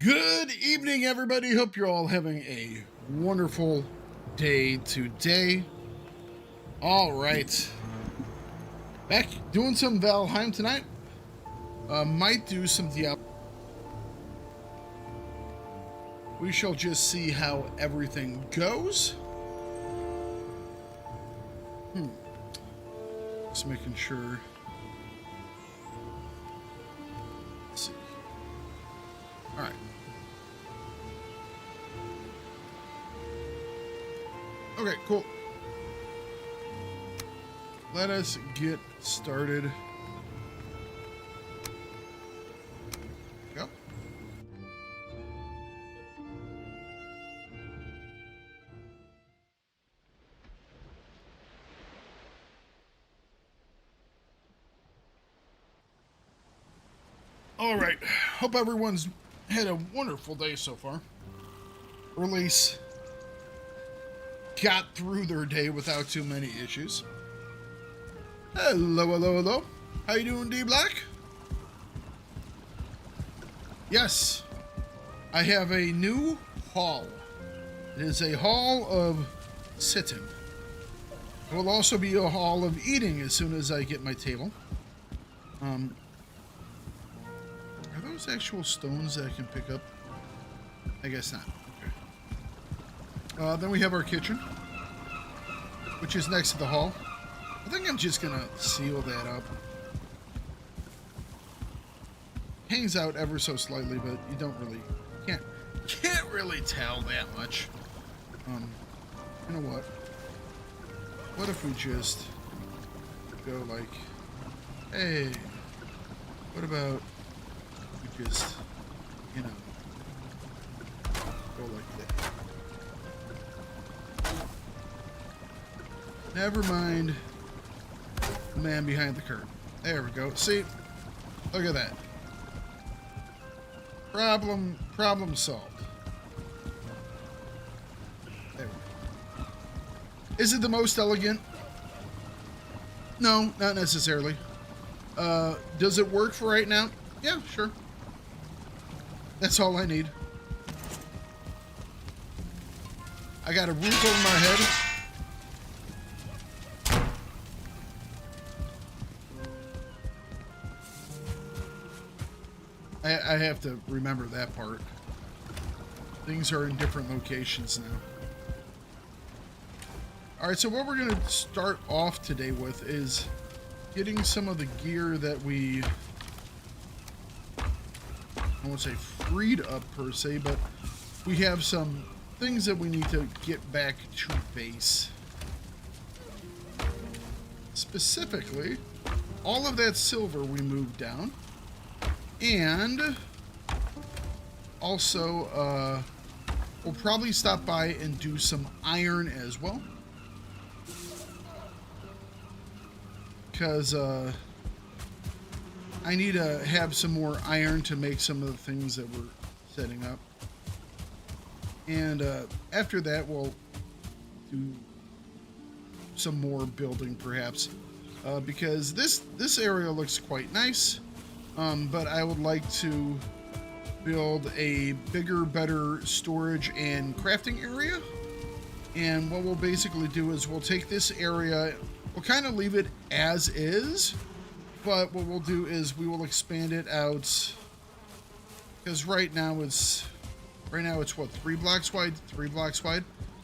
Good evening, everybody. Hope you're all having a wonderful day today. All right. Back doing some Valheim tonight. Might do some Diablo. We shall just see how everything goes. Just making sure. Let's see. All right. Okay, cool. Let us get started. Go. All right. Hope everyone's had a wonderful day so far. Or at least got through their day without too many issues. Hello, hello, hello. How you doing, D Black? Yes, I have a new hall. It is a hall of sitting. It will also be a hall of eating as soon as I get my table. Are those actual stones that I can pick up? I guess not. Okay. Then we have our kitchen, which is next to the hall. I think I'm just gonna seal that up. Hangs out ever so slightly, but you don't really can't really tell that much. You know what? What if we just go like, hey, what about we just, you know, go like that? Never mind the man behind the curtain. There we go. See? Look at that. Problem solved. There we go. Is it the most elegant? No, not necessarily. Does it work for right now? Yeah, sure. That's all I need. I got a roof over my head. I have to remember that part. Things are in different locations now. Alright, so what we're going to start off today with is getting some of the gear that we, I won't say freed up per se, but we have some things that we need to get back to base. Specifically, all of that silver we moved down. And also, we'll probably stop by and do some iron as well. Because I need to have some more iron to make some of the things that we're setting up. And after that, we'll do some more building perhaps. Because this area looks quite nice. But I would like to build a bigger, better storage and crafting area. And what we'll basically do is we'll take this area, we'll kind of leave it as is, but what we'll do is we will expand it out, because right now it's what, 3 blocks wide? 3 blocks wide.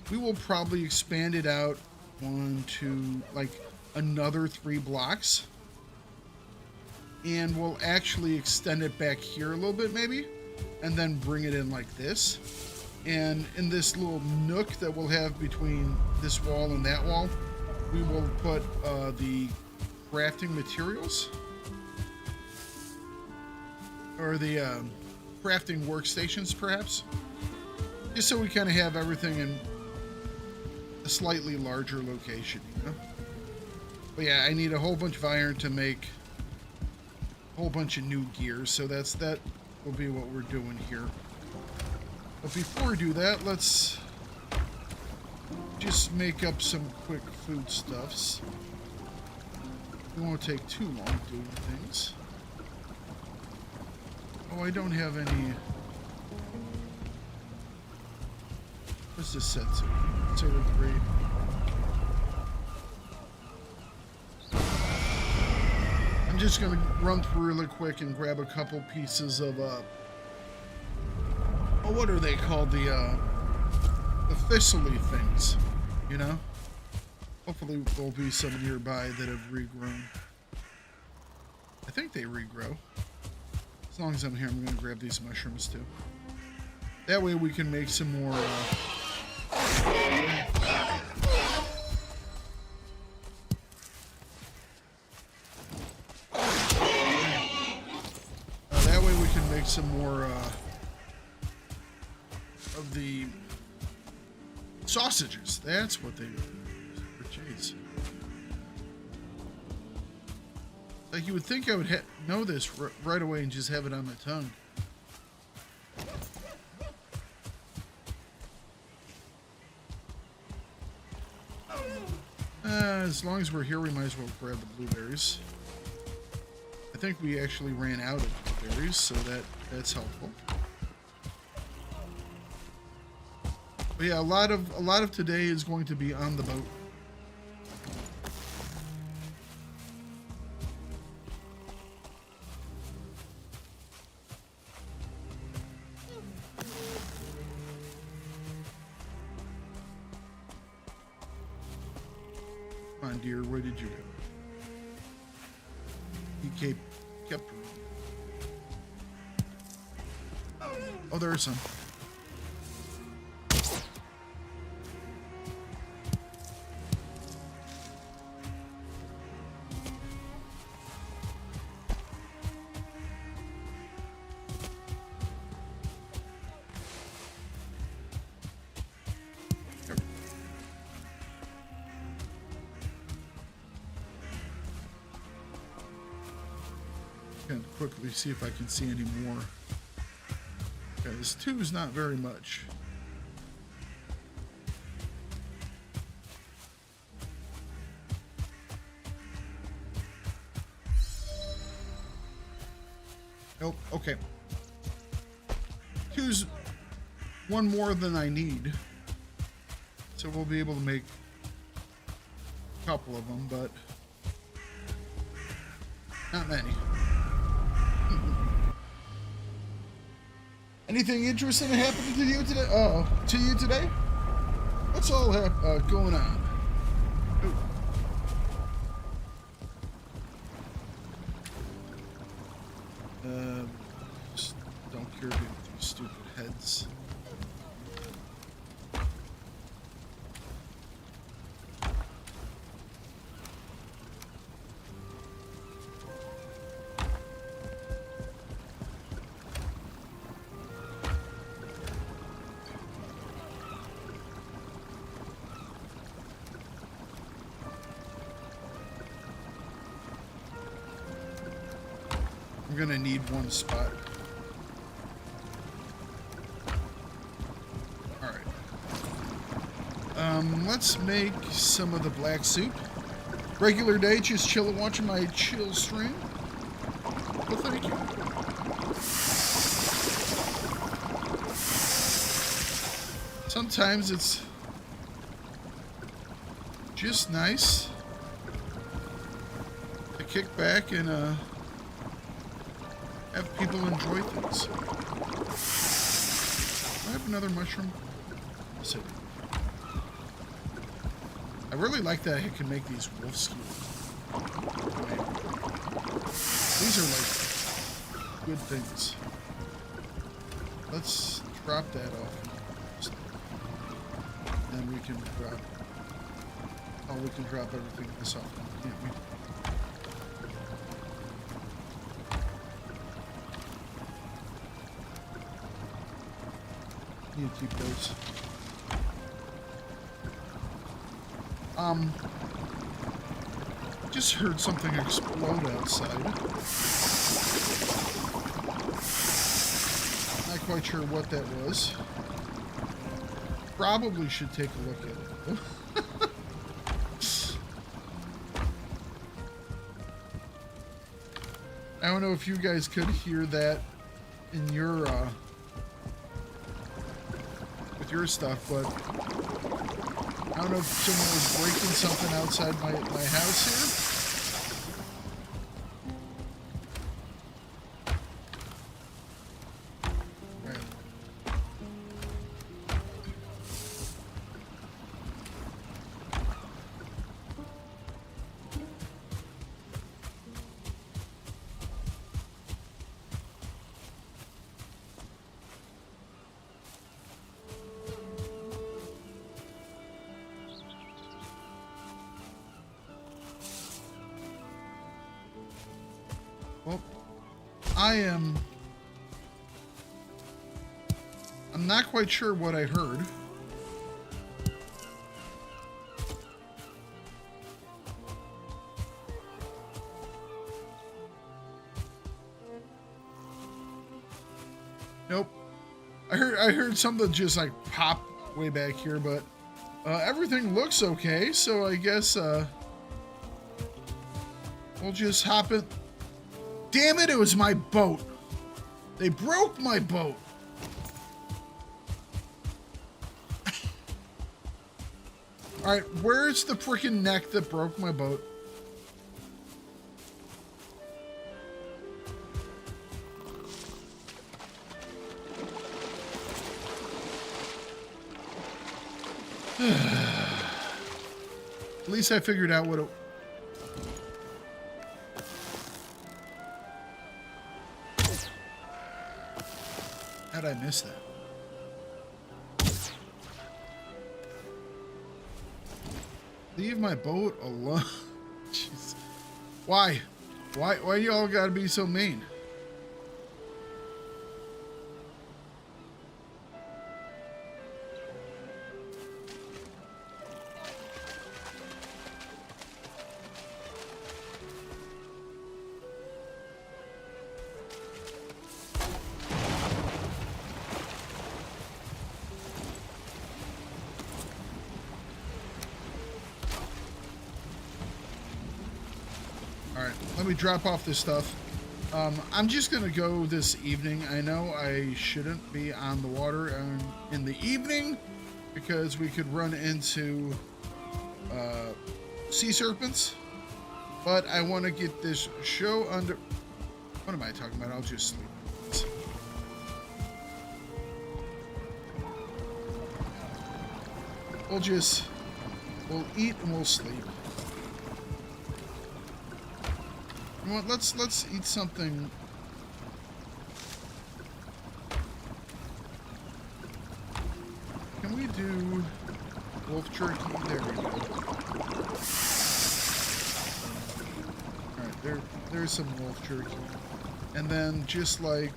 We will probably expand it out 1, 2, like another 3 blocks. And we'll actually extend it back here a little bit maybe, and then bring it in like this. And in this little nook that we'll have between this wall and that wall, we will put the crafting materials, or the crafting workstations perhaps, just so we kind of have everything in a slightly larger location, you know? But yeah, I need a whole bunch of iron to make whole bunch of new gears, so that will be what we're doing here. But before we do that, let's just make up some quick foodstuffs. It won't take too long doing things. Oh, I don't have any What's this set to? It's over 3. I'm just gonna run through really quick and grab a couple pieces of oh, what are they called? The thistly things, you know? Hopefully there'll be some nearby that have regrown. I think they regrow. As long as I'm here, I'm gonna grab these mushrooms too. That way we can make some more that way we can make some more of the sausages. That's what they jeez. Like you would think I would know this right away and just have it on my tongue. As long as we're here, we might as well grab the blueberries. I think we actually ran out of blueberries, so that's helpful. But yeah, a lot of today is going to be on the boat. Come on, dear, where did you go? He kept. Oh, there are some. Kind of quickly see if I can see any more. Because 2 is not very much. Nope. Okay. 2's 1 more than I need. So we'll be able to make a couple of them, but not many. Anything interesting happening to you today? Oh, to you today? What's all going on? Just don't care about these stupid heads. Gonna need 1 spot. All right. Let's make some of the black soup. Regular day, just chilling, watching my chill stream. Well, thank you. Sometimes it's just nice to kick back and have people enjoy things. Do I have another mushroom? Yes, I do. I really like that I can make these wolf skewers. These are like good things. Let's drop that off. And then we can drop. Oh, we can drop everything this off, can't we? Need to keep those. Just heard something explode outside. Not quite sure what that was. Probably should take a look at it. I don't know if you guys could hear that in your with your stuff, but I don't know if someone was breaking something outside my house here. Well, I'm not quite sure what I heard. Nope. I heard something just like pop way back here, but everything looks okay, so I guess we'll just hop in. Damn it, it was my boat. They broke my boat. Alright, where's the freaking neck that broke my boat? At least I figured out what it... How'd I miss that? Leave my boat alone. Jeez. Why? Why y'all gotta be so mean? Let me drop off this stuff. I'm just gonna go this evening. I know I shouldn't be on the water in the evening because we could run into sea serpents, but I want to get this show under... What am I talking about? I'll just sleep. We'll eat and we'll sleep. You know what, let's eat something. Can we do wolf jerky? There we go. Alright, there's some wolf jerky. And then just like...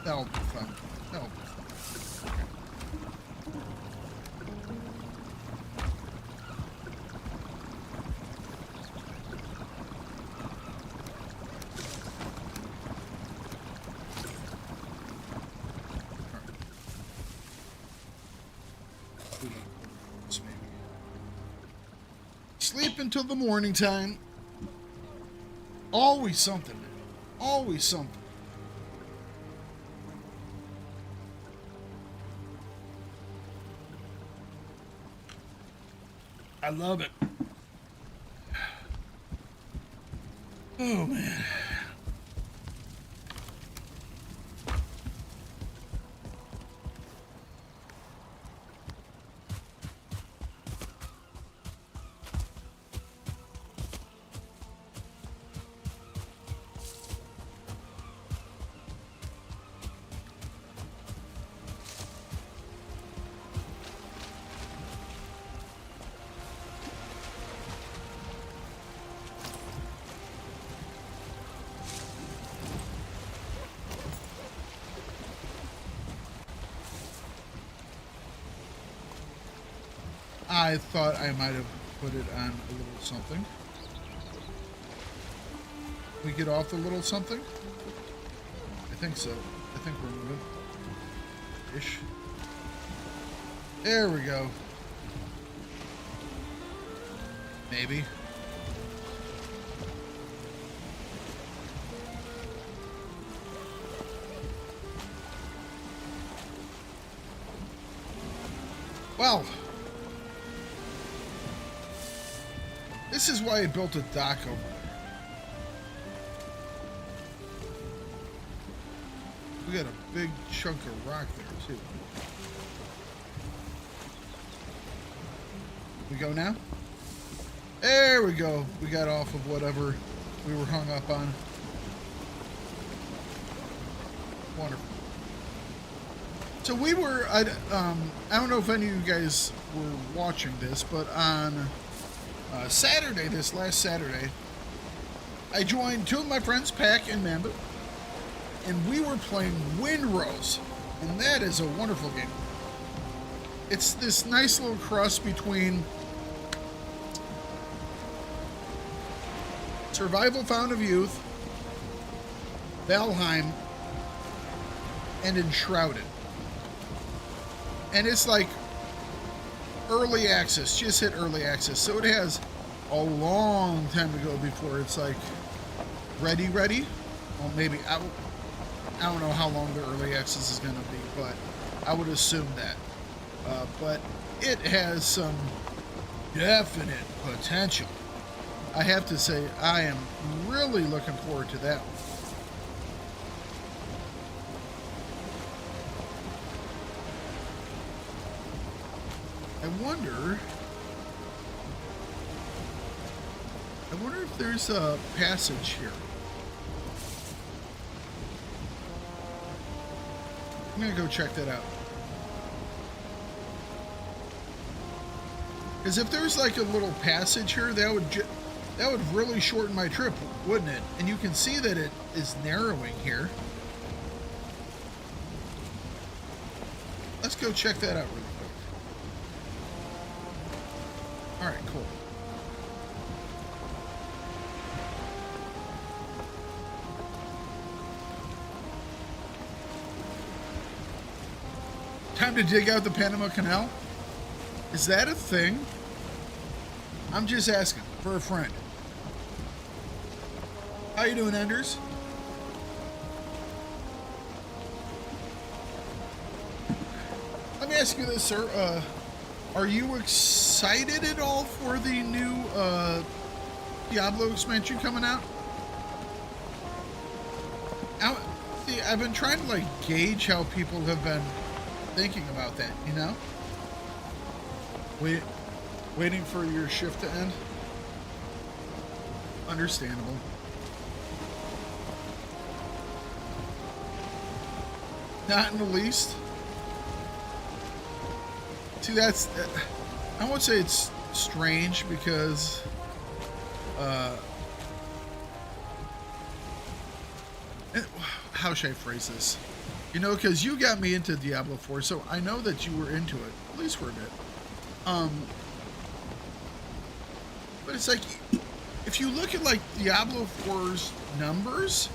That'll be fun. That'll be fun. Sleep until the morning time. Always something, man. Always something. I love it. Oh, man. I thought I might have put it on a little something. We get off the little something? I think so. I think we're moving. Ish. There we go. Maybe. Well, this is why I built a dock over there. We got a big chunk of rock there, too. We go now? There we go. We got off of whatever we were hung up on. Wonderful. So we were, I don't know if any of you guys were watching this, but on Saturday, this last Saturday, I joined two of my friends, Pack and Mamba, and we were playing Windrose, and that is a wonderful game. It's this nice little cross between Survival Fountain of Youth, Valheim, and Enshrouded. And it's like early access, just hit early access. So it has a long time to go before it's like ready. Well, maybe, I don't know how long the early access is going to be, but I would assume that. But it has some definite potential. I have to say, I am really looking forward to that one. I wonder if there's a passage here. I'm gonna go check that out. Because if there's like a little passage here, that would really shorten my trip, wouldn't it? And you can see that it is narrowing here. Let's go check that out really quick. All right, cool. Time to dig out the Panama Canal? Is that a thing? I'm just asking for a friend. How you doing, Enders? Let me ask you this, sir. Are you excited at all for the new Diablo expansion coming out? See, I've been trying to like gauge how people have been thinking about that, you know? Waiting for your shift to end? Understandable. Not in the least. See, that's... I won't say it's strange because... how should I phrase this? You know, because you got me into Diablo 4, so I know that you were into it, at least for a bit. But it's like, if you look at like Diablo 4's numbers,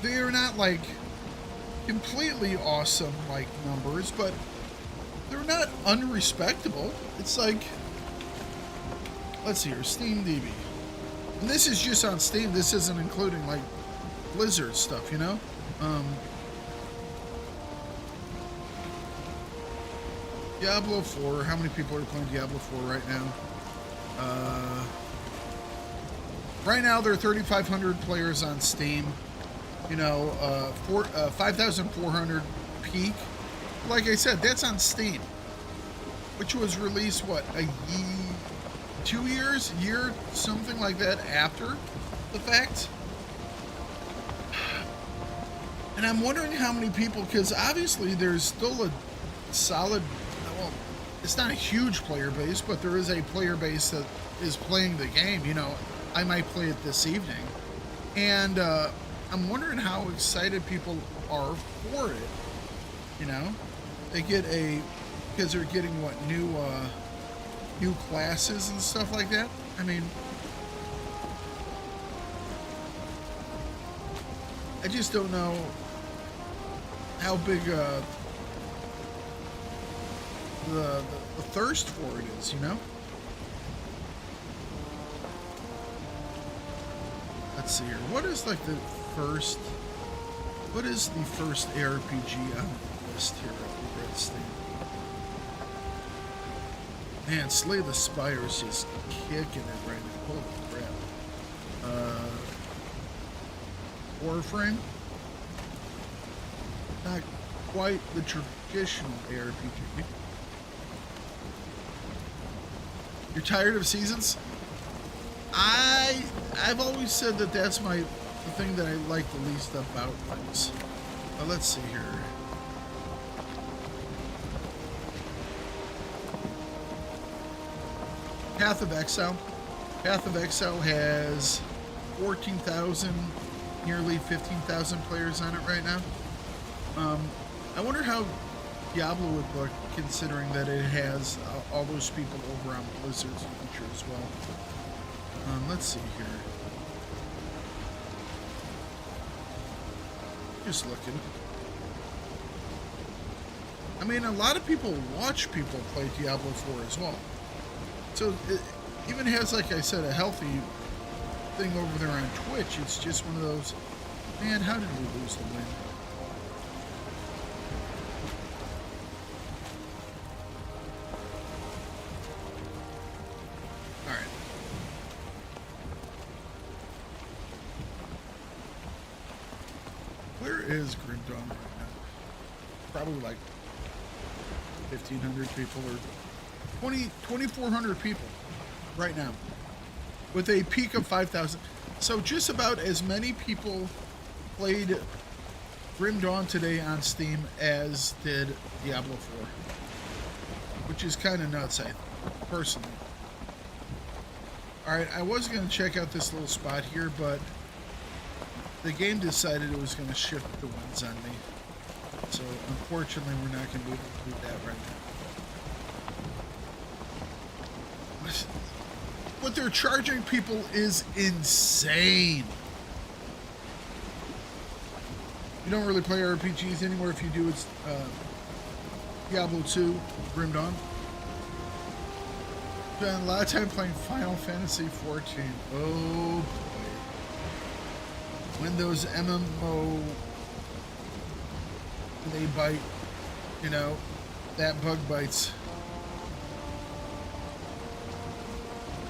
they are not like completely awesome like numbers, but they're not unrespectable. It's like, let's see here, Steam DB. And this is just on Steam. This isn't including like Blizzard stuff, you know? Diablo 4, how many people are playing Diablo 4 right now? Right now there are 3,500 players on Steam. You know, 5,400 peak. Like I said, that's on Steam, which was released, what, 2 years, year, something like that after the fact. And I'm wondering how many people, because obviously there's still a solid, well, it's not a huge player base, but there is a player base that is playing the game. You know, I might play it this evening. And I'm wondering how excited people are for it. You know, they get because they're getting what, new classes and stuff like that. I mean, I just don't know how big the thirst for it is, you know? Let's see here. What is like the first ARPG on the list here of the Red Stand? Man, Slay the Spire's just kicking it right now. Holy crap. Warframe? Not quite the traditional ARPG. You're tired of seasons? I've always said that that's the thing that I like the least about things. Let's see here. Path of Exile. Path of Exile has 14,000, nearly 15,000 players on it right now. I wonder how Diablo would look considering that it has all those people over on Blizzard's future as well. Let's see here. Just looking. I mean, a lot of people watch people play Diablo 4 as well. So it even has, like I said, a healthy thing over there on Twitch. It's just one of those, man, how did we lose the win? All right. Where is Grim Dawn right now? Probably like 1,500 people or 2,400 people right now with a peak of 5,000. So just about as many people played Grim Dawn today on Steam as did Diablo 4, which is kind of nuts, I personally. All right, I was going to check out this little spot here, but the game decided it was going to shift the wins on me. So unfortunately, we're not going to be able to do that right now. What they're charging people is insane. You don't really play RPGs anymore. If you do, it's Diablo 2, Grim Dawn. Spent a lot of time playing Final Fantasy 14. Oh boy. When those MMO, they bite, you know, that bug bites.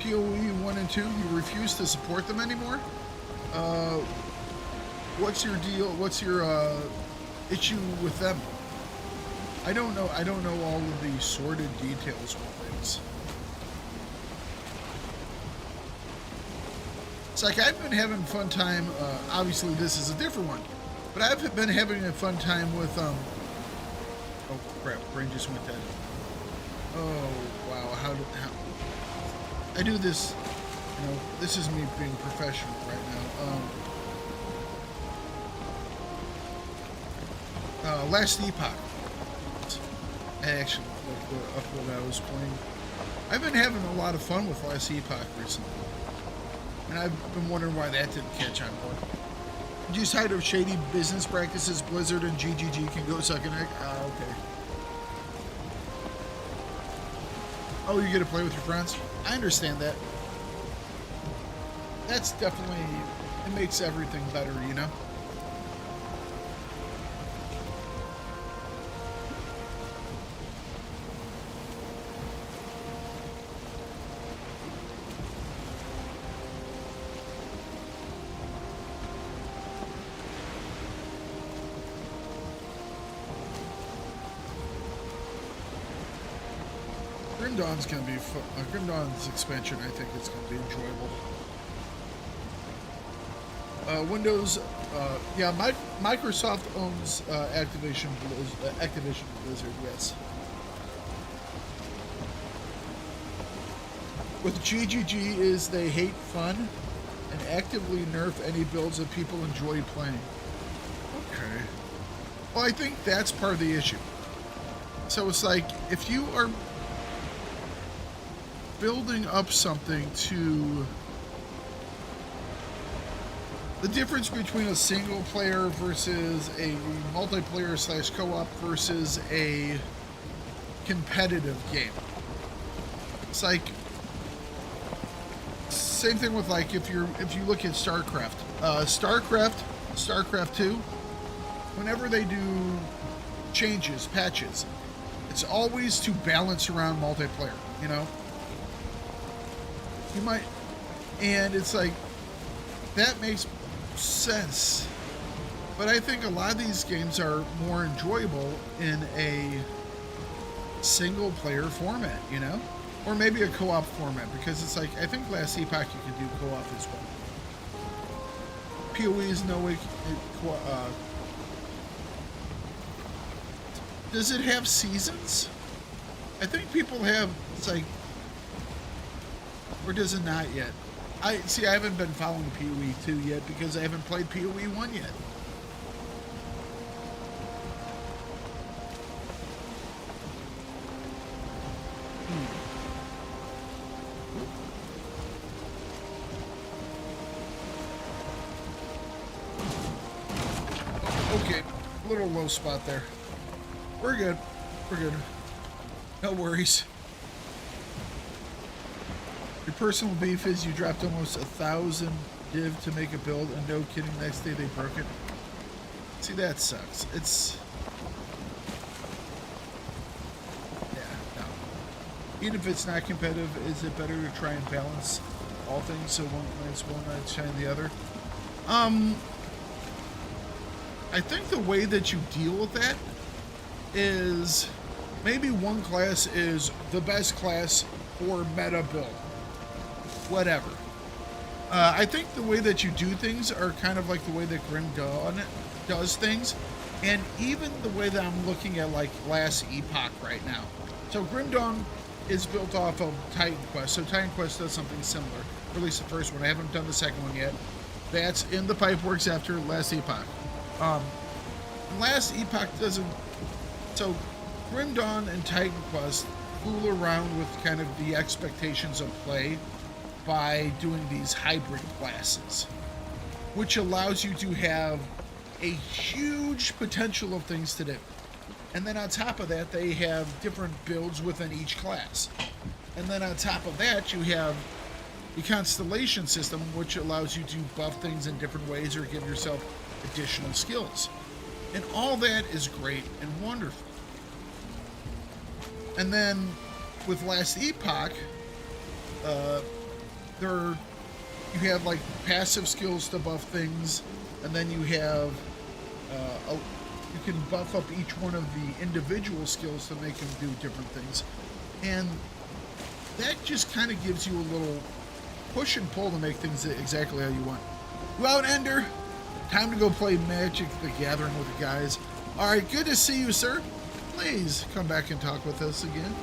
PoE 1 and 2, you refuse to support them anymore? What's your deal? What's your issue with them? I don't know. I don't know all of the sordid details with things. It's like I've been having a fun time. Obviously, this is a different one, but I've been having a fun time with oh crap! Brain just went dead. Oh wow! How I do this? You know, this is me being professional right now. Last Epoch. I actually looked up what I was playing. I've been having a lot of fun with Last Epoch recently. And I've been wondering why that didn't catch on board. Just tired of shady business practices, Blizzard and GGG can go suck an egg. Okay. Oh, you get to play with your friends? I understand that. That's definitely, it makes everything better, you know? Grim Dawn's going to be fun. Grim Dawn's expansion, I think it's going to be enjoyable. Windows, yeah, Microsoft owns Activision Blizzard, yes. With GGG is they hate fun and actively nerf any builds that people enjoy playing. Okay. Well, I think that's part of the issue. So it's like, if you are building up something to the difference between a single player versus a multiplayer / co-op versus a competitive game. It's like same thing with like if you look at StarCraft. StarCraft 2, whenever they do changes, patches, it's always to balance around multiplayer. you know? You might, and it's like, that makes sense. But I think a lot of these games are more enjoyable in a single player format, you know? Or maybe a co-op format, because it's like, I think Last Epoch you can do co-op as well. PoE is no way. Does it have seasons? I think people have, it's like, or does it not yet? I haven't been following PoE 2 yet because I haven't played PoE 1 yet. Okay, little low spot there. We're good. We're good. No worries. Your personal beef is you dropped almost 1,000 div to make a build, and no kidding, next day they broke it. See, that sucks. It's... yeah, no. Even if it's not competitive, is it better to try and balance all things so one lines will not shine the other? I think the way that you deal with that is maybe one class is the best class for meta build. Whatever. I think the way that you do things are kind of like the way that Grim Dawn does things, and even the way that I'm looking at like Last Epoch right now. So Grim Dawn is built off of Titan Quest, so Titan Quest does something similar. Or at least the first one. I haven't done the second one yet. That's in the pipe works after Last Epoch. Last Epoch doesn't. So Grim Dawn and Titan Quest fool around with kind of the expectations of play by doing these hybrid classes, which allows you to have a huge potential of things to do. And then on top of that, they have different builds within each class. And then on top of that, you have the constellation system, which allows you to buff things in different ways or give yourself additional skills. And all that is great and wonderful. And then with Last Epoch, you have like passive skills to buff things, and then you have you can buff up each one of the individual skills to make them do different things, and that just kind of gives you a little push and pull to make things exactly how you want. Go out, Ender. Time to go play Magic the Gathering with the guys. All right, good to see you, sir. Please come back and talk with us again.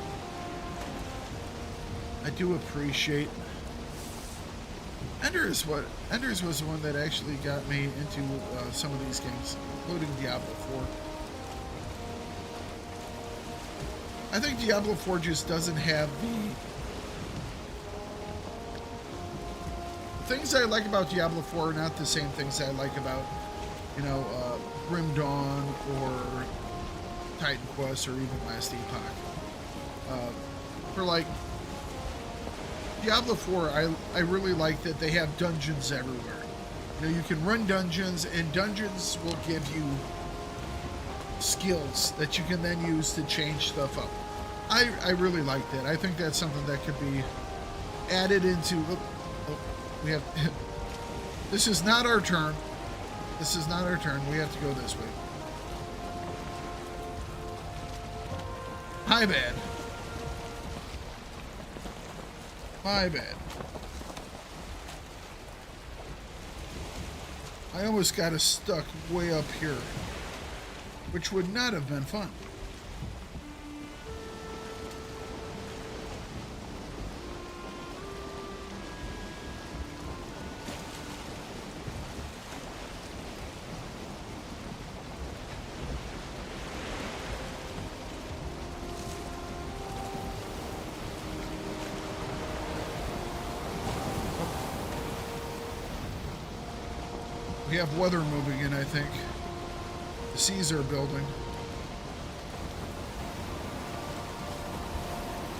I do appreciate. Enders was the one that actually got me into some of these games, including Diablo 4. I think Diablo 4 just doesn't have the things I like about Diablo 4 are not the same things I like about, you know, Grim Dawn or Titan Quest or even Last Epoch. For like Diablo 4, I really like that they have dungeons everywhere. You know, you can run dungeons, and dungeons will give you skills that you can then use to change stuff up. I really like that. I think that's something that could be added into. We have. This is not our turn. This is not our turn. We have to go this way. My bad. My bad. I almost got us stuck way up here, which would not have been fun. We have weather moving in, I think. The seas are building.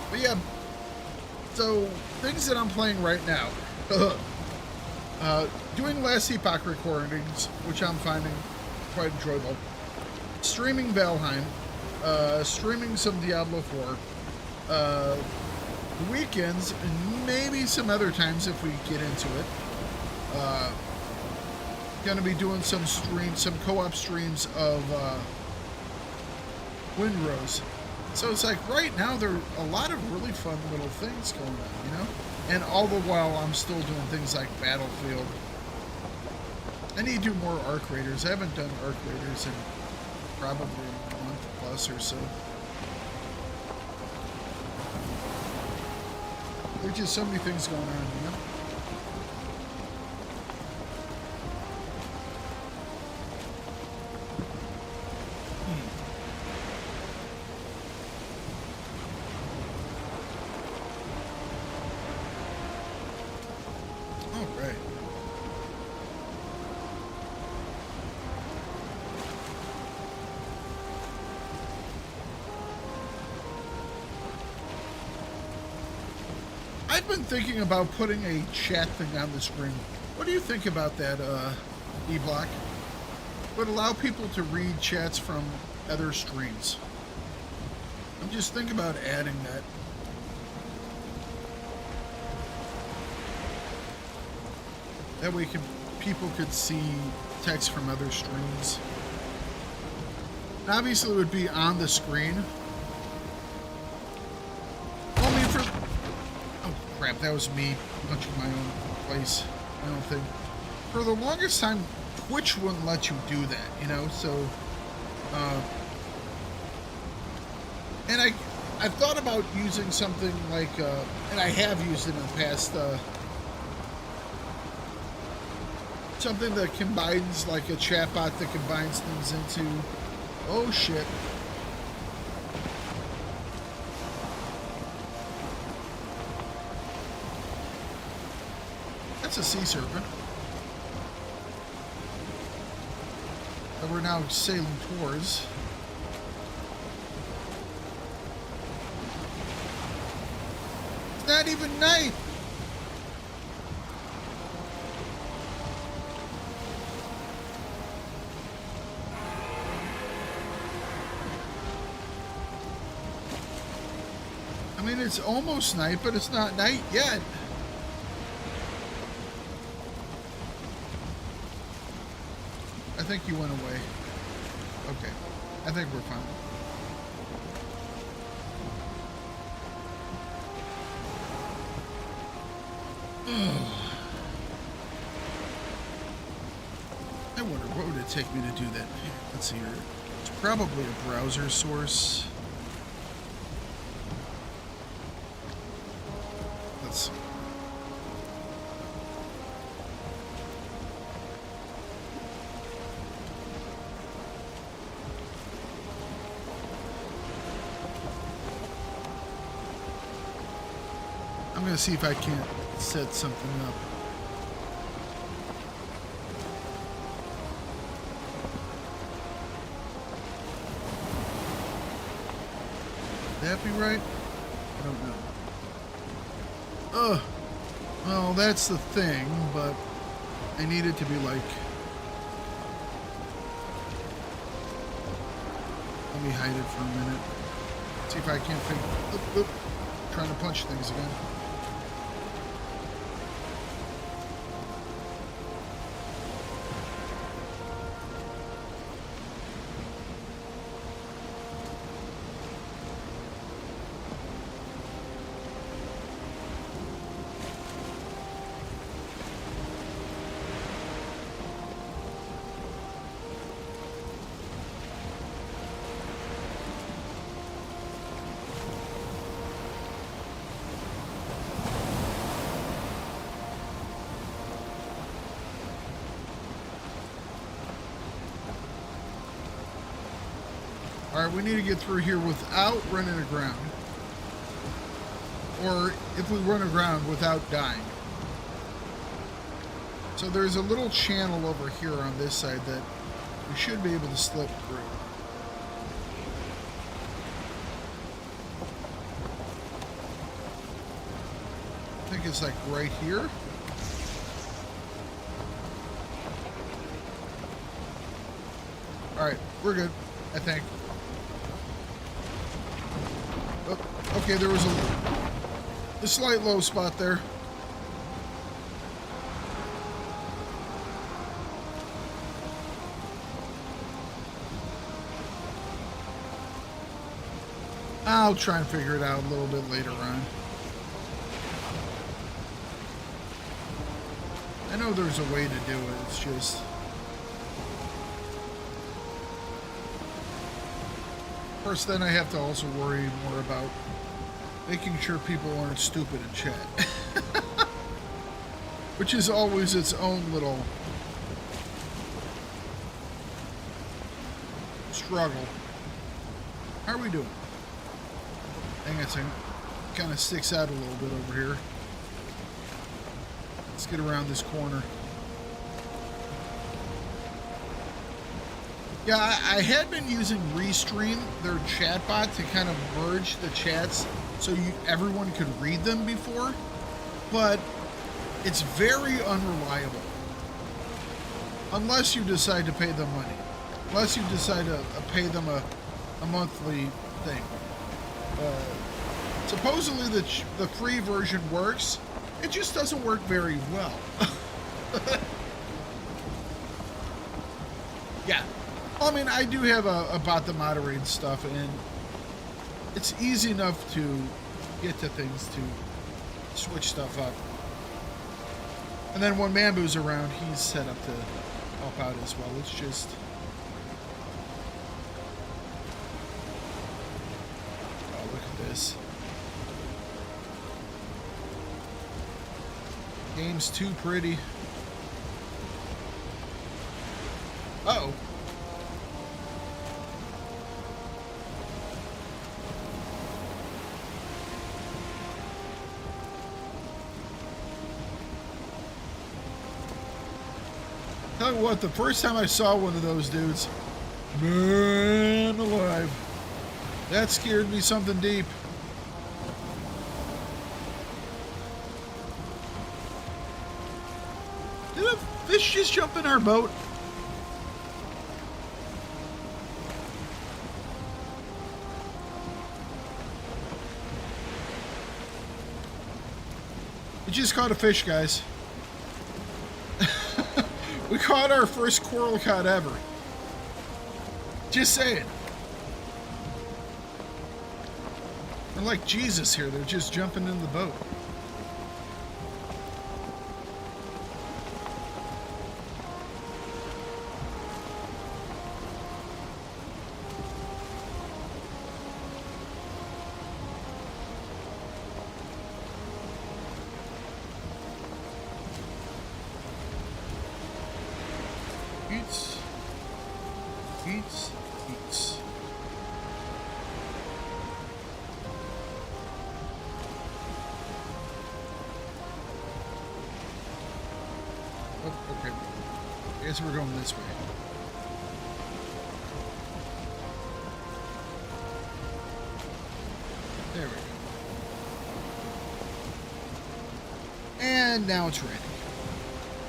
But yeah, so things that I'm playing right now. Doing Last Epoch recordings, which I'm finding quite enjoyable. Streaming Valheim. Streaming some Diablo 4. the weekends, and maybe some other times if we get into it. Gonna be doing some streams, some co-op streams of Windrose. So it's like right now there are a lot of really fun little things going on, you know? And all the while I'm still doing things like Battlefield. I need to do more Arc Raiders. I haven't done Arc Raiders in probably a month plus or so. There's just so many things going on, you know? I've been thinking about putting a chat thing on the screen. What do you think about that, E-Block? Would allow people to read chats from other streams. I'm just thinking about adding that. That way people could see text from other streams. And obviously it would be on the screen. Crap, that was me punching my own place, my own thing. For the longest time, Twitch wouldn't let you do that, you know, so, and I've thought about using something like, and I have used it in the past, something that combines, like a chatbot that combines things into, oh shit. That's a sea serpent that we're now sailing towards. It's not even night. I mean, it's almost night, but it's not night yet. I think you went away. Okay. I think we're fine. I wonder what would it take me to do that. Let's see here. It's probably a browser source. Let's see. I'm going to see if I can't set something up. Would that be right? I don't know. Well, that's the thing, but I need it to be like... Let me hide it for a minute. See if I can't figure... Trying to punch things again. Alright, we need to get through here without running aground. Or if we run aground without dying. So there's a little channel over here on this side that we should be able to slip through. I think it's like right here. Alright, we're good, I think. Oh, okay, there was a... a slight low spot there. I'll try and figure it out a little bit later on. I know there's a way to do it. It's just... Of course, then I have to also worry more about making sure people aren't stupid in chat. Which is always its own little struggle. How are we doing? Hang on a second. Kind of sticks out a little bit over here. Let's get around this corner. Yeah, I had been using Restream, their chatbot, to kind of merge the chats so everyone could read them before, but it's very unreliable. Unless you decide to pay them money. Unless you decide to pay them a monthly thing. Supposedly the free version works. It just doesn't work very well. Yeah. Well, I mean, I do have a bot that moderates stuff, and it's easy enough to get to things to switch stuff up. And then when Mambu's around, he's set up to help out as well. It's just... Oh, look at this. Game's too pretty. Uh-oh. Tell you what, the first time I saw one of those dudes, man alive, that scared me something deep. Did a fish just jump in our boat? We just caught a fish, guys. We caught our first coral cod ever. Just saying. They're like Jesus here. They're just jumping in the boat. Eats. Oh, okay. I guess we're going this way. There we go. And now it's raining.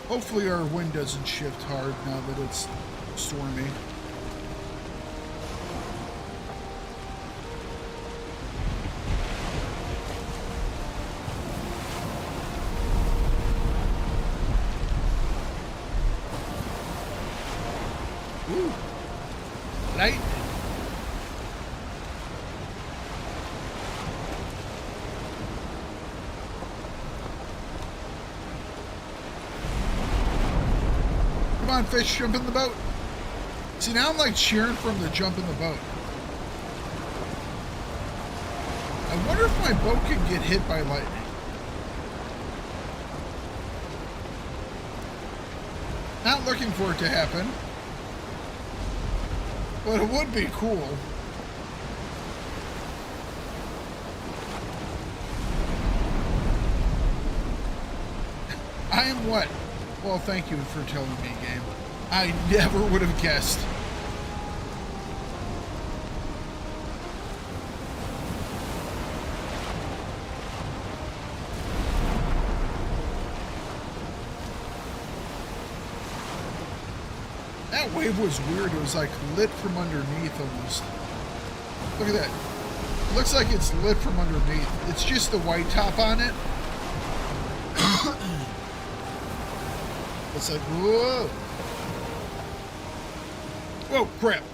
Hopefully our wind doesn't shift hard now that it's stormy. Ooh, lightning. Come on, fish, jump in the boat. See, now I'm like cheering for him to jump in the boat. I wonder if my boat could get hit by lightning. Not looking for it to happen. But it would be cool. I am what? Well, thank you for telling me, game. I never would have guessed. That wave was weird. It was like lit from underneath almost. Look at that. Looks like it's lit from underneath. It's just the white top on it. It's like, whoa. Whoa, crap.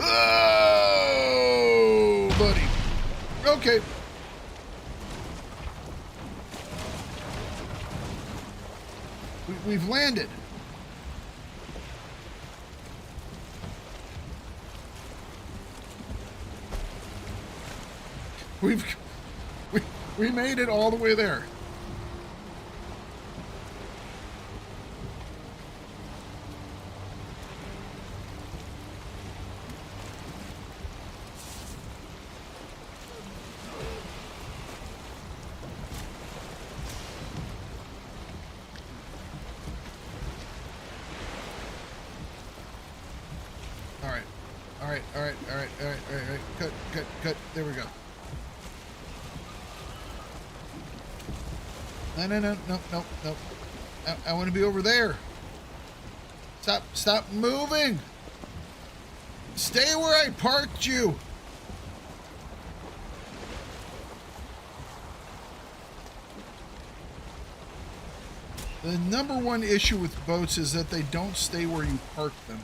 Oh, buddy. Okay. We've landed. We made it all the way there. All right. Cut. There we go. No. I want to be over there. Stop moving. Stay where I parked you. The number one issue with boats is that they don't stay where you park them.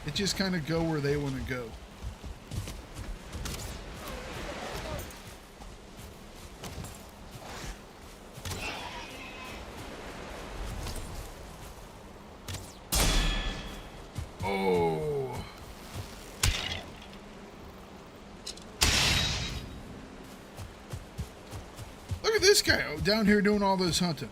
They just kind of go where they want to go. Oh. Look at this guy down here doing all this hunting.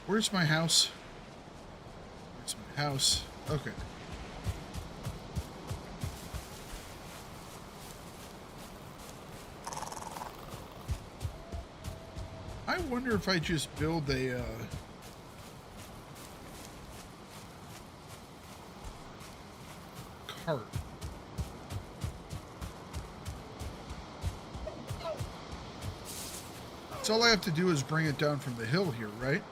Where's my house? Where's my house? Okay. I wonder if I just build a cart. So all I have to do is bring it down from the hill here, right?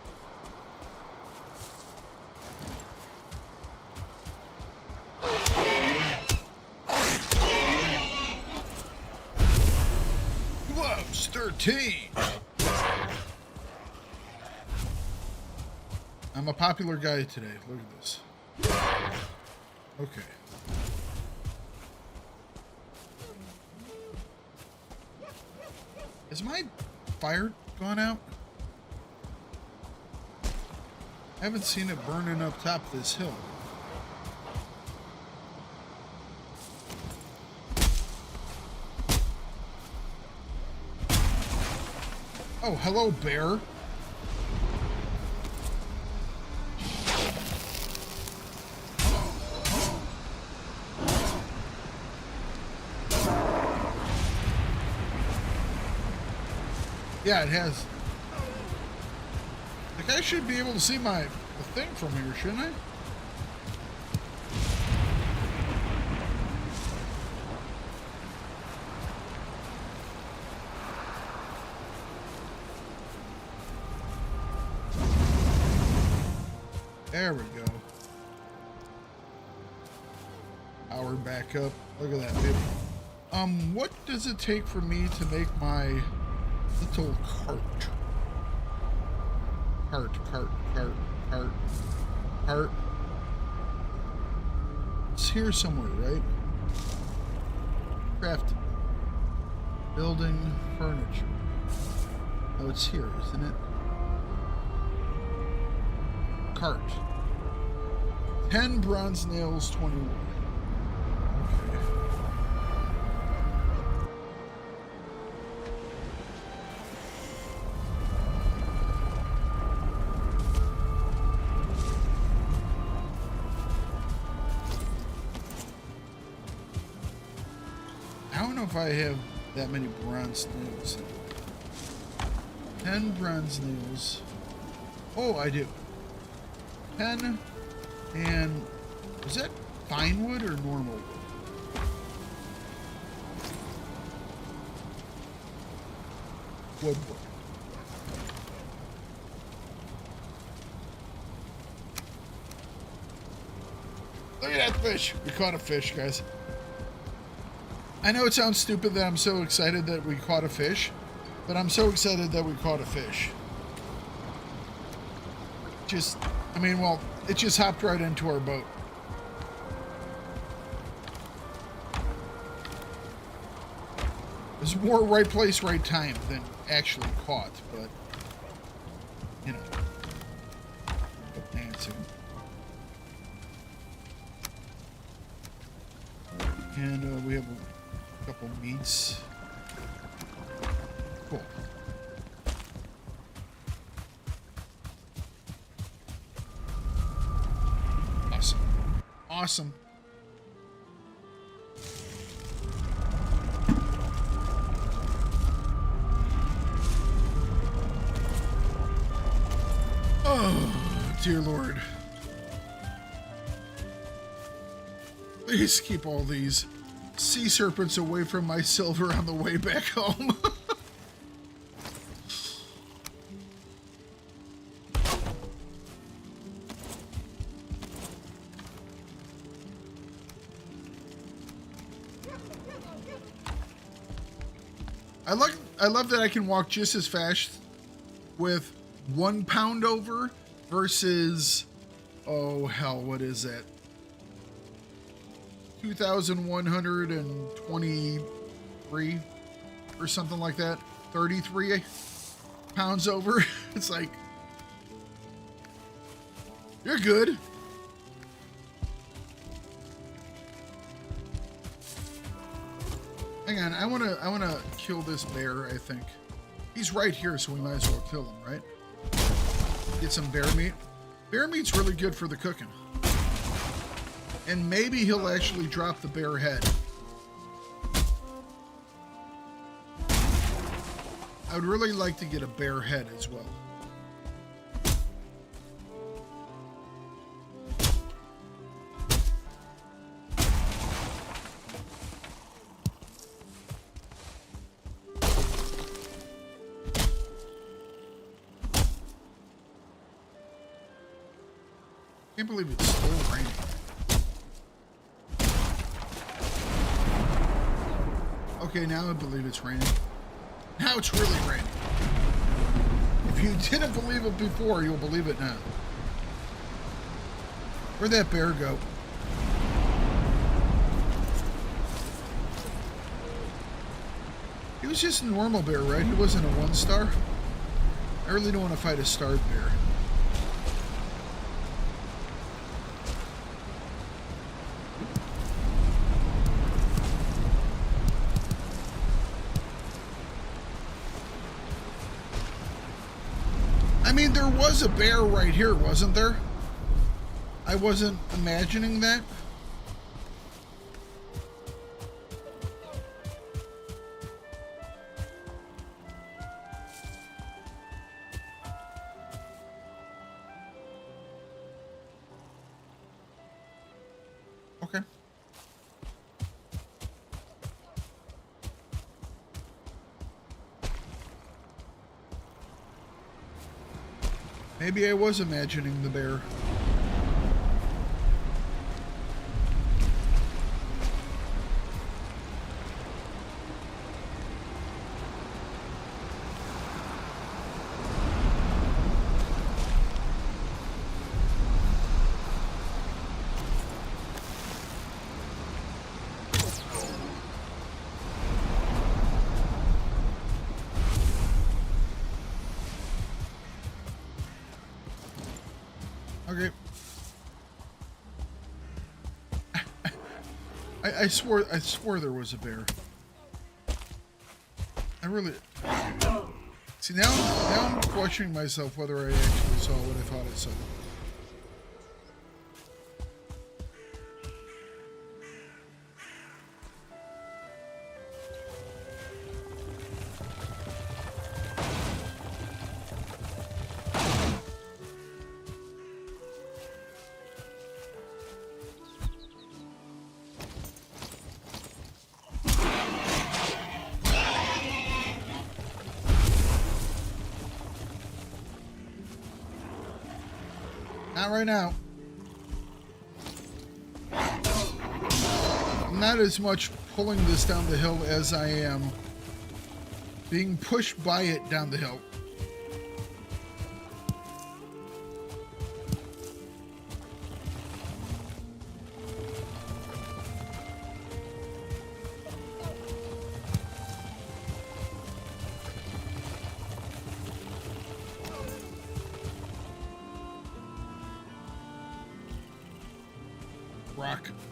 Gloves 13. I'm a popular guy today. Look at this. Okay. Is my fire gone out? I haven't seen it burning up top of this hill. Oh, hello, bear. Yeah, it has. Like, I should be able to see the thing from here, shouldn't I? There we go. Power back up. Look at that, baby. What does it take for me to make my little cart? Cart. It's here somewhere, right? Craft. Building furniture. Oh, it's here, isn't it? Cart. 10 bronze nails, 21. Okay. know if I have that many bronze nails. 10 bronze nails. Oh, I do. 10 and is that fine wood or normal wood? Wood. Look at that fish. We caught a fish, guys. I know it sounds stupid that I'm so excited that we caught a fish, but I'm so excited that we caught a fish. Well, it just hopped right into our boat. It was more right place, right time than actually caught, but, you know, dancing. And we have a couple meats. Cool. Awesome. Awesome. Oh, dear Lord. Please keep all these sea serpents away from my silver on the way back home. I love that I can walk just as fast with 1 pound over versus, oh hell, what is that? 2,123 or something like that. 33 pounds over. It's like, you're good. Hang on, I wanna kill this bear, I think. He's right here, so we might as well kill him, right? Get some bear meat. Bear meat's really good for the cooking. And maybe he'll actually drop the bear head. I would really like to get a bear head as well. I can't believe it's still raining. Okay, now I believe it's raining. Now it's really raining. If you didn't believe it before, you'll believe it now. Where'd that bear go? He was just a normal bear, right? He wasn't a 1-star. I really don't want to fight a starved bear. I mean, there was a bear right here, wasn't there? I wasn't imagining that. Okay. Maybe I was imagining the bear. Okay. I swore there was a bear. I really see now I'm questioning myself whether I actually saw what I thought I saw. right now. I'm not as much pulling this down the hill as I am being pushed by it down the hill.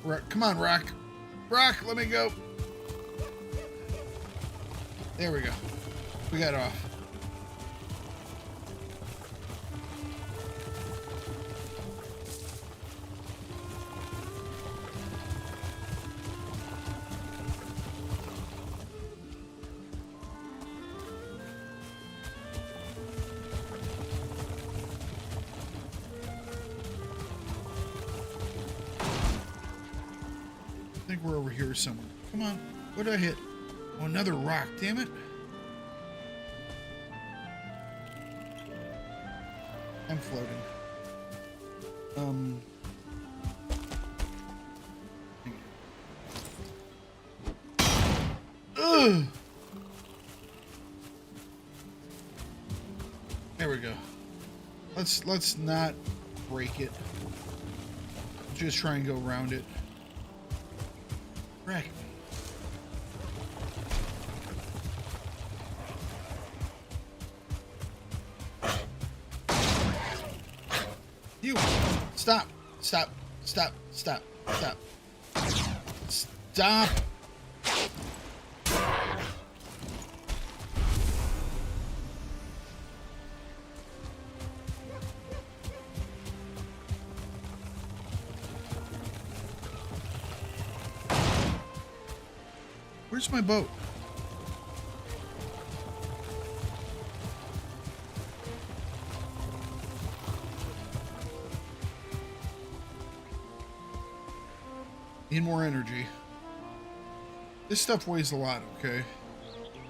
Rock, come on, Rock. Rock, let me go. There we go. We got off. I think we're over here somewhere. Come on. What did I hit? Oh, another rock. Damn it. I'm floating. Ugh. There we go. Let's not break it. Just try and go around it. Right. You stop. Where's my boat? Need more energy. This stuff weighs a lot, okay?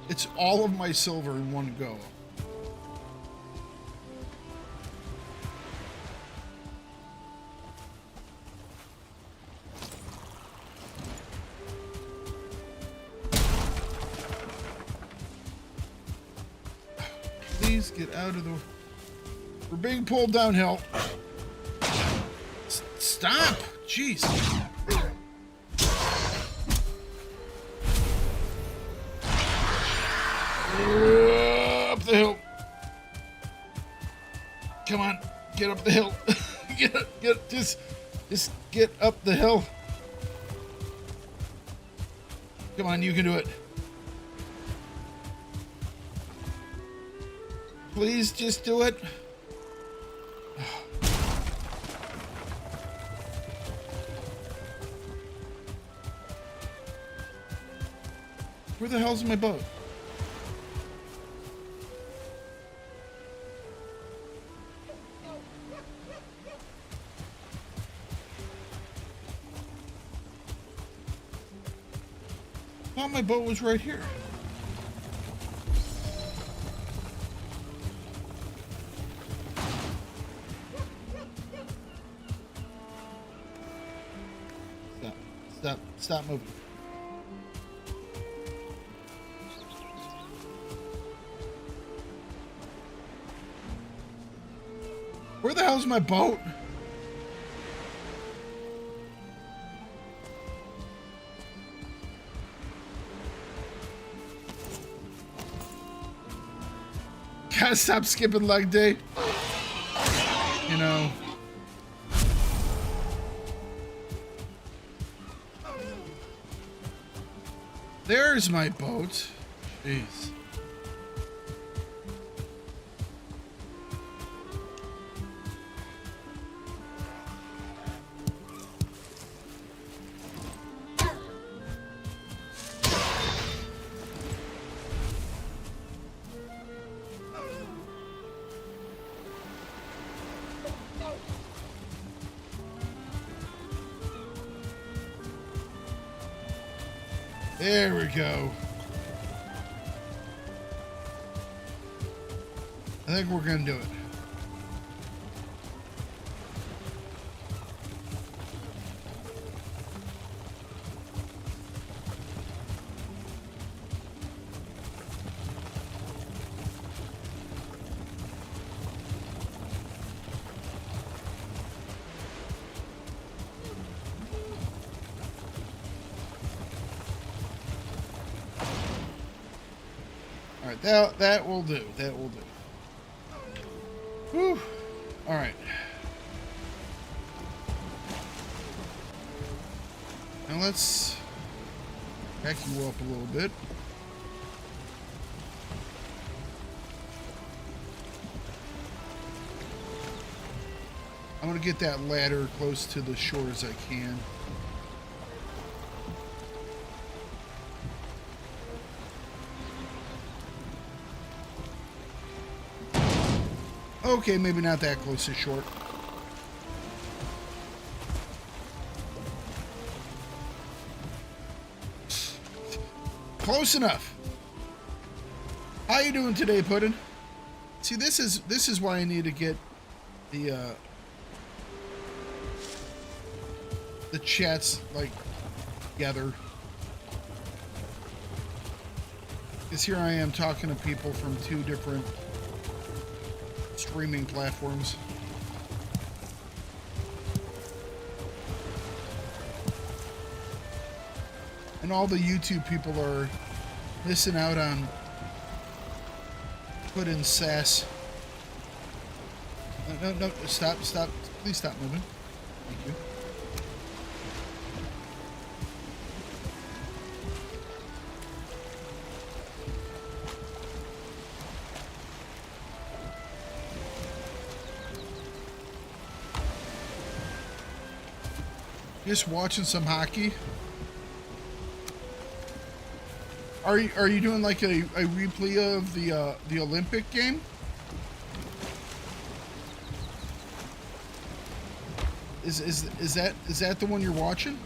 It's all of my silver in one go. Please get out of the... We're being pulled downhill. Stop! Jeez. Up the hill. Come on, get up the hill. Just get up the hill. Come on, you can do it. Please just do it. Where the hell's my boat? I thought my boat was right here. Stop moving. Where the hell's my boat? Gotta stop skipping leg day. You know. There's my boat. Jeez. There we go. I think we're gonna do it. right, that will do. That will do. Whew. All right. Now let's back you up a little bit. I'm going to get that ladder close to the shore as I can. Okay, maybe not that close to shore. Close enough. How you doing today, Puddin'? See, this is why I need to get the chats like together. Because here I am talking to people from 2 different streaming platforms. And all the YouTube people are missing out on Puddin' sass. No, stop. Please stop moving. Thank you. Just watching some hockey. Are you doing like a replay of the Olympic game? Is that the one you're watching?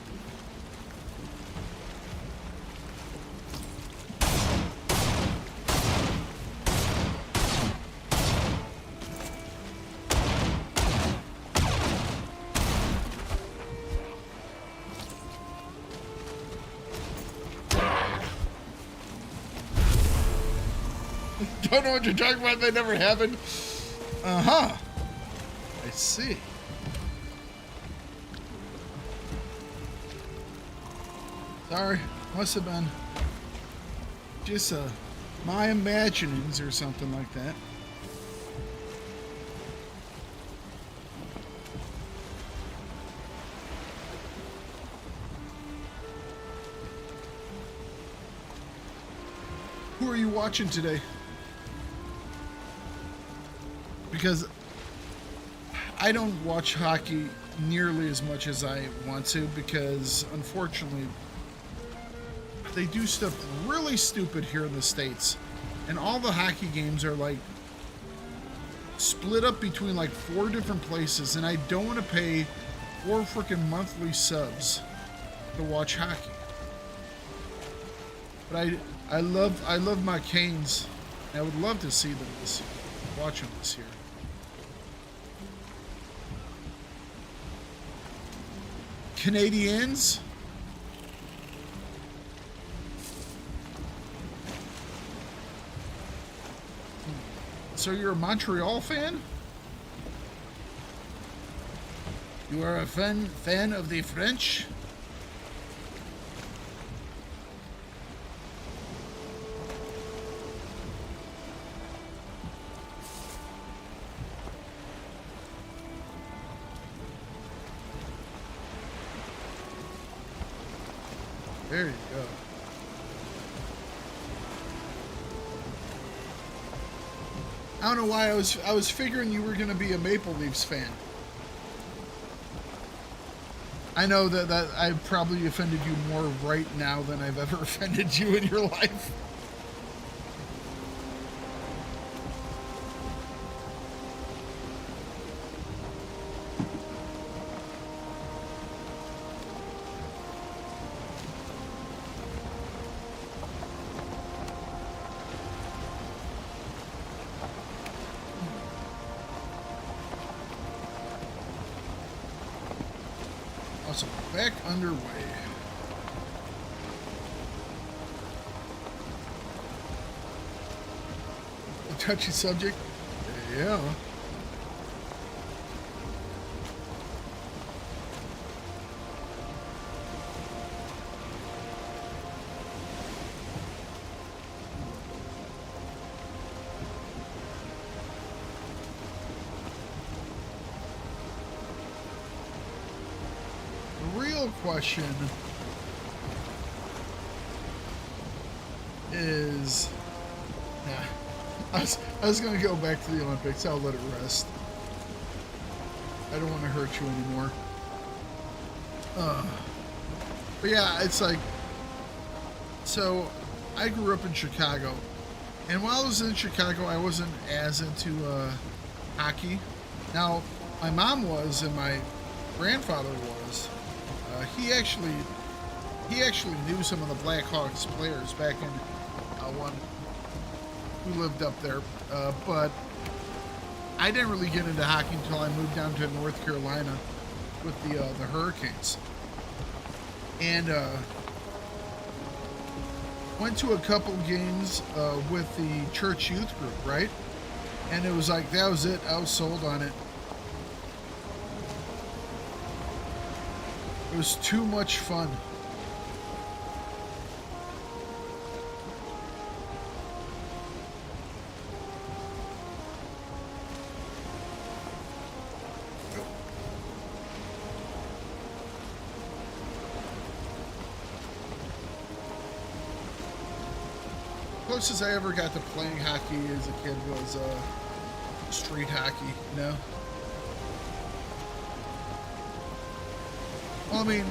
Don't know what you're talking about. They never happened. Uh-huh. I see. Sorry. Must have been just my imaginings or something like that. Who are you watching today? Because I don't watch hockey nearly as much as I want to, because unfortunately they do stuff really stupid here in the States, and all the hockey games are like split up between like 4 different places, and I don't want to pay 4 freaking monthly subs to watch hockey. But I love my Canes. I would love to see them this year, watch them this year. Canadians. So you're a Montreal fan? You are a fan of the French? There you go. I don't know why I was figuring you were going to be a Maple Leafs fan. I know that I probably offended you more right now than I've ever offended you in your life. Awesome. Back underway. A touchy subject? Yeah. question is, yeah, I was going to go back to the Olympics. I'll let it rest. I don't want to hurt you anymore. But yeah, it's like, so I grew up in Chicago, and while I was in Chicago, I wasn't as into hockey. Now, my mom was, and my grandfather was. He actually knew some of the Blackhawks players back in when we lived up there. But I didn't really get into hockey until I moved down to North Carolina with the Hurricanes, and went to a couple games with the church youth group, right? And it was like, that was it. I was sold on it. It was too much fun. Closest I ever got to playing hockey as a kid was street hockey, you know? Well, I mean,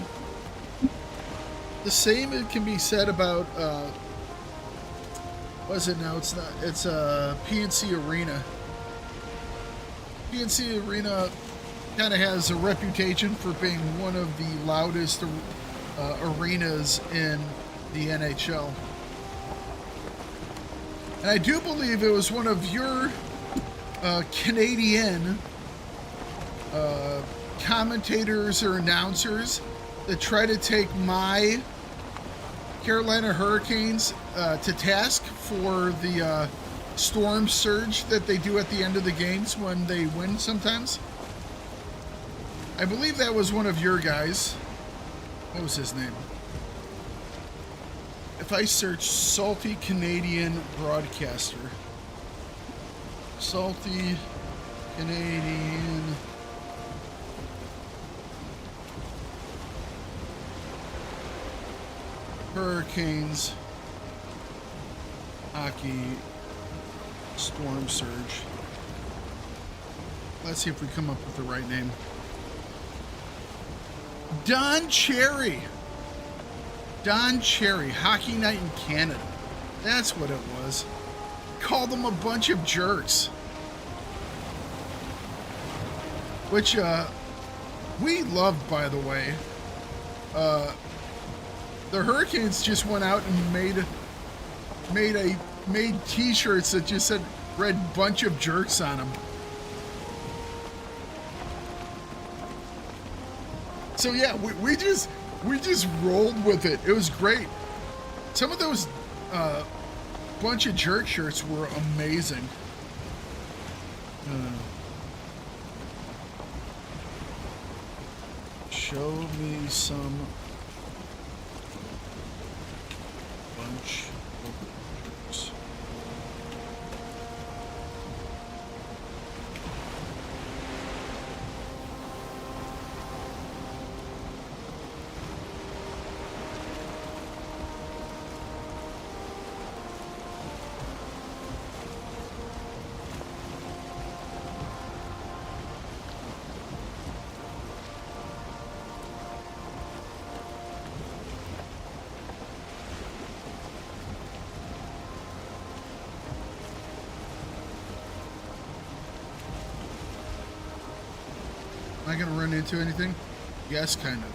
the same it can be said about, what is it now? It's not, it's PNC Arena. PNC Arena kind of has a reputation for being one of the loudest arenas in the NHL. And I do believe it was one of your Canadian commentators or announcers that try to take my Carolina Hurricanes to task for the storm surge that they do at the end of the games when they win sometimes. I believe that was one of your guys. What was his name? If I search salty Canadian broadcaster, salty Canadian Hurricanes hockey storm surge. Let's see if we come up with the right name. Don Cherry. Don Cherry, Hockey Night in Canada. That's what it was. Called them a bunch of jerks. Which, we loved, by the way. The Hurricanes just went out and made t-shirts that just read "bunch of jerks" on them. So yeah, we just rolled with it. It was great. Some of those bunch of jerk shirts were amazing. Show me some bunch of jerks. Am I going to run into anything? Yes, kind of.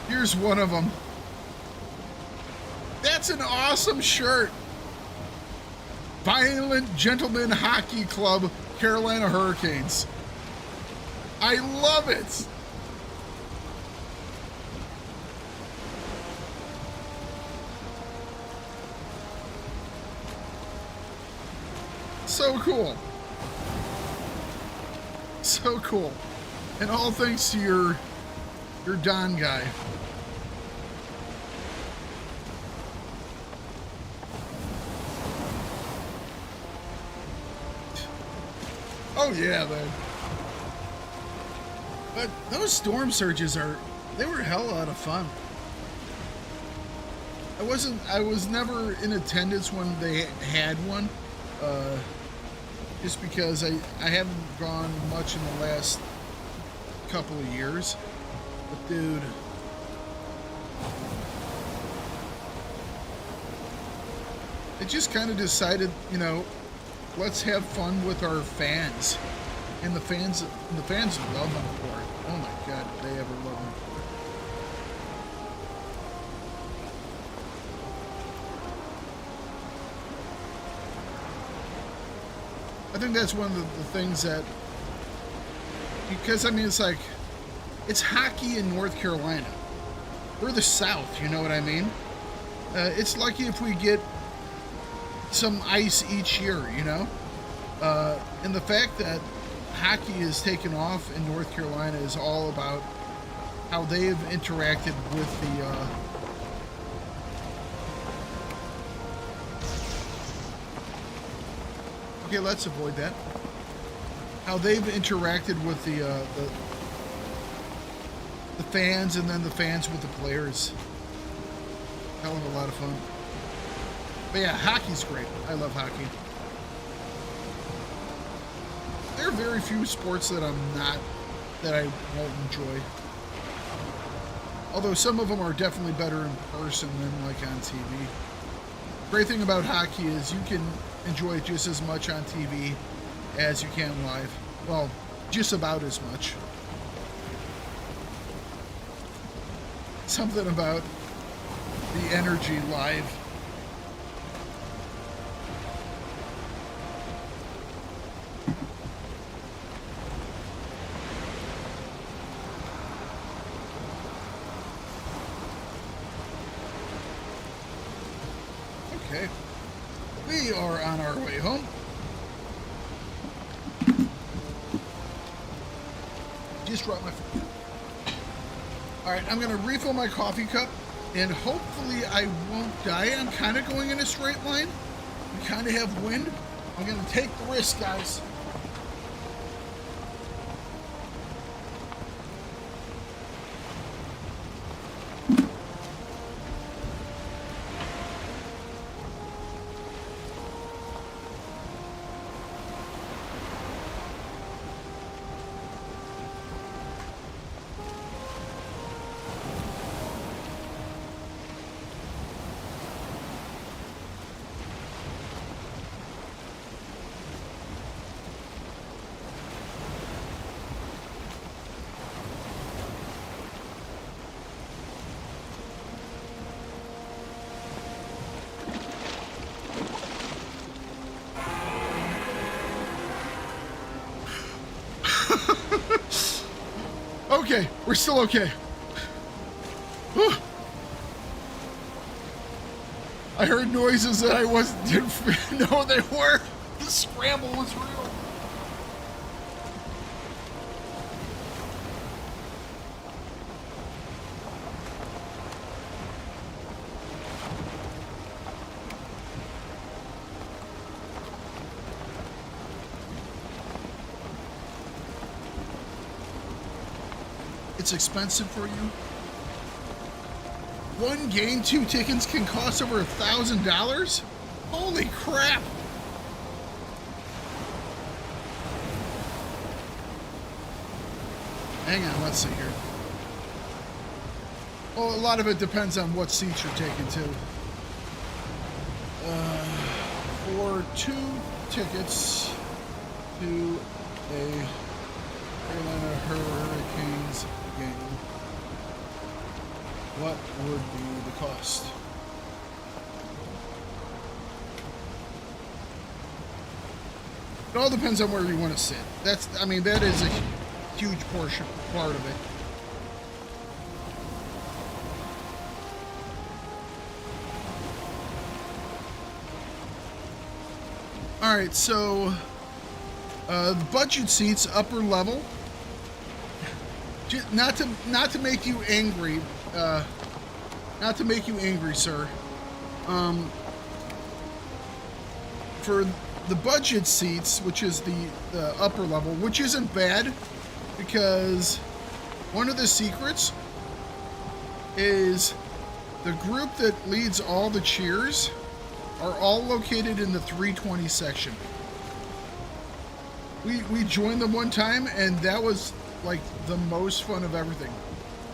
Here's one of them. That's an awesome shirt. Violent Gentlemen Hockey Club, Carolina Hurricanes. I love it. So cool. So cool. And all thanks to your Don guy. Oh yeah, man. But those storm surges they were hell out of fun. I was never in attendance when they had one. Just because I haven't gone much in the last couple of years. But dude, I just kind of decided, you know, let's have fun with our fans. And the fans love them for it. Oh my god, did they ever love them for it. I think that's one of the things that, because I mean, it's hockey in North Carolina. We're the South, you know what I mean? It's lucky if we get some ice each year, you know? And the fact that hockey is taken off in North Carolina is all about how they've interacted with the okay, let's avoid that. How they've interacted with the fans, and then the fans with the players. Hell of a lot of fun. But yeah, hockey's great. I love hockey. There are very few sports that I won't enjoy. Although some of them are definitely better in person than like on TV. Great thing about hockey is you can enjoy it just as much on TV as you can live. Well, just about as much. Something about the energy live. Okay. We are on our way home. Just dropped my phone. Alright, I'm going to refill my coffee cup, and hopefully I won't die. I'm kind of going in a straight line. We kind of have wind. I'm going to take the risk, guys. Okay, we're still okay. Whew. I heard noises that I didn't know they were. The scramble was real. It's expensive for you. One game, 2 tickets can cost over $1,000? Holy crap! Hang on, let's see here. Well, a lot of it depends on what seats you're taking too. For 2 tickets to a Carolina Hurricanes game, what would be the cost? It all depends on where you want to sit. I mean, that is a huge part of it. All right, so the budget seats, upper level. Not to make you angry, sir. For the budget seats, which is the upper level, which isn't bad, because one of the secrets is the group that leads all the cheers are all located in the 320 section. We joined them one time, and that was like the most fun of everything.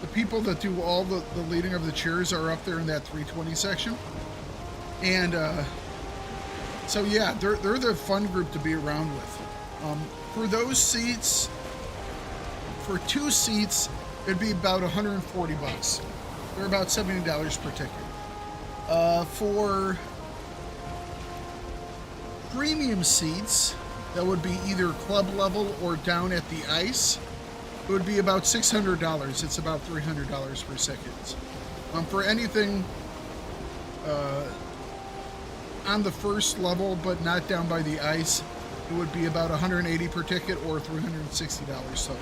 The people that do all the leading of the cheers are up there in that 320 section. And so yeah, they're the fun group to be around with. For those seats, for 2 seats, it'd be about $140. They're about $70 per ticket. For premium seats, that would be either club level or down at the ice, it would be about $600. It's about $300 per second. For anything on the first level but not down by the ice, it would be about $180 per ticket or $360 total.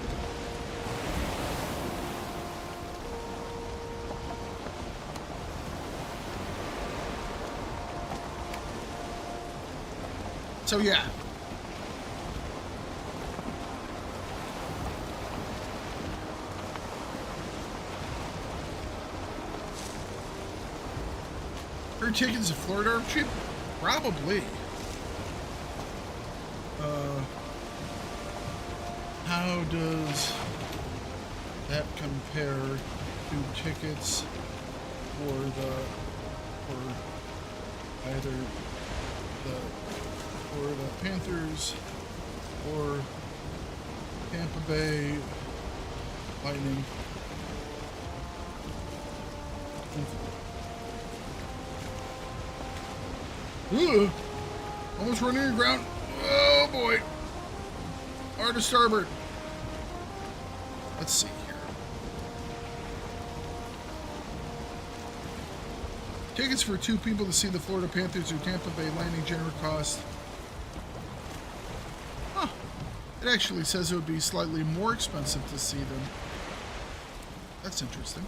So yeah. Are tickets to Florida are cheap? Probably. How does that compare to tickets for either the Florida Panthers or Tampa Bay Lightning? Ugh. Almost running the ground. Oh boy. Hard to starboard. Let's see here. Tickets for 2 people to see the Florida Panthers or Tampa Bay Lightning general cost. Huh. It actually says it would be slightly more expensive to see them. That's interesting.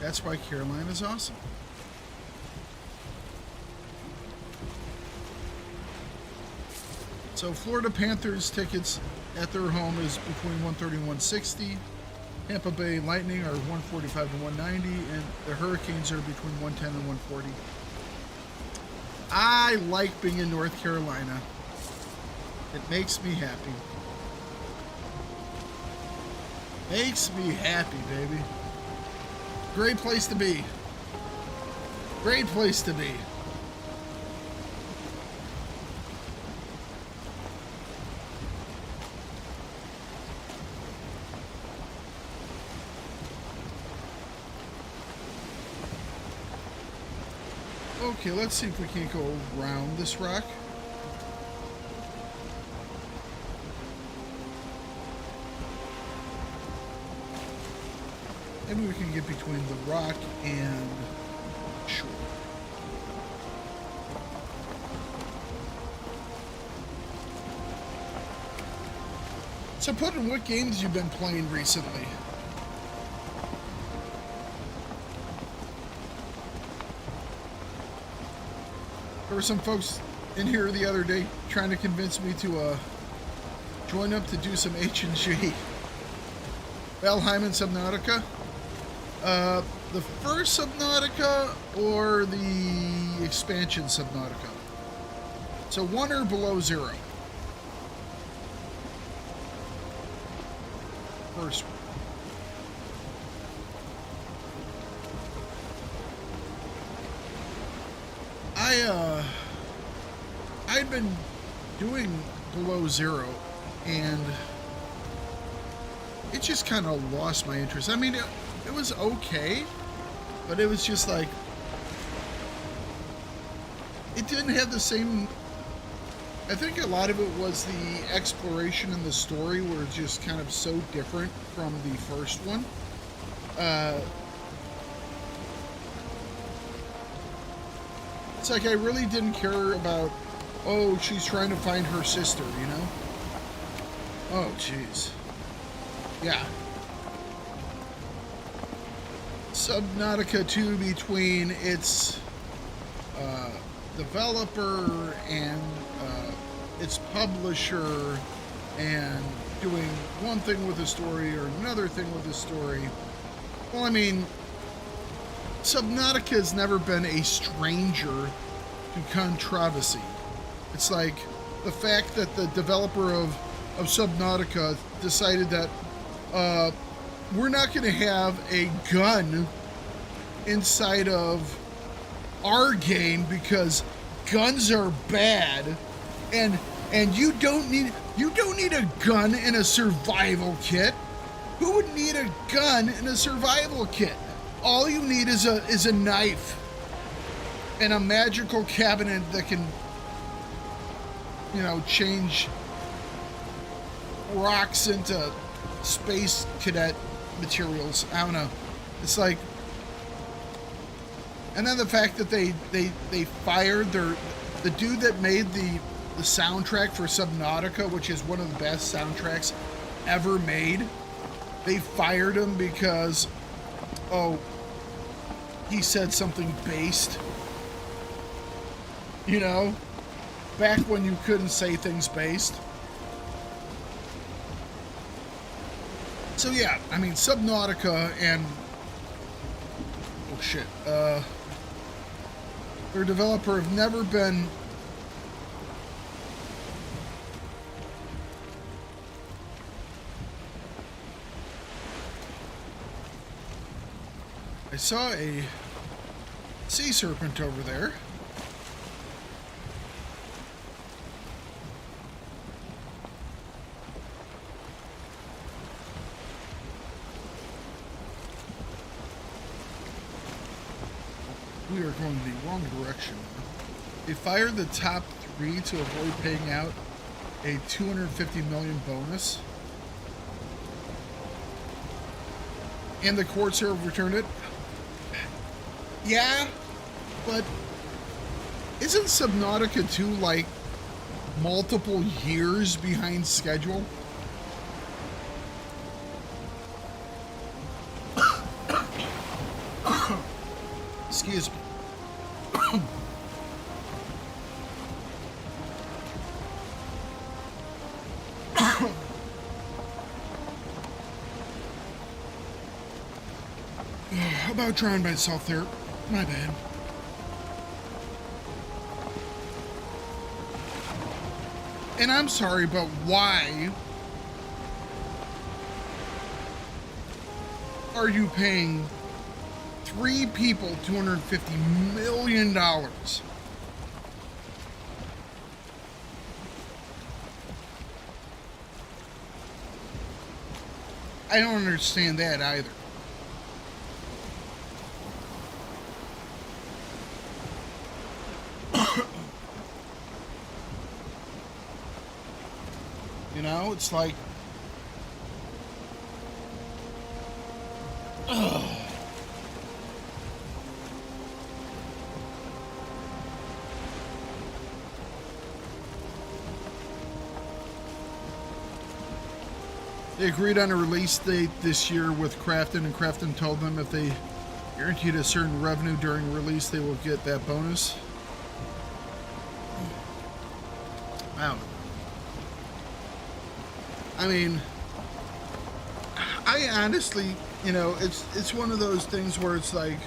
That's why Carolina's awesome. So Florida Panthers tickets at their home is between $130 and $160. Tampa Bay Lightning are $145 to $190, and the Hurricanes are between $110 and $140. I like being in North Carolina. It makes me happy. Makes me happy, baby. Great place to be. Great place to be. Okay, let's see if we can't go around this rock. Maybe we can get between the rock and shore. So, Putin, what games you've been playing recently? There were some folks in here the other day trying to convince me to join up to do some H&G. Valheim and Subnautica. The first Subnautica or the expansion Subnautica. So 1 or below 0. First one. I'd been doing below 0, and it just kind of lost my interest. I mean, it was okay, but it was just like, it didn't have the same. I think a lot of it was the exploration and the story were just kind of so different from the first one. It's like I really didn't care about, oh, she's trying to find her sister, you know? Oh, jeez. Yeah. Subnautica 2 between its developer and its publisher and doing one thing with a story or another thing with a story. Well, I mean, Subnautica has never been a stranger to controversy. It's like the fact that the developer of Subnautica decided that we're not going to have a gun inside of our game because guns are bad, and you don't need a gun in a survival kit. Who would need a gun in a survival kit? All you need is a knife and a magical cabinet that can, you know, change rocks into space cadet materials. I don't know. It's like, and then the fact that they fired the dude that made the soundtrack for Subnautica, which is one of the best soundtracks ever made. They fired him because, oh, he said something based. You know, back when you couldn't say things based. So yeah, I mean, Subnautica and, oh shit, their developer have never been I saw a sea serpent over there. We are going the wrong direction. They fired the top 3 to avoid paying out a $250 million bonus. And the courts have returned it. Yeah, but isn't Subnautica 2 like multiple years behind schedule? Excuse me. About drowned myself there. My bad. And I'm sorry, but why are you paying 3 people $250 million? I don't understand that either. You know, it's like, ugh. They agreed on a release date this year with Crafton, and Crafton told them if they guaranteed a certain revenue during release, they will get that bonus. Wow. I mean, I honestly, you know, it's one of those things where it's like,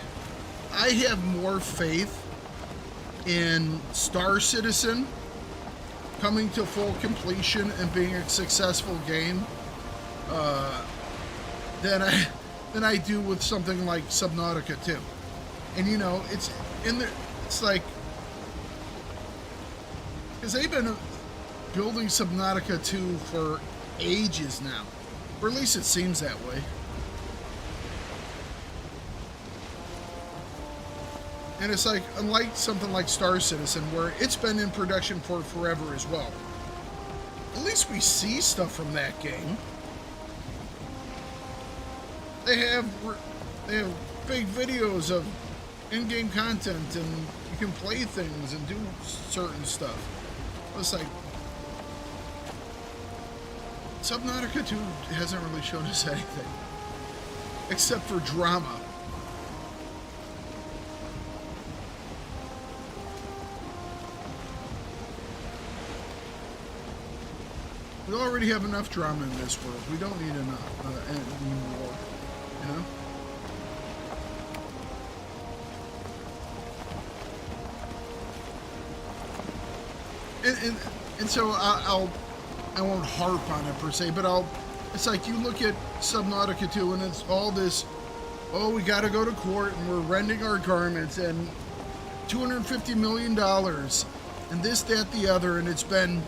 I have more faith in Star Citizen coming to full completion and being a successful game than I do with something like Subnautica 2. And you know, it's in there. It's like, because they've been building Subnautica 2 for ages now, or at least it seems that way. And it's like, unlike something like Star Citizen, where it's been in production for forever as well, at least we see stuff from that game. They have big videos of in-game content, and you can play things and do certain stuff. It's like, Subnautica 2 hasn't really shown us anything, except for drama. We already have enough drama in this world. We don't need enough anymore, you know? And so I won't harp on it per se, but it's like you look at Subnautica 2 and it's all this, oh, we got to go to court and we're rending our garments and $250 million and this, that, the other, and it's been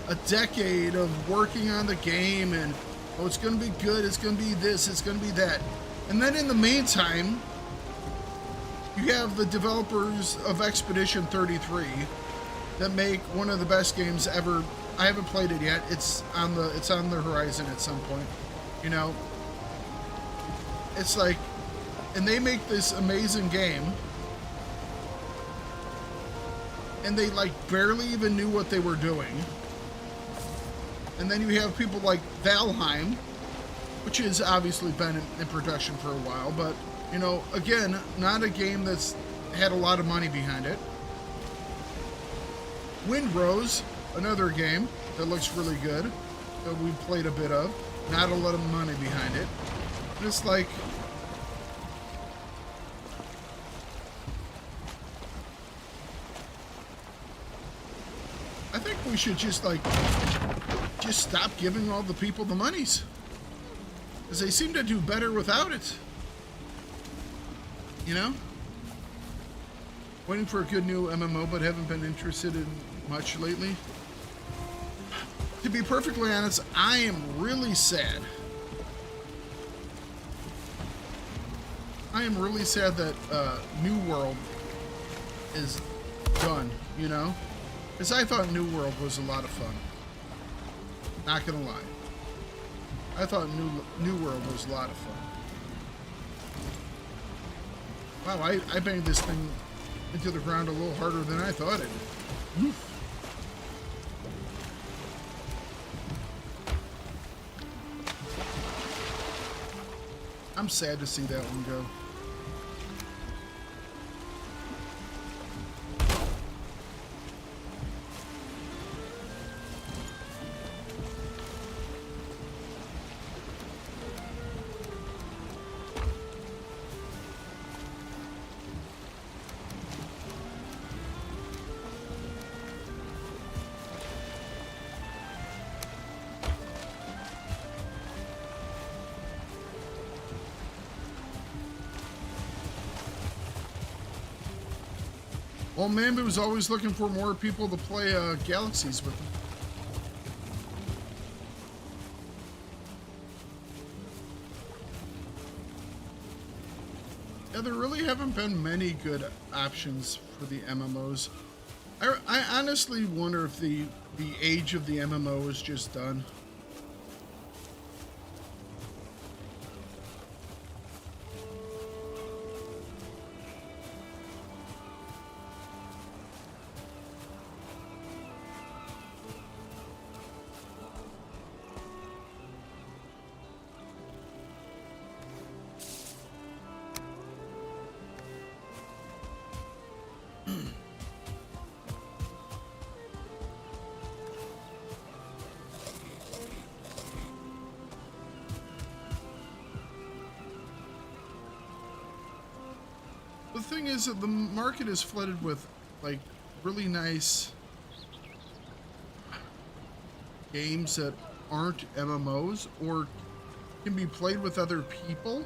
a decade of working on the game and, oh, it's going to be good, it's going to be this, it's going to be that. And then in the meantime, you have the developers of Expedition 33 that make one of the best games ever. I haven't played it yet. It's on the horizon at some point. You know, it's like, and they make this amazing game, and they like barely even knew what they were doing. And then you have people like Valheim, which has obviously been in production for a while, but you know, again, not a game that's had a lot of money behind it. Windrose, another game that looks really good, that we played a bit of. Not a lot of money behind it. And it's like, I think we should just stop giving all the people the monies, because they seem to do better without it. You know? Waiting for a good new MMO, but haven't been interested in much lately. To be perfectly honest, I am really sad. I am really sad that New World is done, you know? Because I thought New World was a lot of fun. Not gonna lie. I thought New World was a lot of fun. Wow, I banged this thing into the ground a little harder than I thought it would. Oof. I'm sad to see that one go. Well, Mambi was always looking for more people to play Galaxies with him. Yeah, there really haven't been many good options for the MMOs. I honestly wonder if the age of the MMO is just done. The thing is that the market is flooded with like really nice games that aren't MMOs or can be played with other people,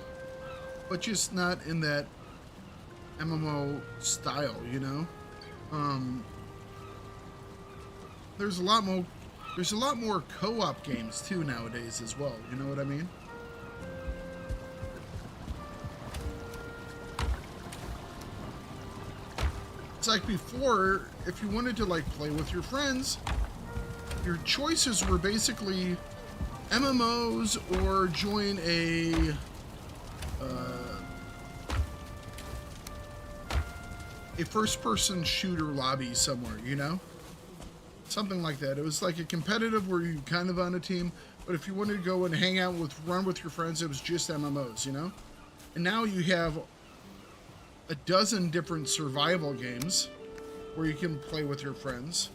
but just not in that MMO style, you know? There's a lot more co-op games too nowadays as well, you know what I mean? It's like before, if you wanted to like play with your friends, your choices were basically MMOs or join a first-person shooter lobby somewhere, you know? Something like that. It was like a competitive where you kind of on a team, but if you wanted to go and hang out run with your friends, it was just MMOs, you know? And now you have a dozen different survival games where you can play with your friends.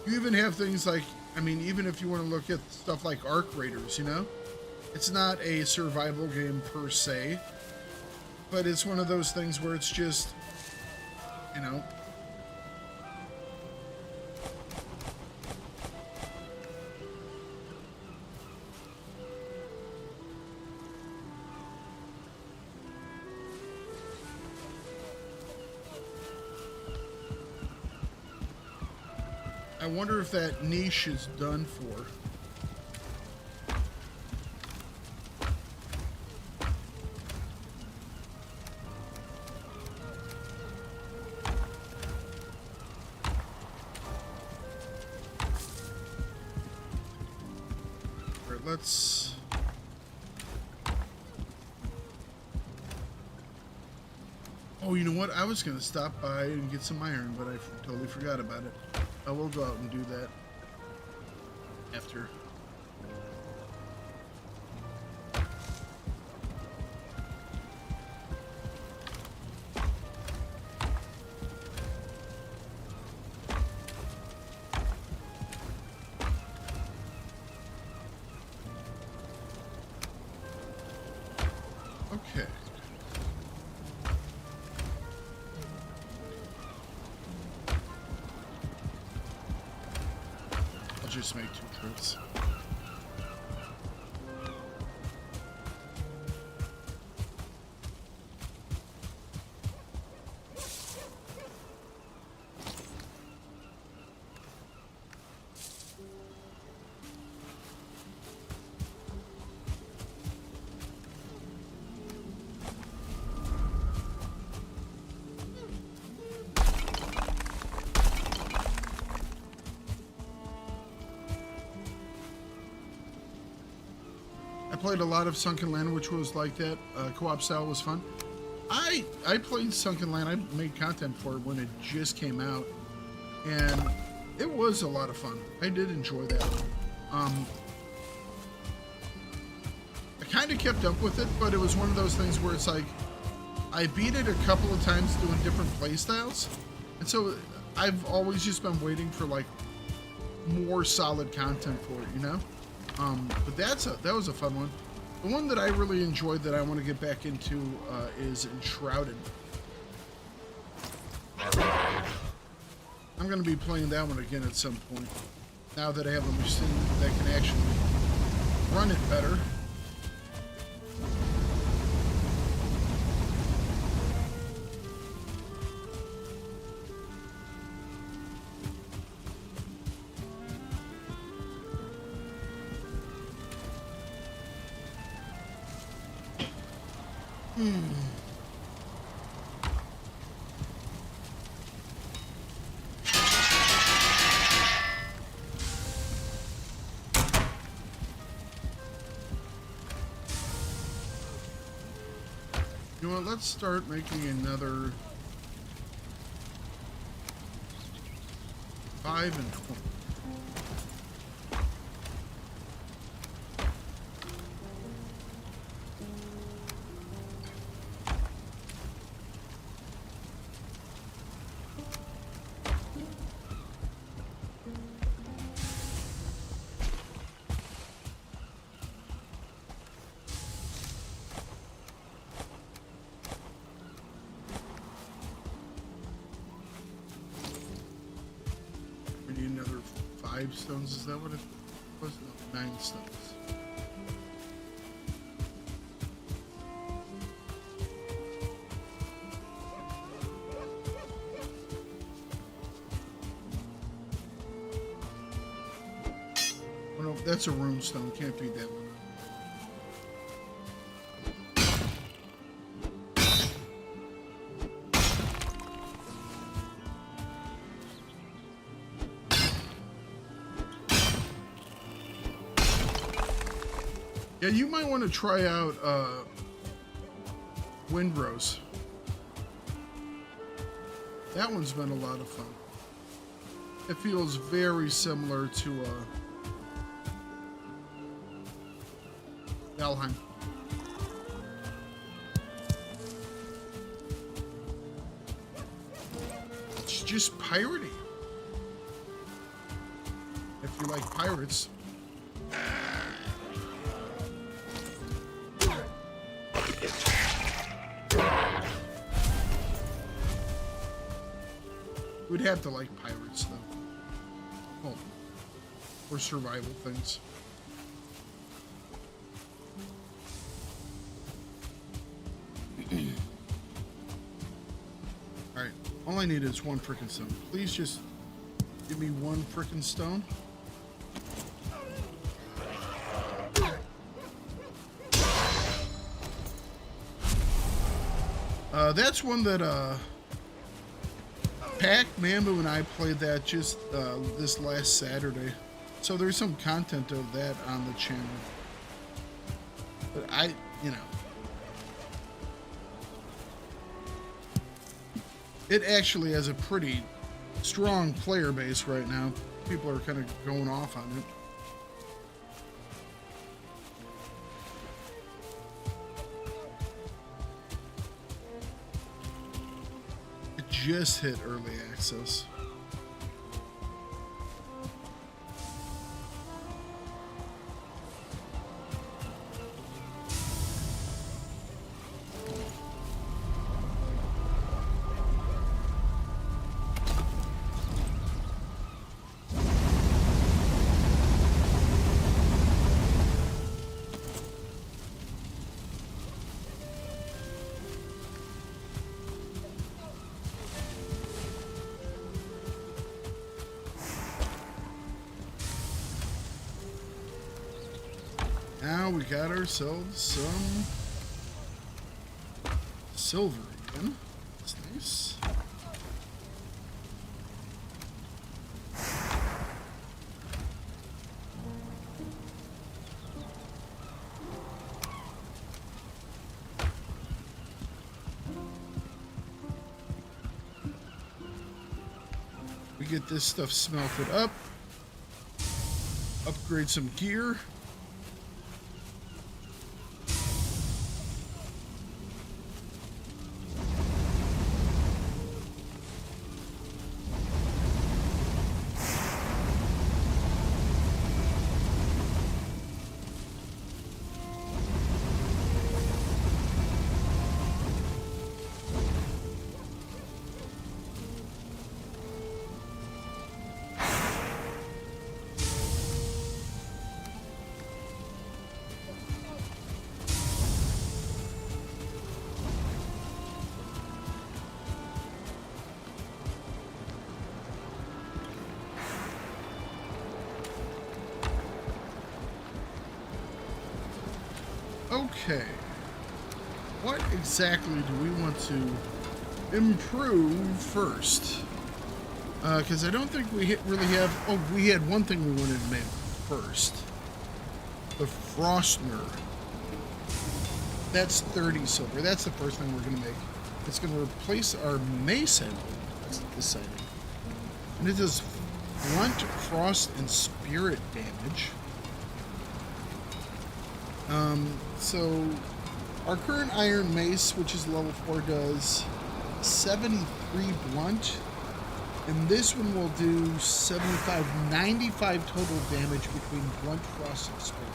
You even have things like, I mean, even if you want to look at stuff like Arc Raiders, you know, it's not a survival game per se, but it's one of those things where it's just, you know, I wonder if that niche is done for. All right, let's... Oh, you know what? I was going to stop by and get some iron, but I totally forgot about it. I will go out and do that after. Okay. Just make 2 trips. I played a lot of Sunken Land, which was like that. Co-op style was fun. I played Sunken Land. I made content for it when it just came out, and it was a lot of fun. I did enjoy that. I kind of kept up with it, but it was one of those things where it's like I beat it a couple of times doing different play styles, and so I've always just been waiting for like more solid content for it, you know. But that was a fun one. The one that I really enjoyed that I want to get back into is Enshrouded. I'm going to be playing that one again at some point. Now that I have a machine that can actually run it better. You know what, let's start making another 5 and 20. Another 5 stones, is that what it was? No, 9 stones. Oh no, that's a rune stone, can't be that one. Yeah, you might want to try out Windrose. That one's been a lot of fun. It feels very similar to Valheim. It's just piratey. If you like pirates. We'd have to like pirates, though. Oh, or survival things. Alright, all I need is one frickin' stone. Please just give me one frickin' stone. That's one that, Pac, Mambo, and I played that just this last Saturday. So there's some content of that on the channel. But you know. It actually has a pretty strong player base right now. People are kind of going off on it. Just hit early access. Now we got ourselves some silver again. That's nice. We get this stuff smelted up. Upgrade some gear. Okay, what exactly do we want to improve first? Because I don't think we really have... Oh, we had one thing we wanted to make first. The Frostner. That's 30 silver. That's the first thing we're going to make. It's going to replace our mace handle. That's exciting. And it does blunt, frost, and spirit damage. So our current iron mace, which is level 4, does 73 blunt, and this one will do 95 total damage between blunt, frost, and spirit.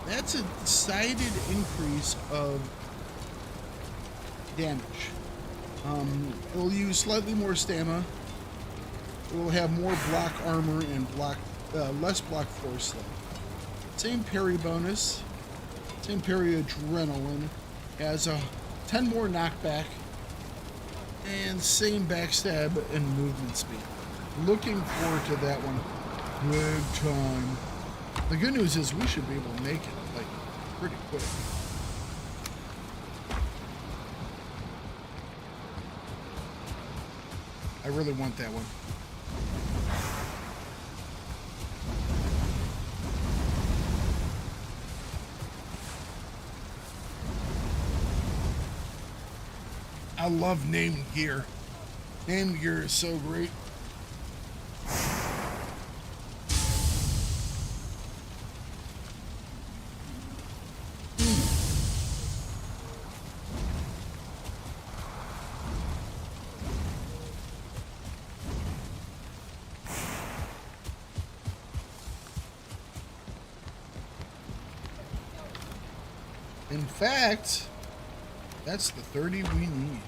That's a decided increase of damage. It'll use slightly more stamina. It will have more block armor and less block force though. Same parry bonus, same parry adrenaline, has a 10 more knockback, and same backstab and movement speed. Looking forward to that one big time. The good news is we should be able to make it like pretty quick. I really want that one. I love named gear. Named gear is so great. In fact, that's the 30 we need.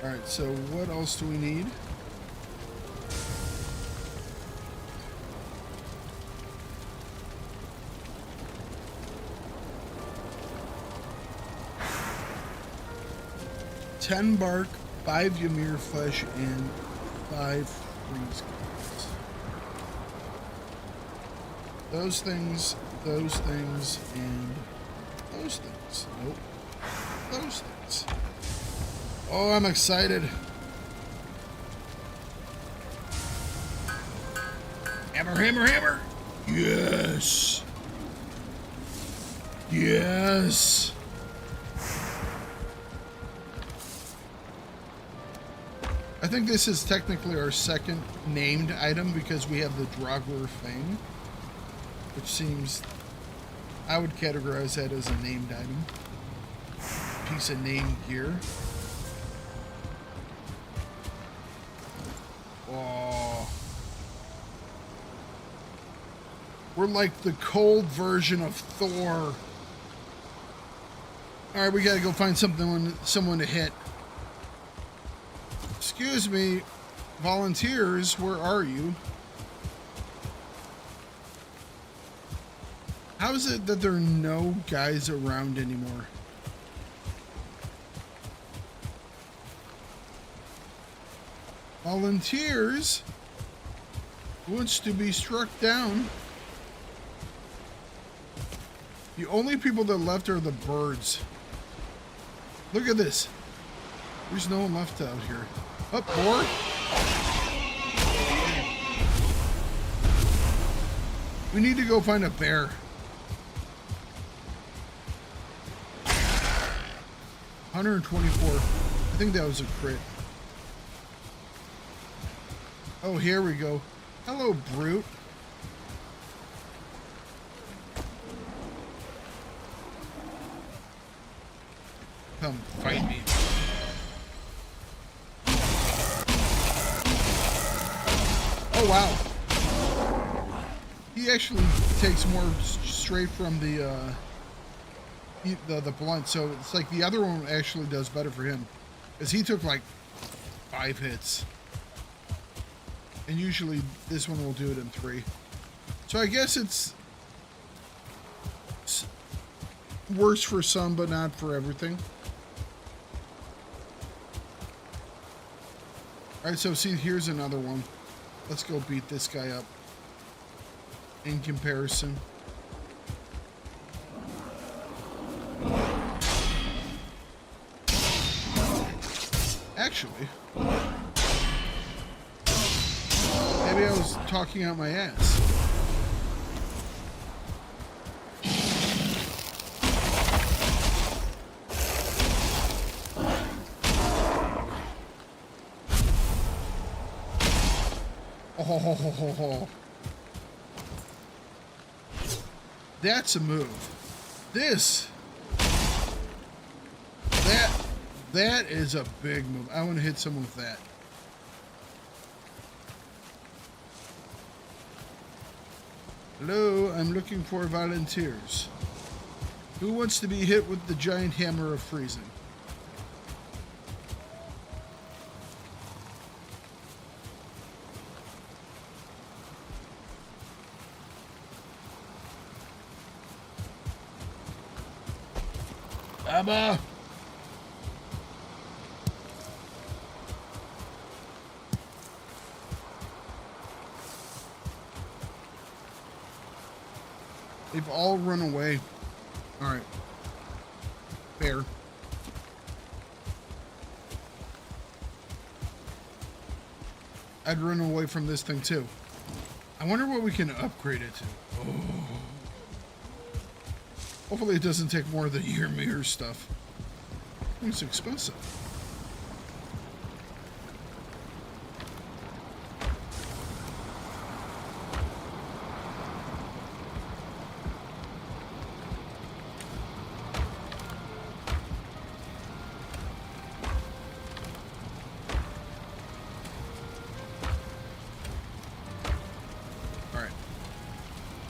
Alright, so what else do we need? Ten bark, 5 Ymir flesh, and 5 freeze cards. Those things, and those things. Nope. Those things. Oh, I'm excited. Hammer, hammer, hammer. Yes. Yes. I think this is technically our second named item because we have the Drogler Fang, which seems, I would categorize that as a named item. Piece of named gear. Oh. We're like the cold version of Thor. Alright, we gotta go find someone to hit. Excuse me, volunteers, where are you? How is it that there are no guys around anymore? Volunteers? Who wants to be struck down? The only people that left are the birds. Look at this. There's no one left out here. Up, board. We need to go find a bear. 124. I think that was a crit. Oh, here we go. Hello, brute. Come fight me. Oh, wow. He actually takes more straight from the blunt, so it's like the other one actually does better for him. Because he took like 5 hits. And usually this one will do it in 3. So I guess it's worse for some, but not for everything. Alright, so see, here's another one. Let's go beat this guy up. In comparison. Actually, maybe I was talking out my ass. Oh, that's a move. That is a big move. I want to hit someone with that. Hello, I'm looking for volunteers. Who wants to be hit with the giant hammer of freezing? Abba! They've all run away. Alright. Fair. I'd run away from this thing too. I wonder what we can upgrade it to. Oh. Hopefully it doesn't take more of the Ymir stuff. It's expensive.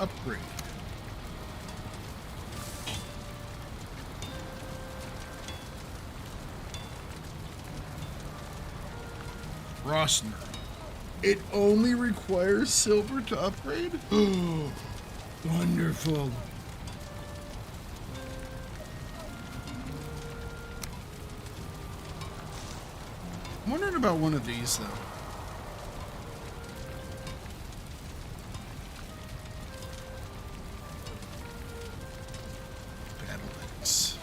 upgrade. Rosner. It only requires silver to upgrade? Oh, wonderful. I'm wondering about one of these, though. Battle Axe.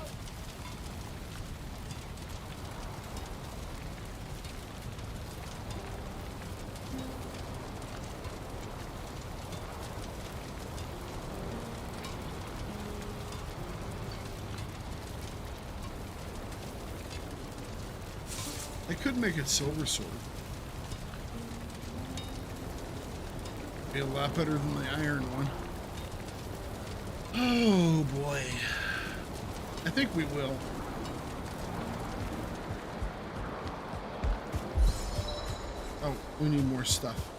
I could make it silver sword. Be a lot better than the iron one. Oh boy. I think we will. Oh, we need more stuff.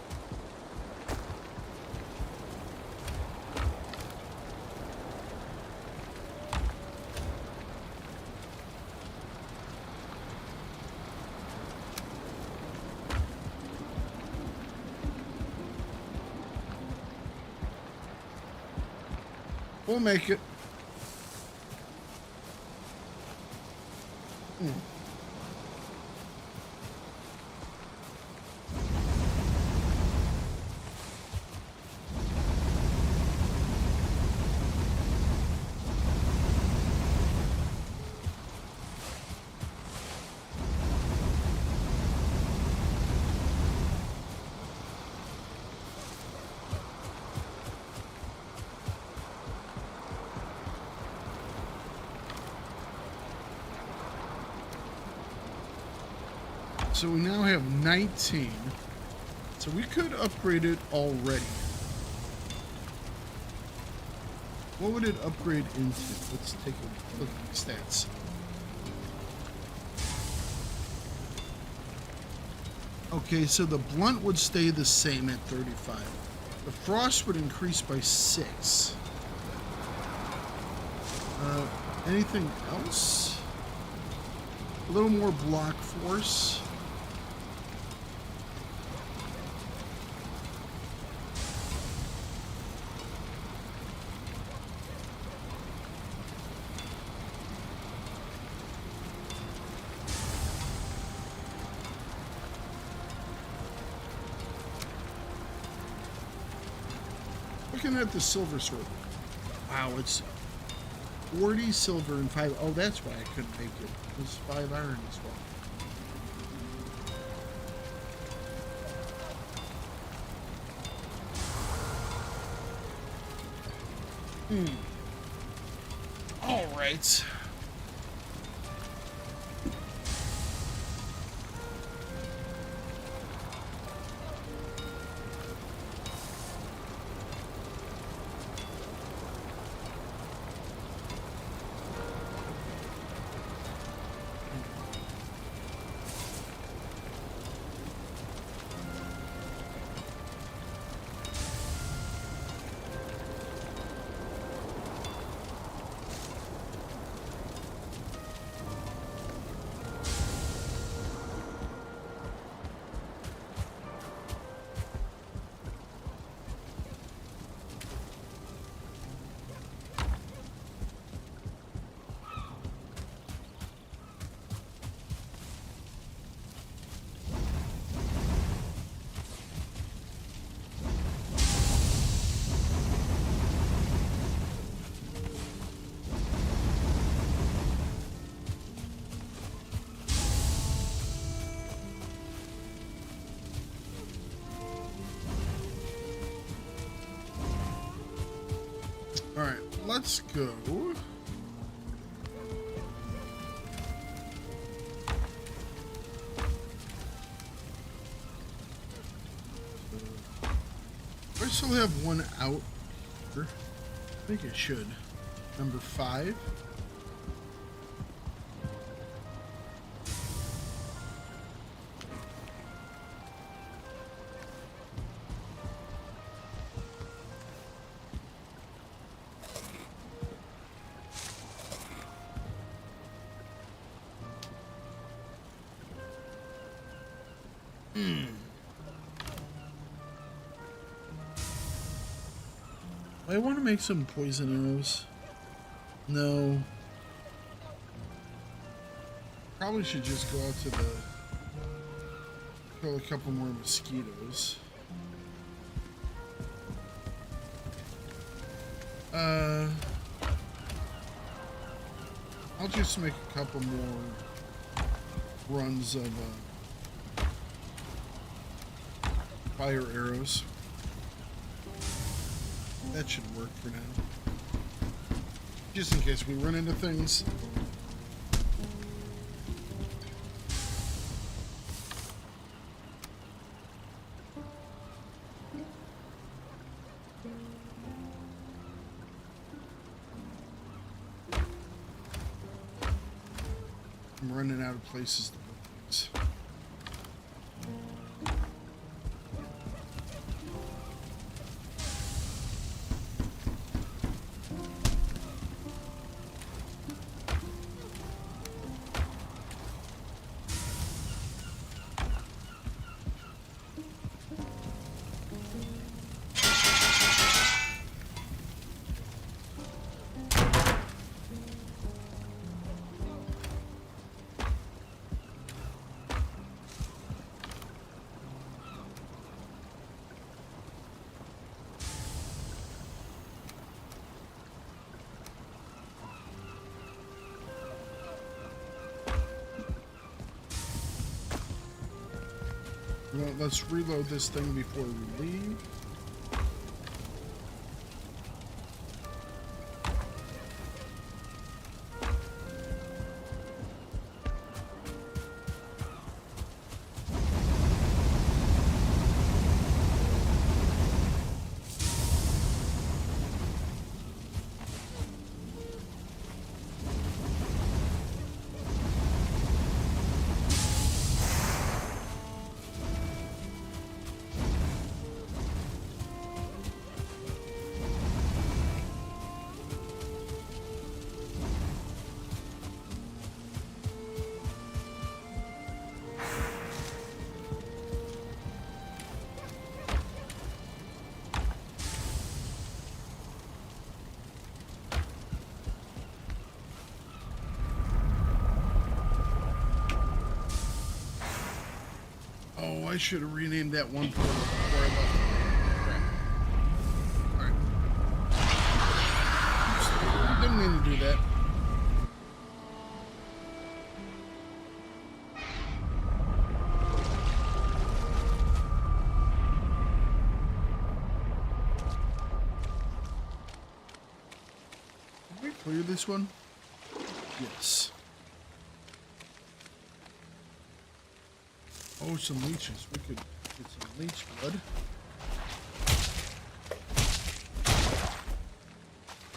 We'll make it. So we now have 19. So we could upgrade it already. What would it upgrade into? Let's take a look at the stats. Okay, so the blunt would stay the same at 35. The frost would increase by 6. Anything else? A little more block force. Looking at the silver sword. Wow, it's 40 silver and 5. Oh, that's why I couldn't make it. It was 5 iron as well. All right. All right, let's go. I still have one out here. I think it should. Number 5. I want to make some poison arrows. No. Probably should just go out to the... kill a couple more mosquitoes. I'll just make a couple more runs of fire arrows. That should work for now. Just in case we run into things. I'm running out of places to put things. Well, let's reload this thing before we leave. Oh, I should have renamed that one portal before I left. Crap. Alright. Didn't mean to do that. Did we clear this one? Yes. Oh, some leeches. We could get some leech blood.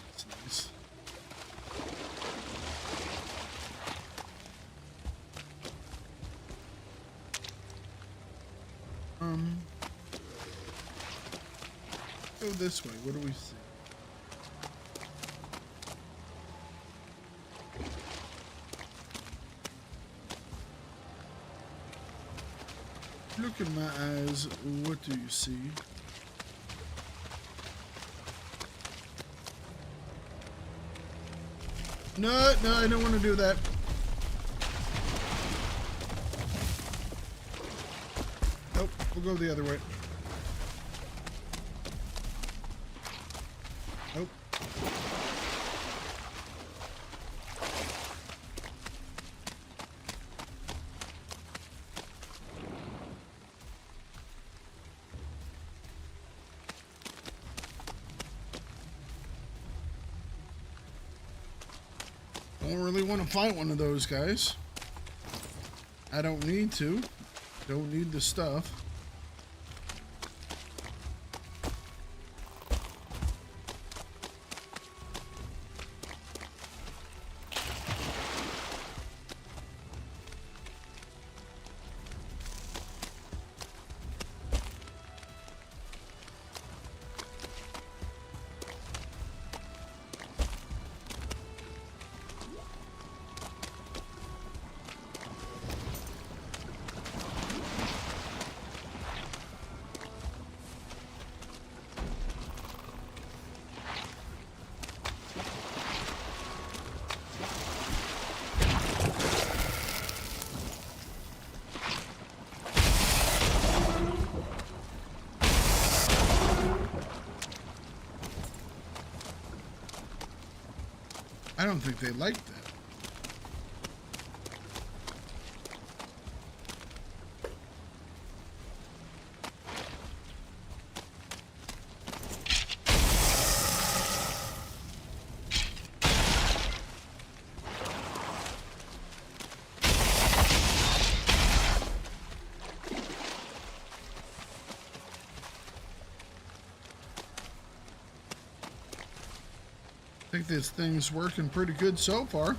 That's nice. Go this way. What do we see? Look in my eyes, what do you see? No, I don't want to do that. Nope, we'll go the other way. Nope. Don't really want to fight one of those guys. I don't need to. Don't need the stuff. I don't think they like that. I think this thing's working pretty good so far.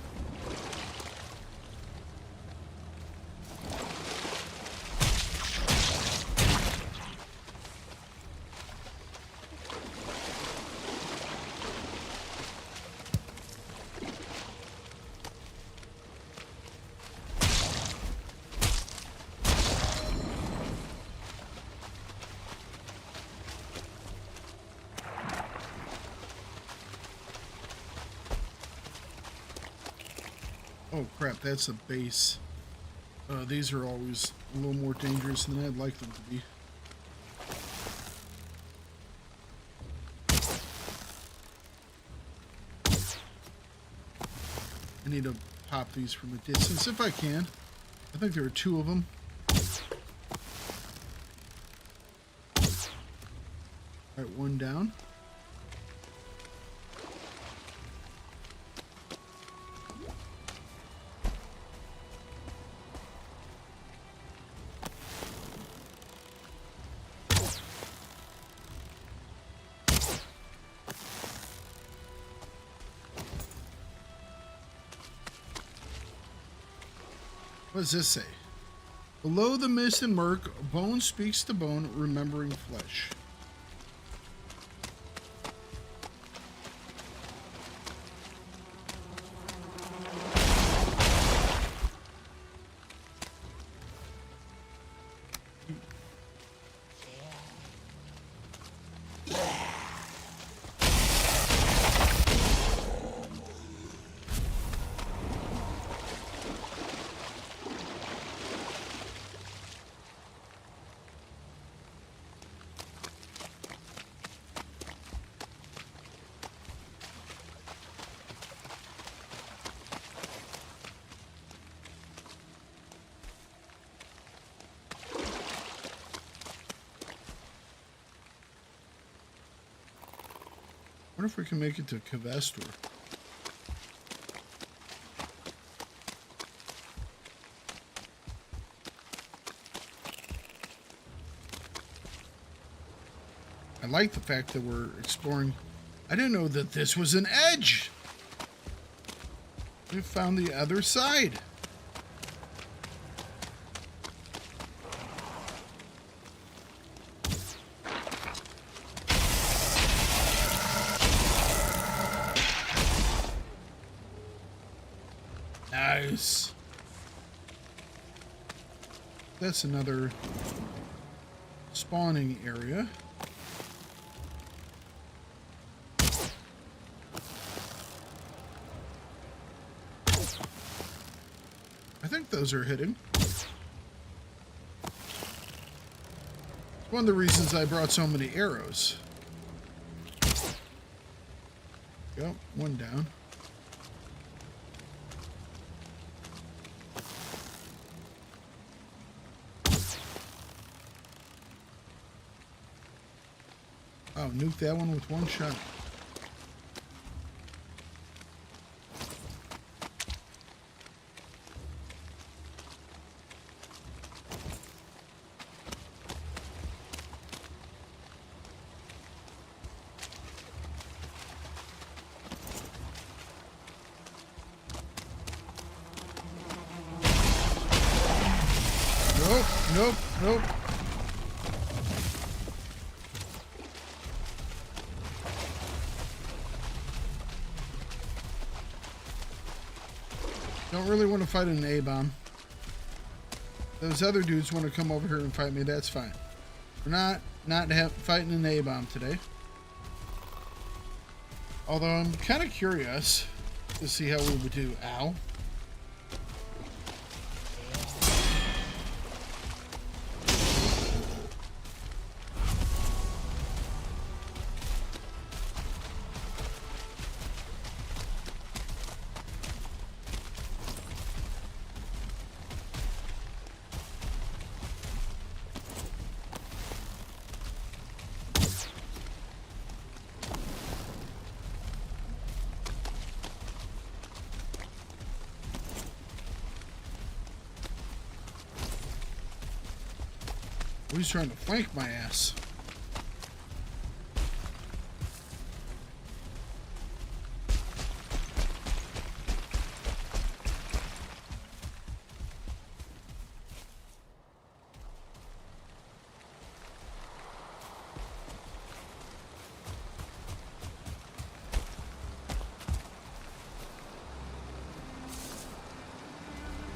Oh crap, that's a base. These are always a little more dangerous than I'd like them to be. I need to pop these from a distance if I can. I think there are 2 of them. Alright, 1 down. What does this say? Below the mist and murk, bone speaks to bone, remembering flesh. I wonder if we can make it to Kavestor. I like the fact that we're exploring. I didn't know that this was an edge. We found the other side. Nice. That's another spawning area. I think those are hidden. It's one of the reasons I brought so many arrows. Yep, 1 down. Oh, nuke that one with 1 shot. Nope, nope, nope. Don't really want to fight an A-bomb. Those other dudes want to come over here and fight me, that's fine. We're not fighting an A-bomb today. Although I'm kind of curious to see how we would do. Ow. He's trying to flank my ass.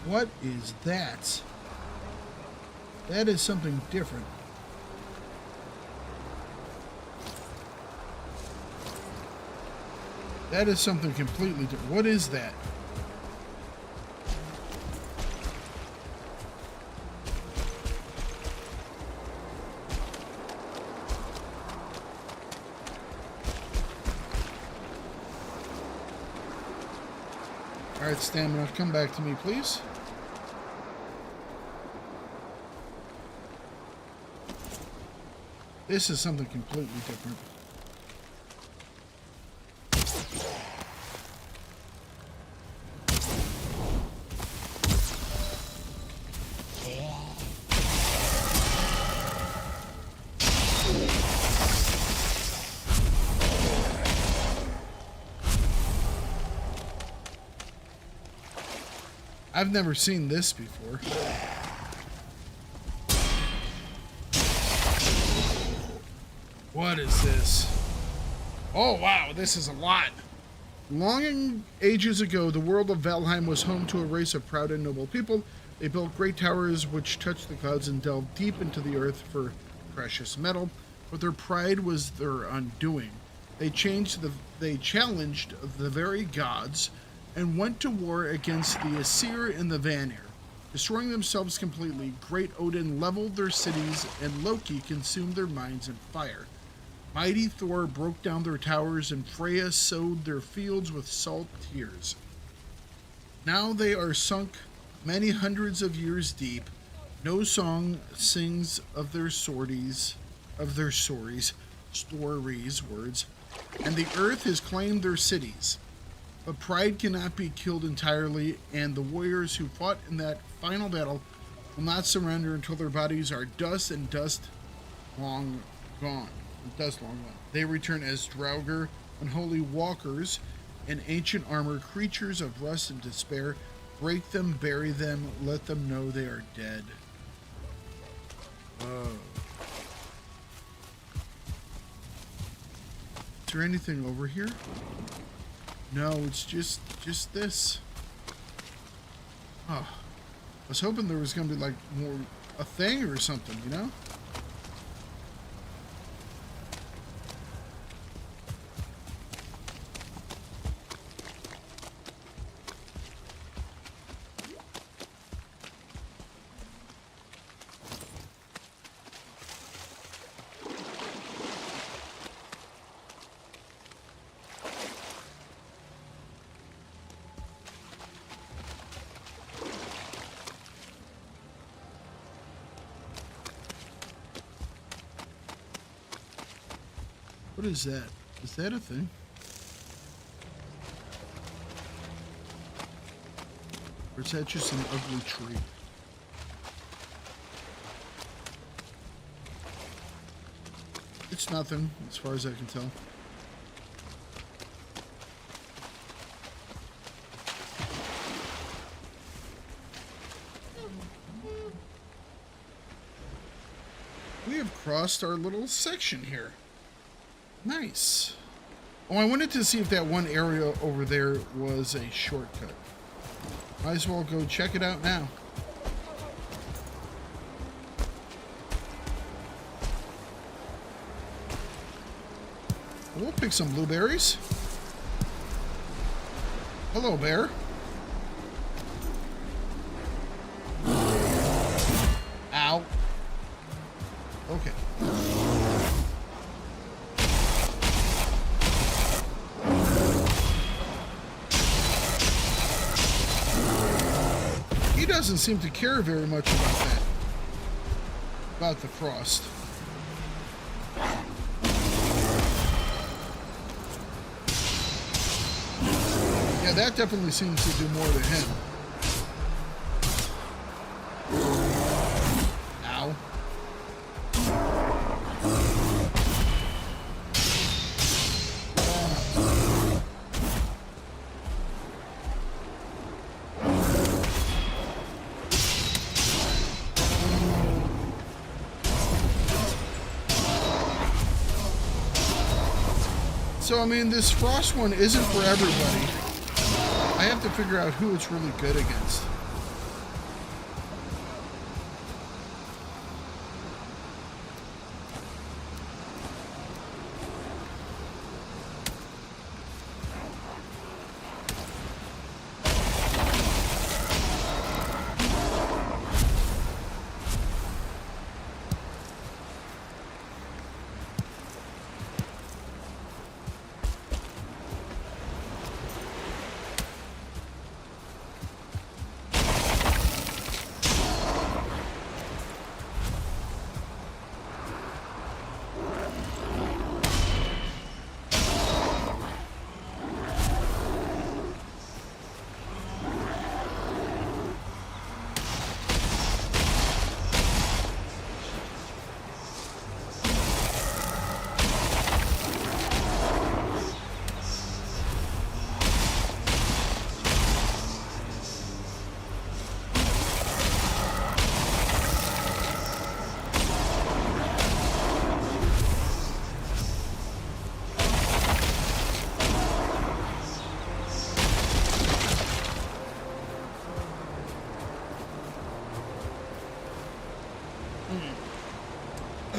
What is that? That is something different. That is something completely different. What is that? All right, stamina, come back to me, please. This is something completely different. I've never seen this before. What is this? Oh wow, this is a lot. Long ages ago, the world of Valheim was home to a race of proud and noble people. They built great towers which touched the clouds and delved deep into the earth for precious metal, but their pride was their undoing. They challenged the very gods and went to war against the Aesir and the Vanir. Destroying themselves completely, great Odin leveled their cities and Loki consumed their mines in fire. Mighty Thor broke down their towers and Freya sowed their fields with salt tears. Now they are sunk many hundreds of years deep. No song sings of their stories, and the earth has claimed their cities. But pride cannot be killed entirely, and the warriors who fought in that final battle will not surrender until their bodies are dust long gone. They return as Draugr, unholy walkers in ancient armor, creatures of rust and despair. Break them, bury them, let them know they are dead. Oh. Is there anything over here? No, it's just this. Oh. I was hoping there was going to be like more a thing or something, you know? What is that? Is that a thing? Or is that just an ugly tree? It's nothing, as far as I can tell. We have crossed our little section here. Nice. Oh, I wanted to see if that one area over there was a shortcut. Might as well go check it out now. We'll pick some blueberries. Hello, bear. Ow. Okay. Doesn't seem to care very much about that. About the frost. Yeah, that definitely seems to do more to him. Ow. So, I mean, this frost one isn't for everybody. I have to figure out who it's really good against.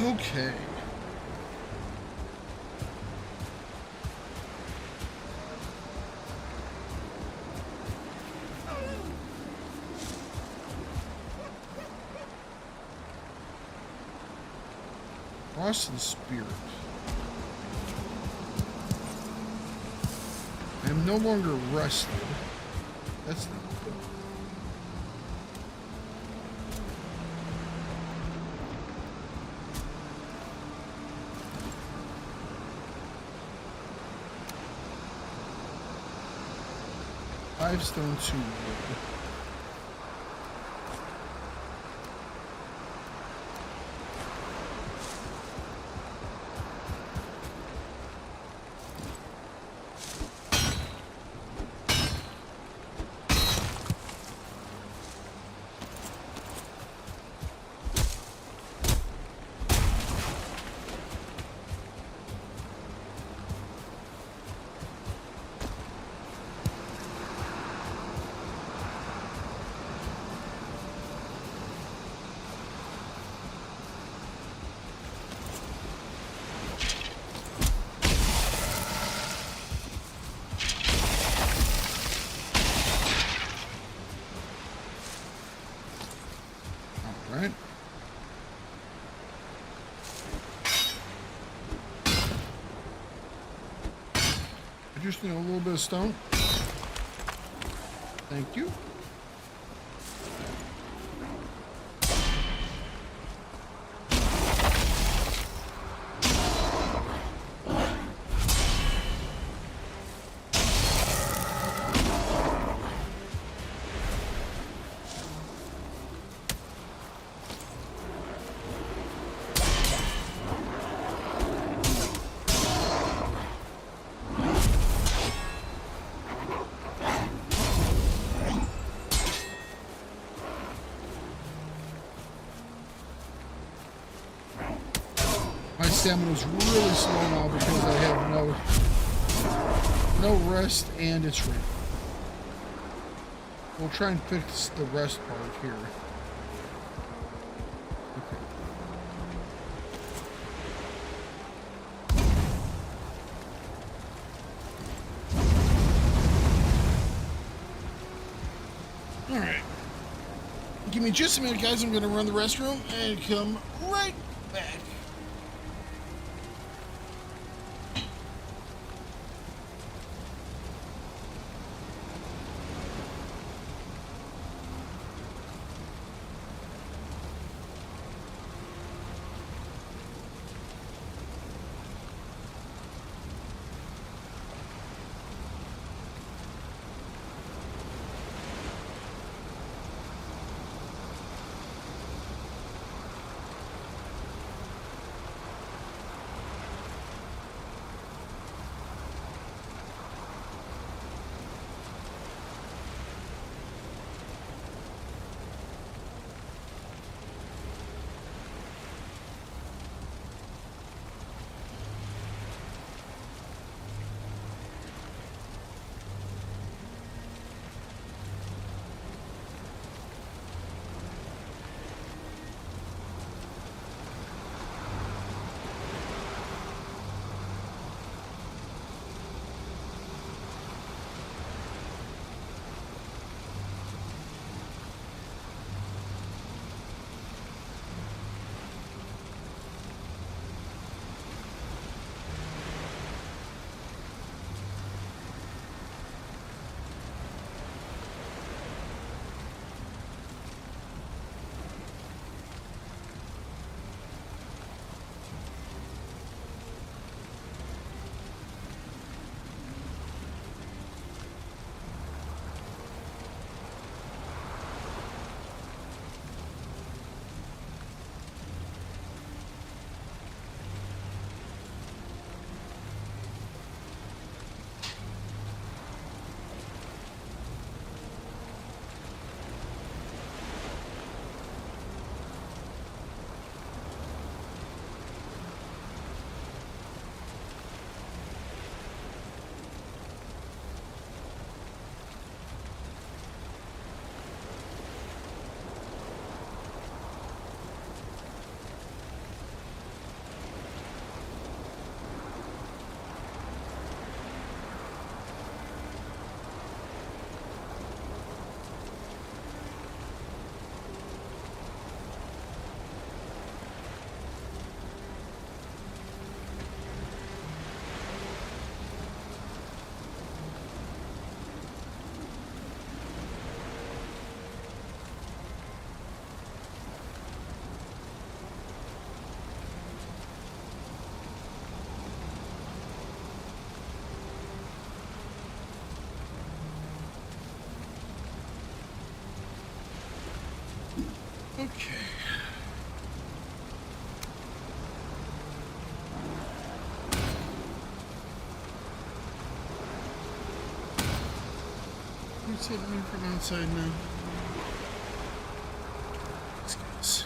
Okay. Frost and Spirit. I am no longer rested. That's not good. Five stone, 2 wood. Right. I just need a little bit of stone. Thank you. My stamina's really slow now because I have no rest and it's raining. We'll try and fix the rest part here. Okay. Alright. Give me just a minute, guys. I'm going to run the restroom and come right back. Who's hitting me from outside now? These guys.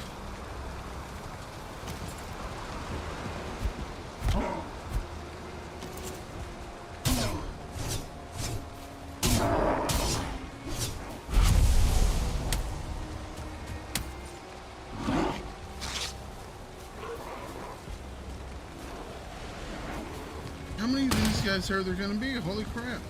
How many of these guys are there going to be? Holy crap.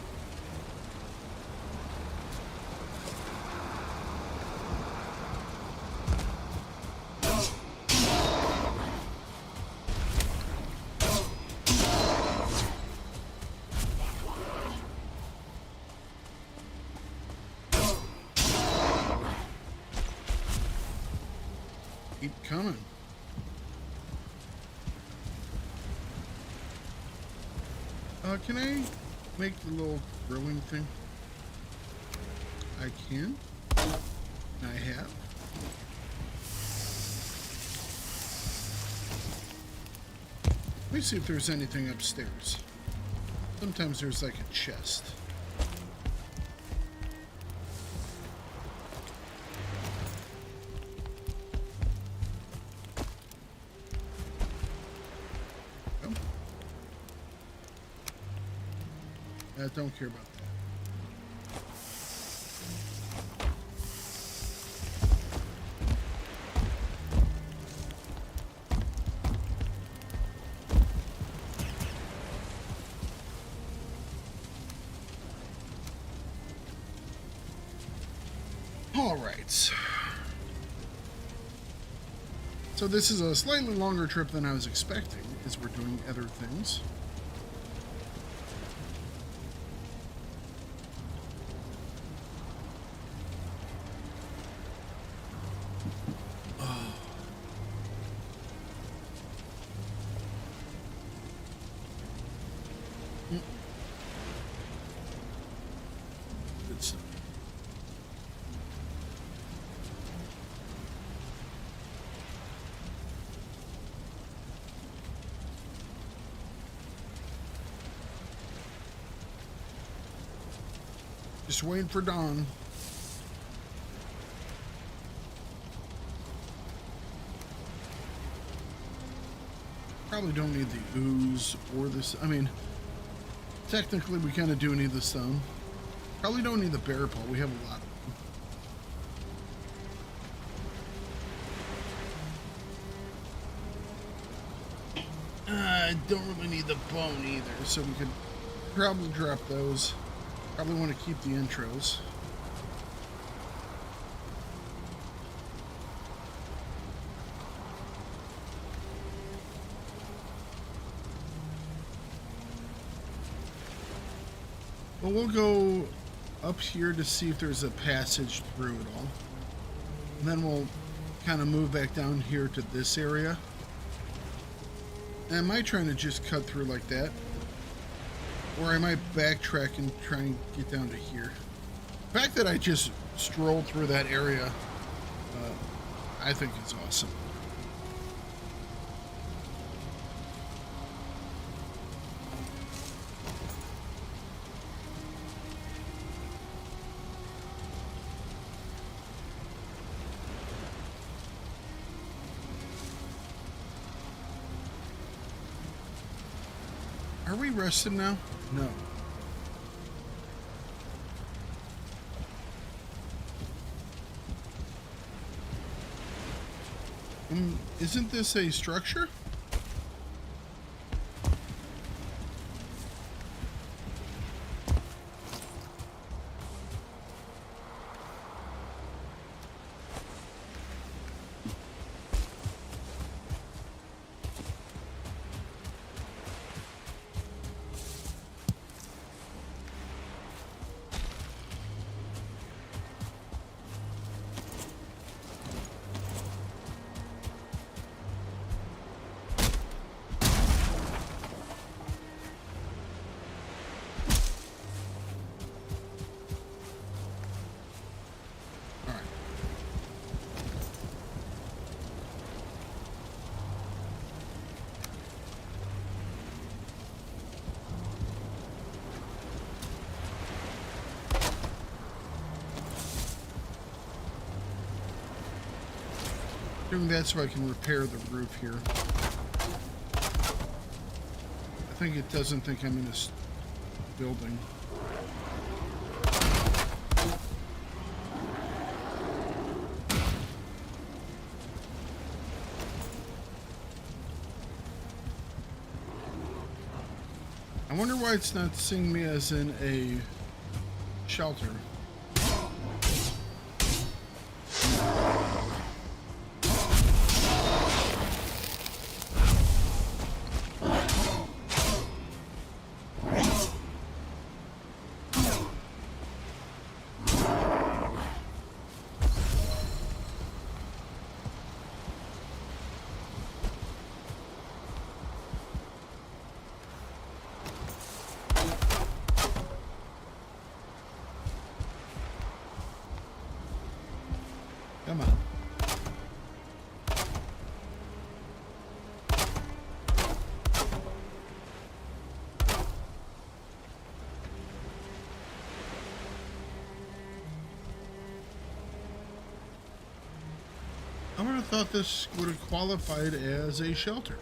Keep coming. Can I make the little grilling thing? I can. I have. Let me see if there's anything upstairs. Sometimes there's like a chest. Don't care about that. All right. So this is a slightly longer trip than I was expecting because we're doing other things. Just waiting for dawn. Probably don't need the ooze or this. I mean, technically we kind of do need the stone. Probably don't need the bear paw. We have a lot of them. I don't really need the bone either, so we could probably drop those. Probably want to keep the intros. Well, we'll go up here to see if there's a passage through it all. And then we'll kind of move back down here to this area. And I might try to just cut through like that. Or I might backtrack and try and get down to here. The fact that I just strolled through that area, I think is awesome. Are we rested now? No. Isn't this a structure? Doing that so I can repair the roof here. I think it doesn't think I'm in this building. I wonder why it's not seeing me as in a shelter. Come on. I would have thought this would have qualified as a shelter.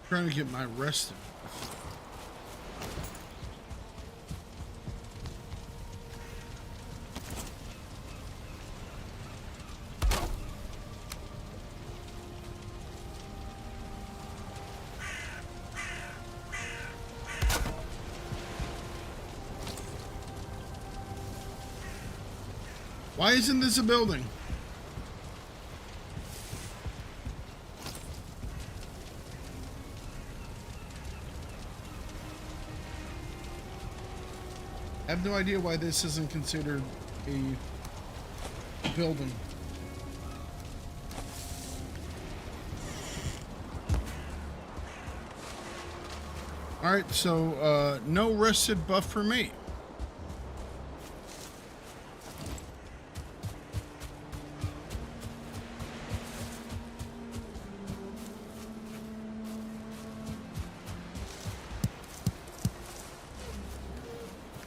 Trying to get my rest in. Why isn't this a building? I have no idea why this isn't considered a building. Alright, so no rested buff for me.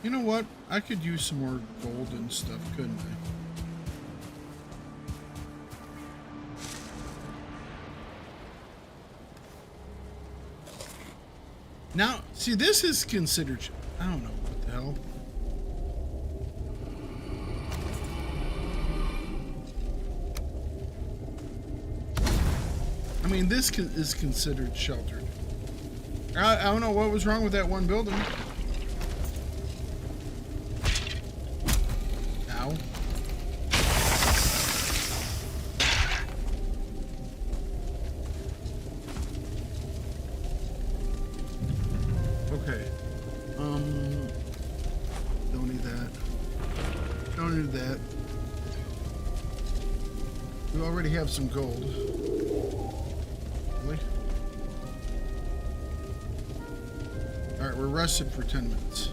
You know what? I could use some more gold and stuff, couldn't I? Now, see, this is considered... I don't know what the hell. I mean, this is considered sheltered. I don't know what was wrong with that one building. Okay. Don't need that. Don't need that. We already have some gold. Really? Alright, we're rested for 10 minutes.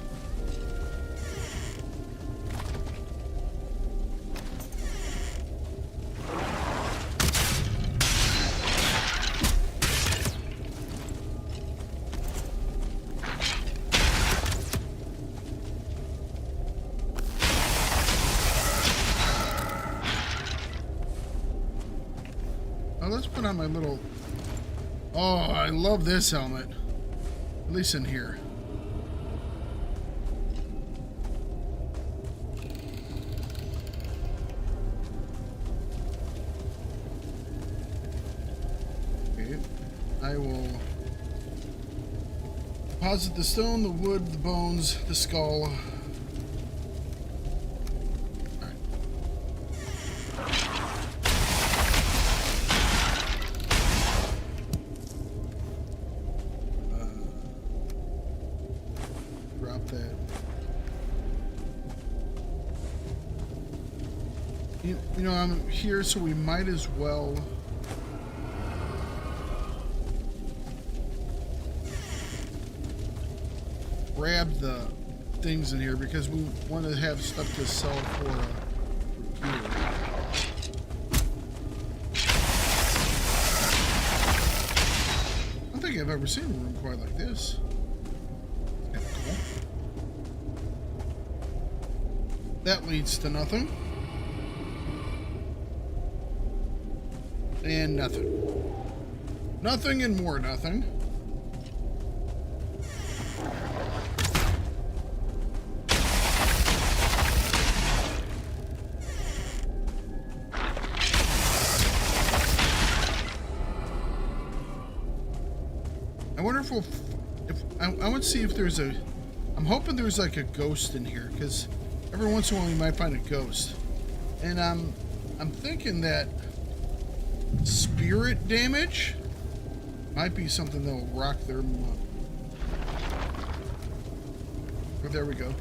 Let's put on my little... Oh, I love this helmet. At least in here. Okay. I will deposit the stone, the wood, the bones, the skull. that. You know, I'm here, so we might as well grab the things in here because we want to have stuff to sell for gear. I don't think I've ever seen a room quite like this. It's kind of cool. That leads to nothing. And nothing. Nothing and more nothing. I wonder if we'll... I want to see if there's a... I'm hoping there's like a ghost in here, because every once in a while you might find a ghost. And I'm thinking that spirit damage might be something that'll rock their month. Oh, there we go.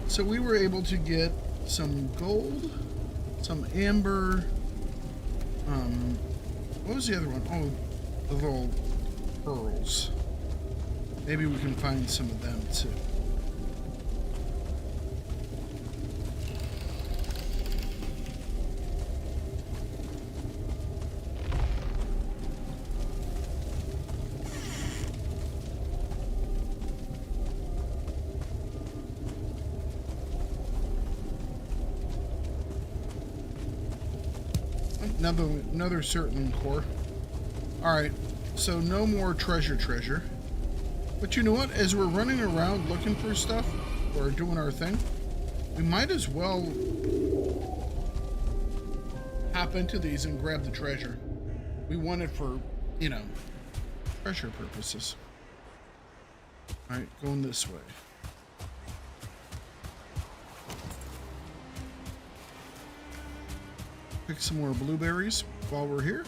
So we were able to get some gold, some amber. What was the other one? Oh, the little pearls. Maybe we can find some of them too. Another certain core. Alright, so no more treasure. But you know what? As we're running around looking for stuff, or doing our thing, we might as well hop into these and grab the treasure. We want it for, you know, treasure purposes. Alright, going this way. Pick some more blueberries while we're here.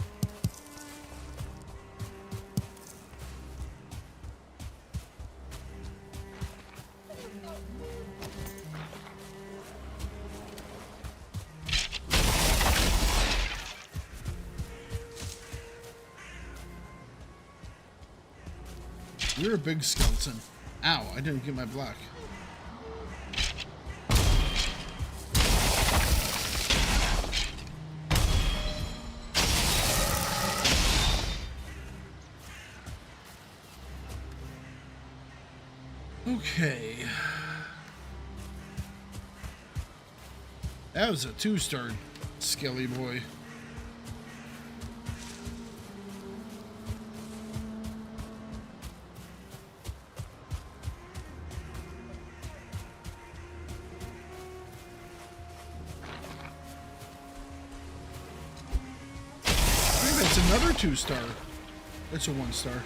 You're a big skeleton. Ow, I didn't get my block. Okay. That was a 2-star skelly boy. I think that's another 2-star. That's a 1-star.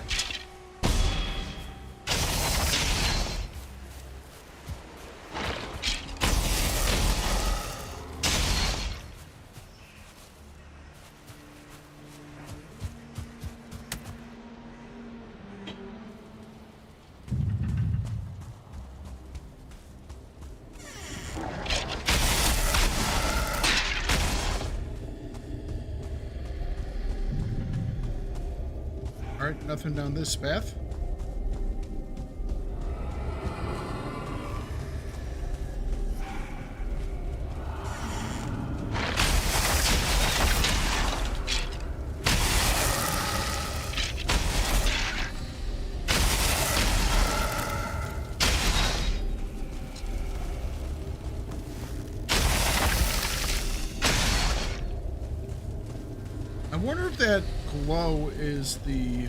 Alright, nothing down this path. I wonder if that glow is the...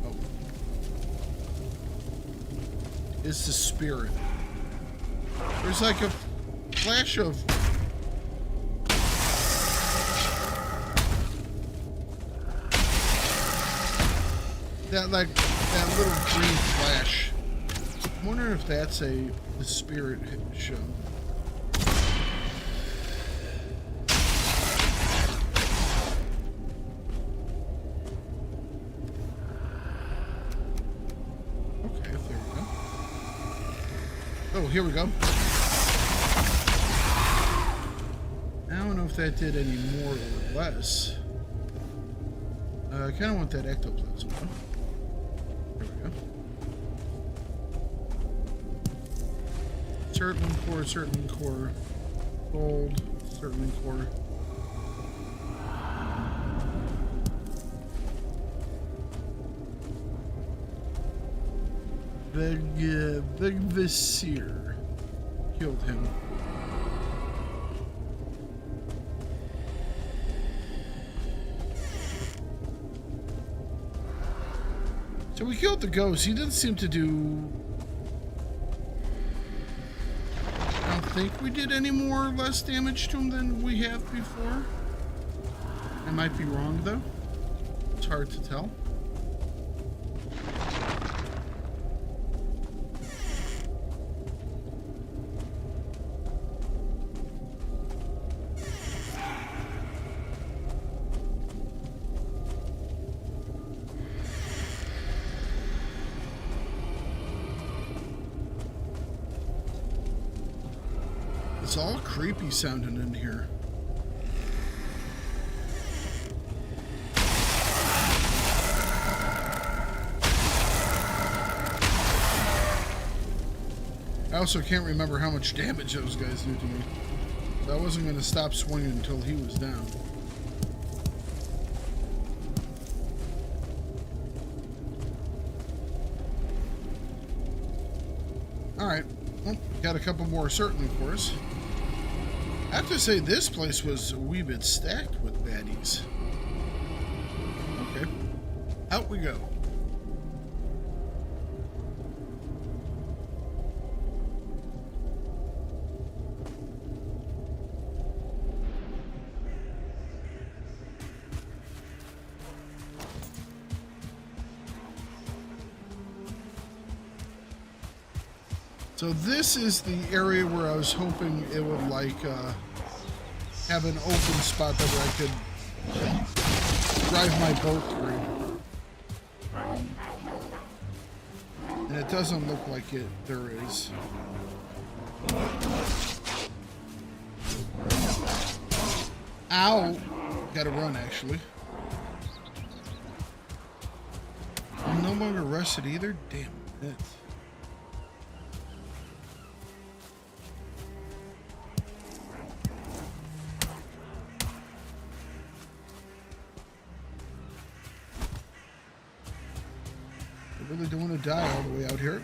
Oh. Is the spirit. There's like a flash of... that little green flash. I'm wondering if that's the spirit show. here we go. I don't know if that did any more or less. I kind of want that ectoplasm one. There we go. Certain core, gold, certain core. Big Vizier killed him. So we killed the ghost. He didn't seem to do... I don't think we did any more or less damage to him than we have before. I might be wrong though. It's hard to tell. It's all creepy sounding in here. I also can't remember how much damage those guys do to me. So I wasn't going to stop swinging until he was down. Alright, well, got a couple more certain, of course. I have to say, this place was a wee bit stacked with baddies. Okay, out we go. So this is the area where I was hoping it would like have an open spot that where I could drive my boat through. And it doesn't look like it there is. Ow! Gotta run actually. I'm no longer rested either? Damn it. Really don't want to die all the way out here.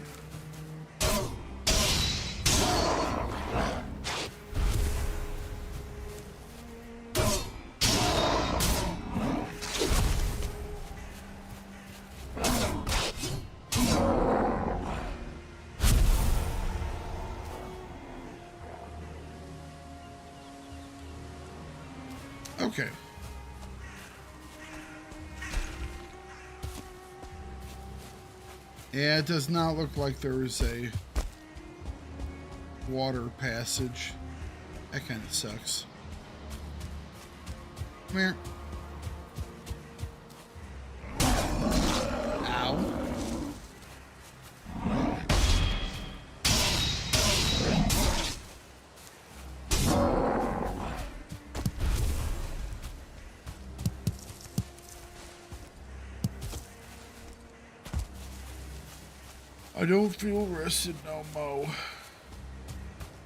Okay. Yeah, it does not look like there is a water passage. That kind of sucks. Come here. Ow. I don't feel rested no mo.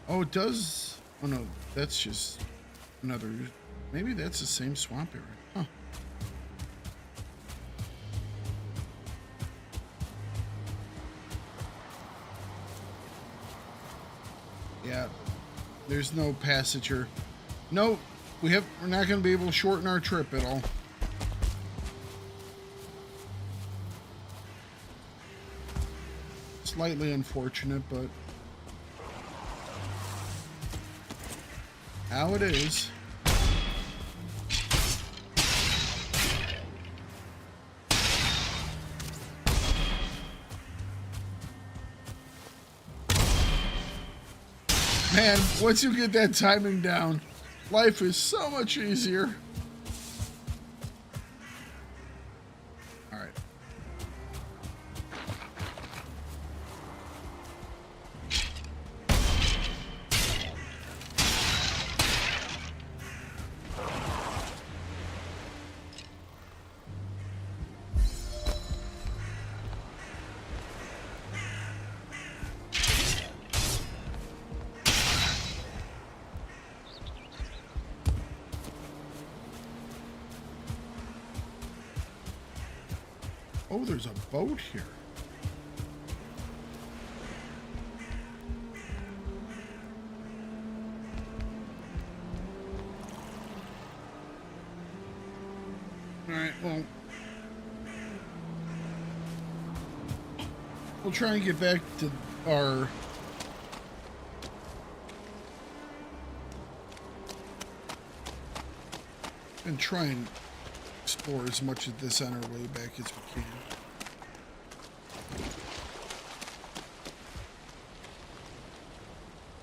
Oh, it does. Oh no, that's just another. Maybe that's the same swamp area. Huh. Yeah, there's no passage here. No, we're not going to be able to shorten our trip at all. Slightly unfortunate, but how it is. Man, once you get that timing down, life is so much easier. Oh, there's a boat here. All right, well, we'll try and get back to our and try and explore as much of this on our way back as we can.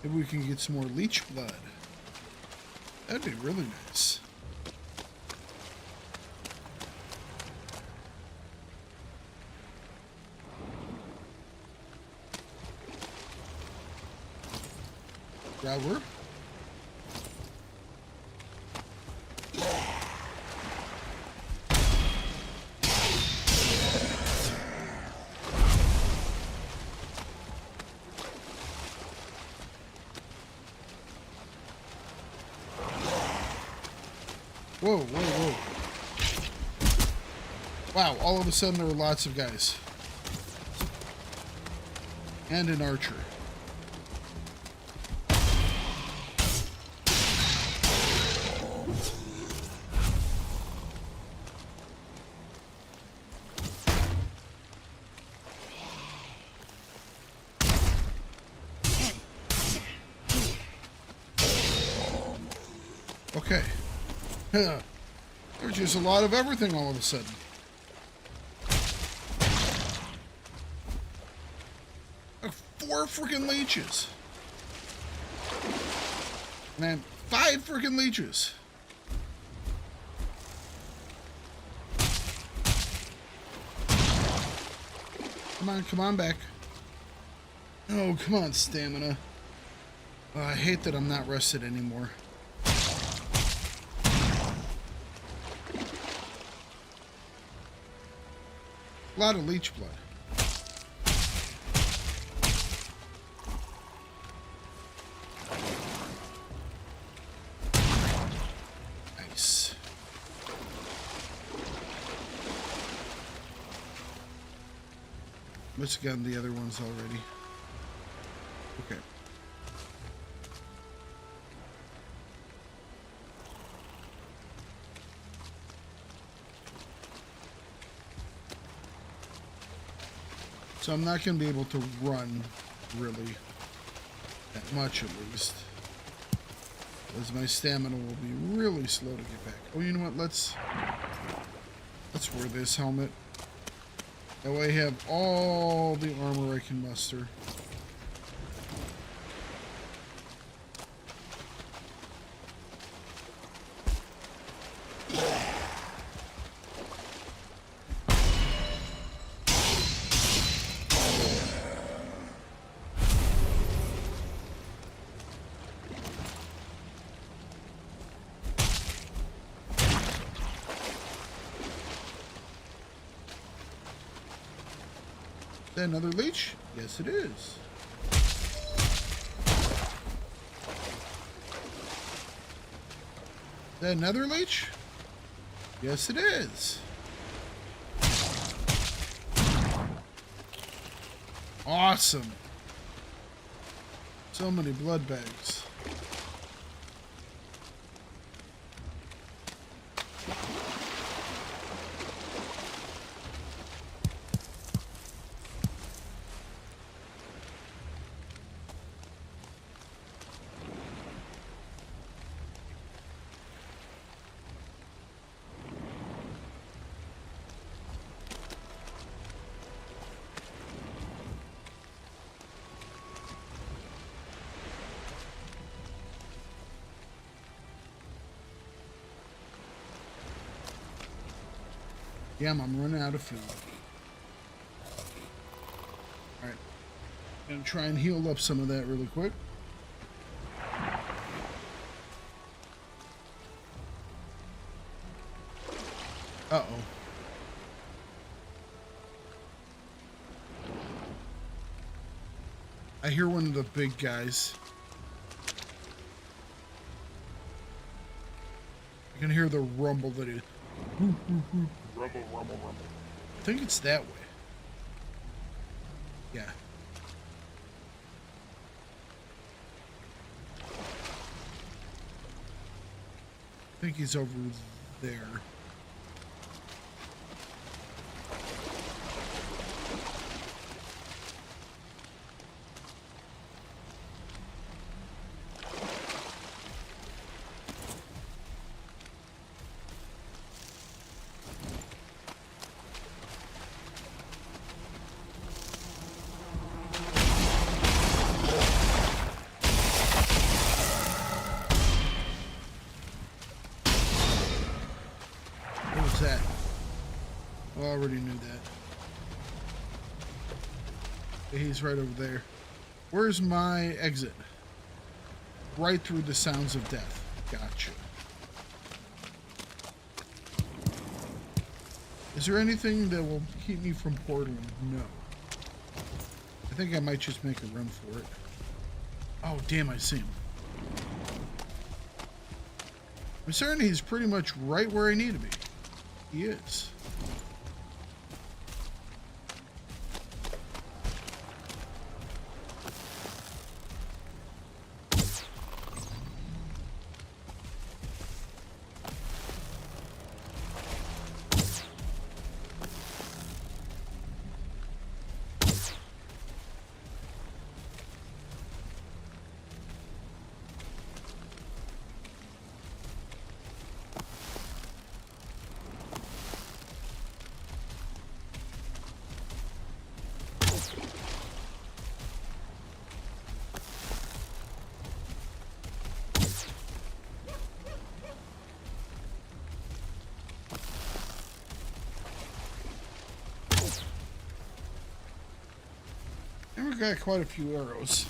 Maybe we can get some more leech blood. That'd be really nice. Growler. Whoa, whoa, whoa. Wow, all of a sudden there were lots of guys. And an archer. Okay. There's just a lot of everything all of a sudden. Like 4 freaking leeches. Man, 5 freaking leeches. Come on back. Oh, come on, stamina. Oh, I hate that I'm not rested anymore. A lot of leech blood. Nice. Must have gotten the other ones already. Okay. So I'm not going to be able to run, really, that much at least. As my stamina will be really slow to get back. Oh, you know what? Let's wear this helmet. That way I have all the armor I can muster. Another leech? Yes, it is. Is that another leech? Yes, it is. Awesome. So many blood bags. Yeah, I'm running out of food. Alright. Gonna try and heal up some of that really quick. Uh-oh. I hear one of the big guys. I can hear the rumble that is. Rumble, rumble, rumble. I think it's that way. Yeah. I think he's over there. That? Well, I already knew that. He's right over there. Where's my exit? Right through the sounds of death. Gotcha. Is there anything that will keep me from portaling? No. I think I might just make a run for it. Oh, damn, I see him. I'm certain he's pretty much right where I need to be. He is. And we've got quite a few arrows.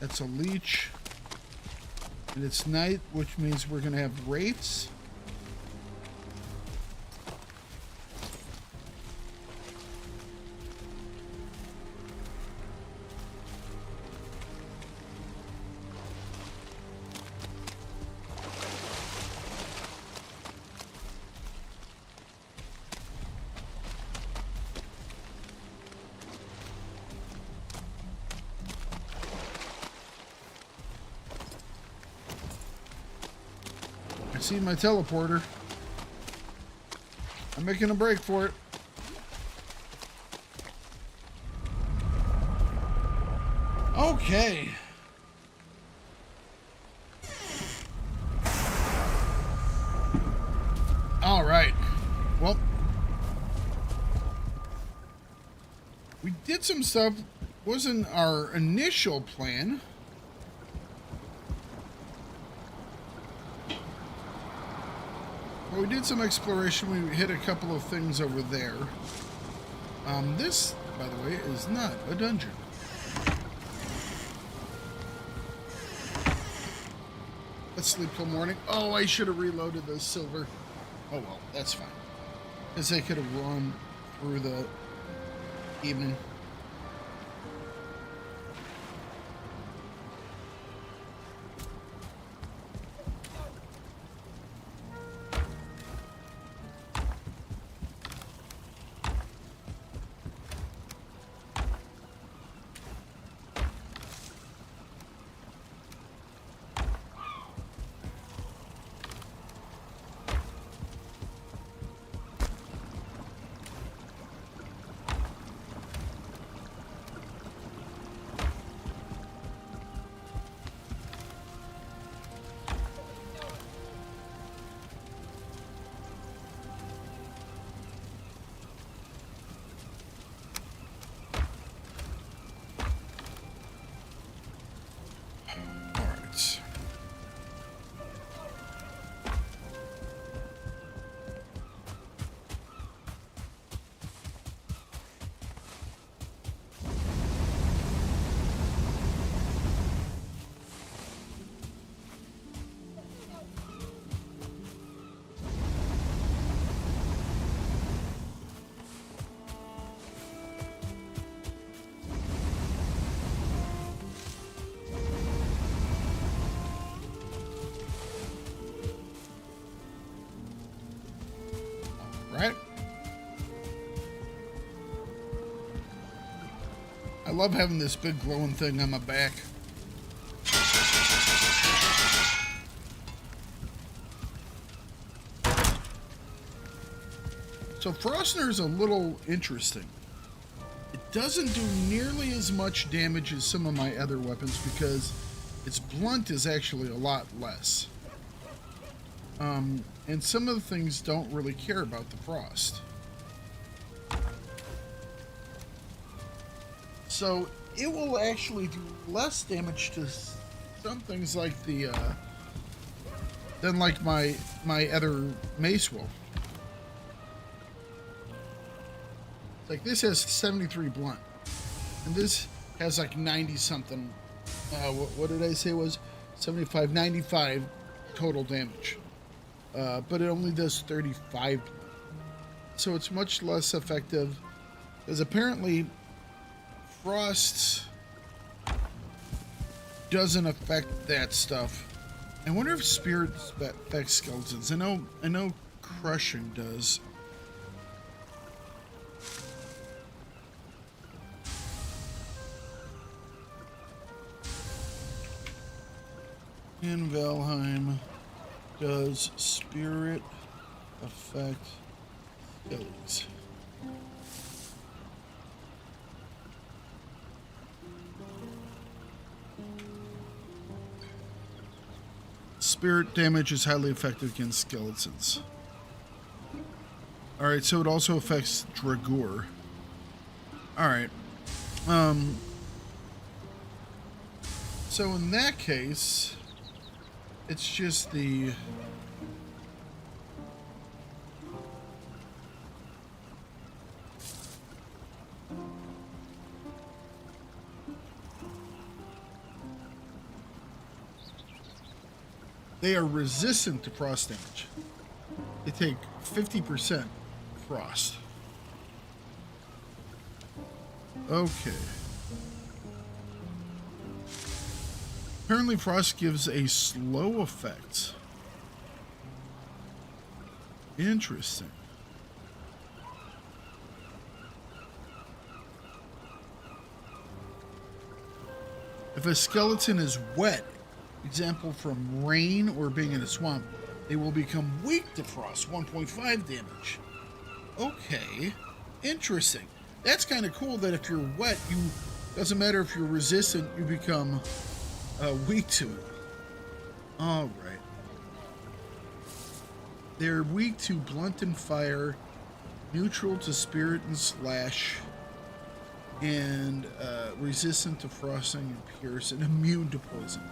That's a leech. And it's night, which means we're going to have wraiths. I see my teleporter. I'm making a break for it. Okay. All right. Well, we did some stuff. Wasn't our initial plan. We did some exploration. We hit a couple of things over there. This, by the way, is not a dungeon. Let's sleep till morning. Oh, I should have reloaded those silver. Oh well, that's fine. Because they could have run through the evening. love having this big glowing thing on my back. So Frostner is a little interesting. It doesn't do nearly as much damage as some of my other weapons because its blunt is actually a lot less. And some of the things don't really care about the frost. So it will actually do less damage to some things like the than like my other mace will. Like this has 73 blunt, and this has like 90 something. What did I say it was 75, 95 total damage, but it only does 35 blunt, so it's much less effective. Because apparently, frost doesn't affect that stuff. I wonder if spirit affects skeletons. I know crushing does. In Valheim, does spirit affect skeletons? Spirit damage is highly effective against skeletons. Alright, so it also affects Dragur. Alright. So in that case, it's just the... They are resistant to frost damage. They take 50% frost. Okay. Apparently frost gives a slow effect. Interesting. If a skeleton is wet, example from rain or being in a swamp, they will become weak to frost, 1.5 damage. Okay, interesting. That's kind of cool that if you're wet, doesn't matter if you're resistant, you become weak to it. All right. They're weak to blunt and fire, neutral to spirit and slash, and resistant to frosting and pierce, and immune to poison.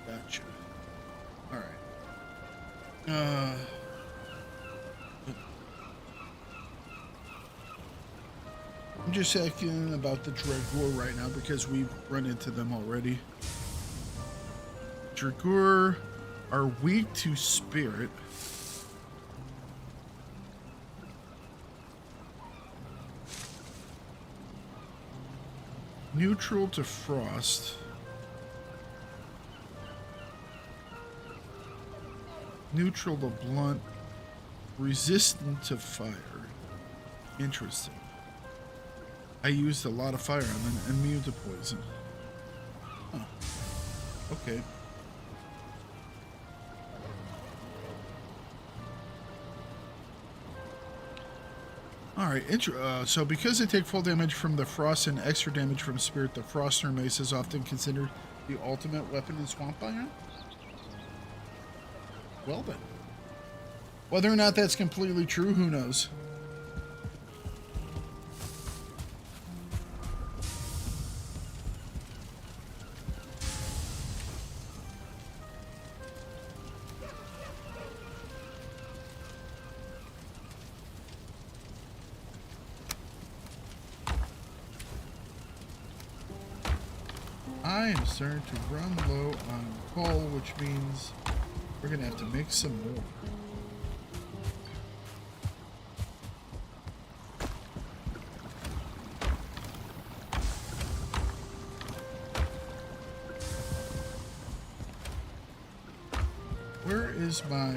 Gotcha. All right. I'm just asking about the Dragur right now because we've run into them already. Dragur are weak to spirit. Neutral to frost. Neutral to blunt. Resistant to fire. Interesting. I used a lot of fire on them, immune to poison. Huh. Okay. Alright, so because they take full damage from the frost and extra damage from spirit, the Frostner Mace is often considered the ultimate weapon in Swamp Biome? Well then. Whether or not that's completely true, who knows? I am starting to run low on coal, which means we're going to have to make some more. Where is my...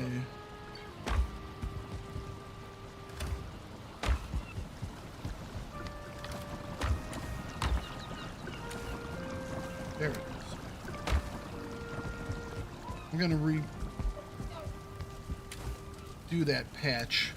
We're gonna do that patch.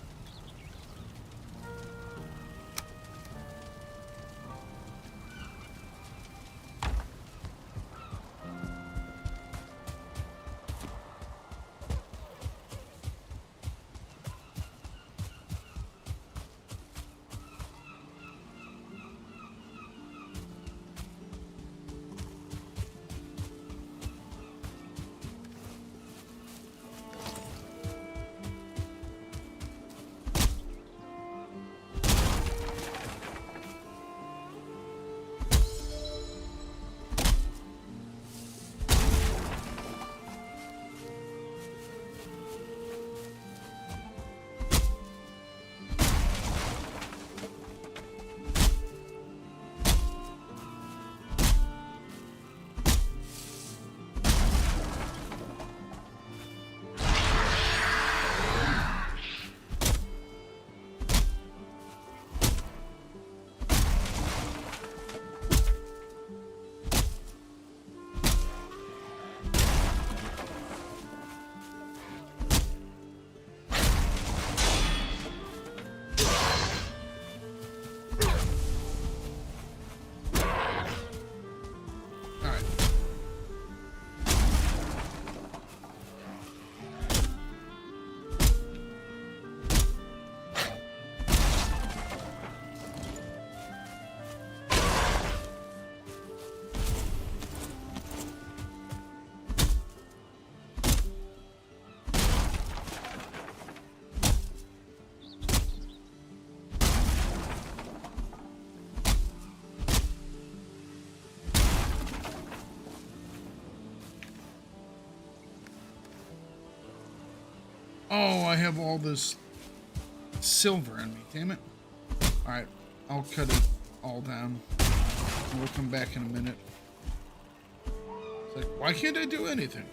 Oh, I have all this silver in me, damn it. Alright, I'll cut it all down. We'll come back in a minute. It's like, why can't I do anything?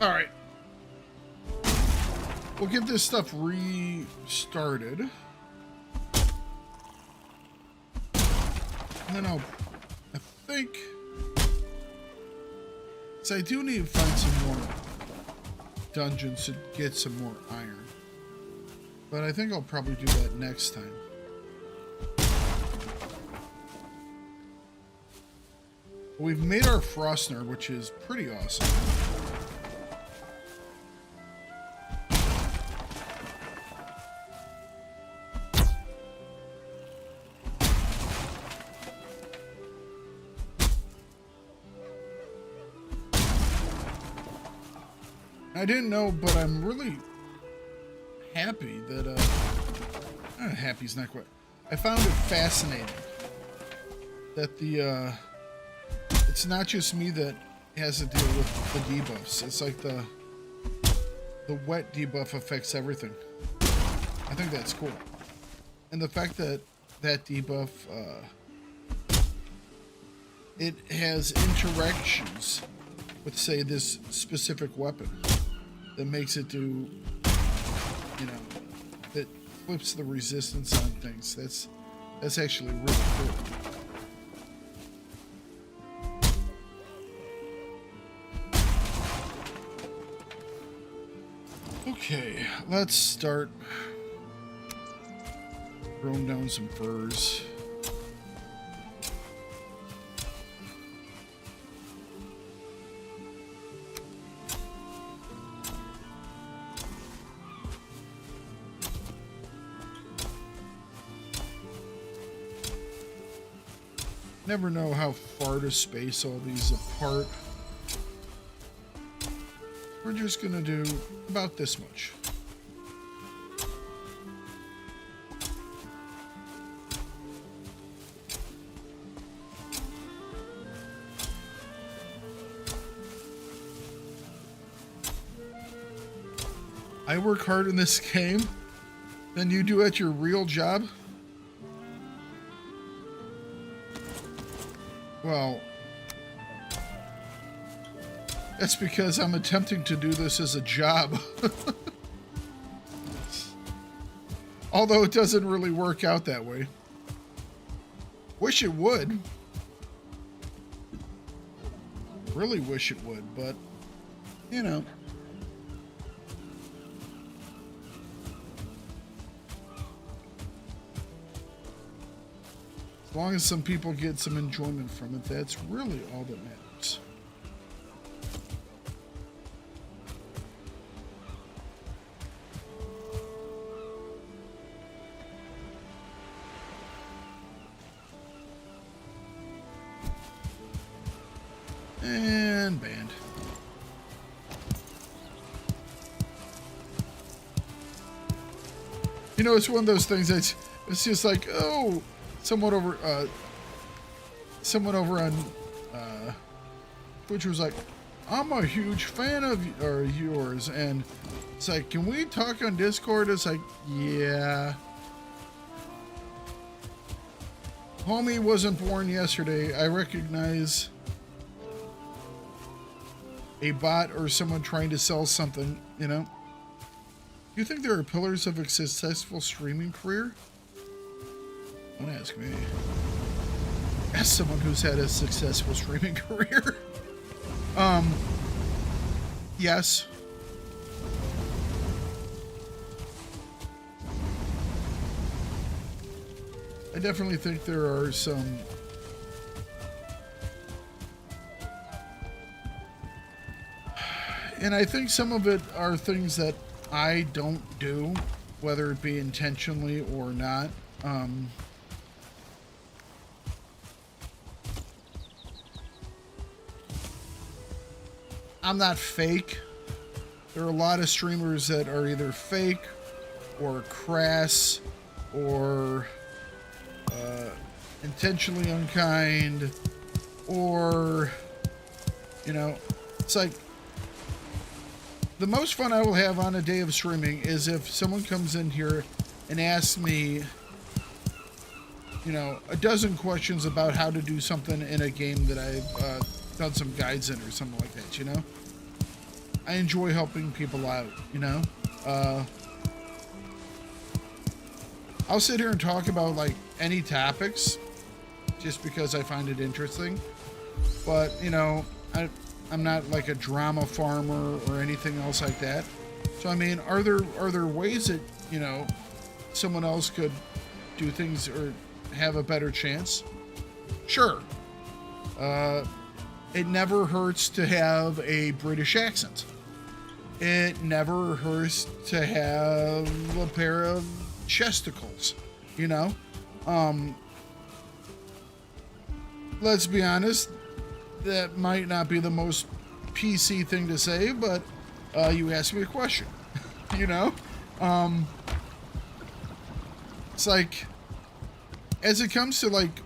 All right. We'll get this stuff restarted. And then I think... So I do need to find some more dungeons to get some more iron. But I think I'll probably do that next time. We've made our Frostner, which is pretty awesome. I didn't know, but I'm really happy that, happy's not quite. I found it fascinating that it's not just me that has to deal with the debuffs. It's like the wet debuff affects everything. I think that's cool. And the fact that that debuff, it has interactions with, say, this specific weapon that makes it do, you know, that flips the resistance on things. That's actually really cool. Okay, let's start throwing down some furs. Never know how far to space all these apart. We're just gonna do about this much. I work hard in this game than you do at your real job? Well, that's because I'm attempting to do this as a job. Although it doesn't really work out that way. Wish it would. Really wish it would, but, you know. As long as some people get some enjoyment from it, that's really all that matters. And banned. You know, it's one of those things that's, it's just like, oh, someone over on Twitch was like, I'm a huge fan of yours, and it's like, can we talk on Discord? It's like, yeah. Homie wasn't born yesterday. I recognize a bot or someone trying to sell something, you know? Do you think there are pillars of a successful streaming career? Don't ask me. As someone who's had a successful streaming career. Yes. I definitely think there are some and I think some of it are things that I don't do, whether it be intentionally or not. I'm not fake. There are a lot of streamers that are either fake or crass or intentionally unkind, or, you know, it's like the most fun I will have on a day of streaming is if someone comes in here and asks me, you know, a dozen questions about how to do something in a game that I've done some guides in or something like that, you know? I enjoy helping people out, you know? I'll sit here and talk about, like, any topics just because I find it interesting. But, you know, I'm not like a drama farmer or anything else like that. So, I mean, are there ways that, you know, someone else could do things or have a better chance? Sure. It never hurts to have a British accent. It never hurts to have a pair of chesticles, you know? Let's be honest, that might not be the most PC thing to say, but you asked me a question, you know? It's like, as it comes to, like,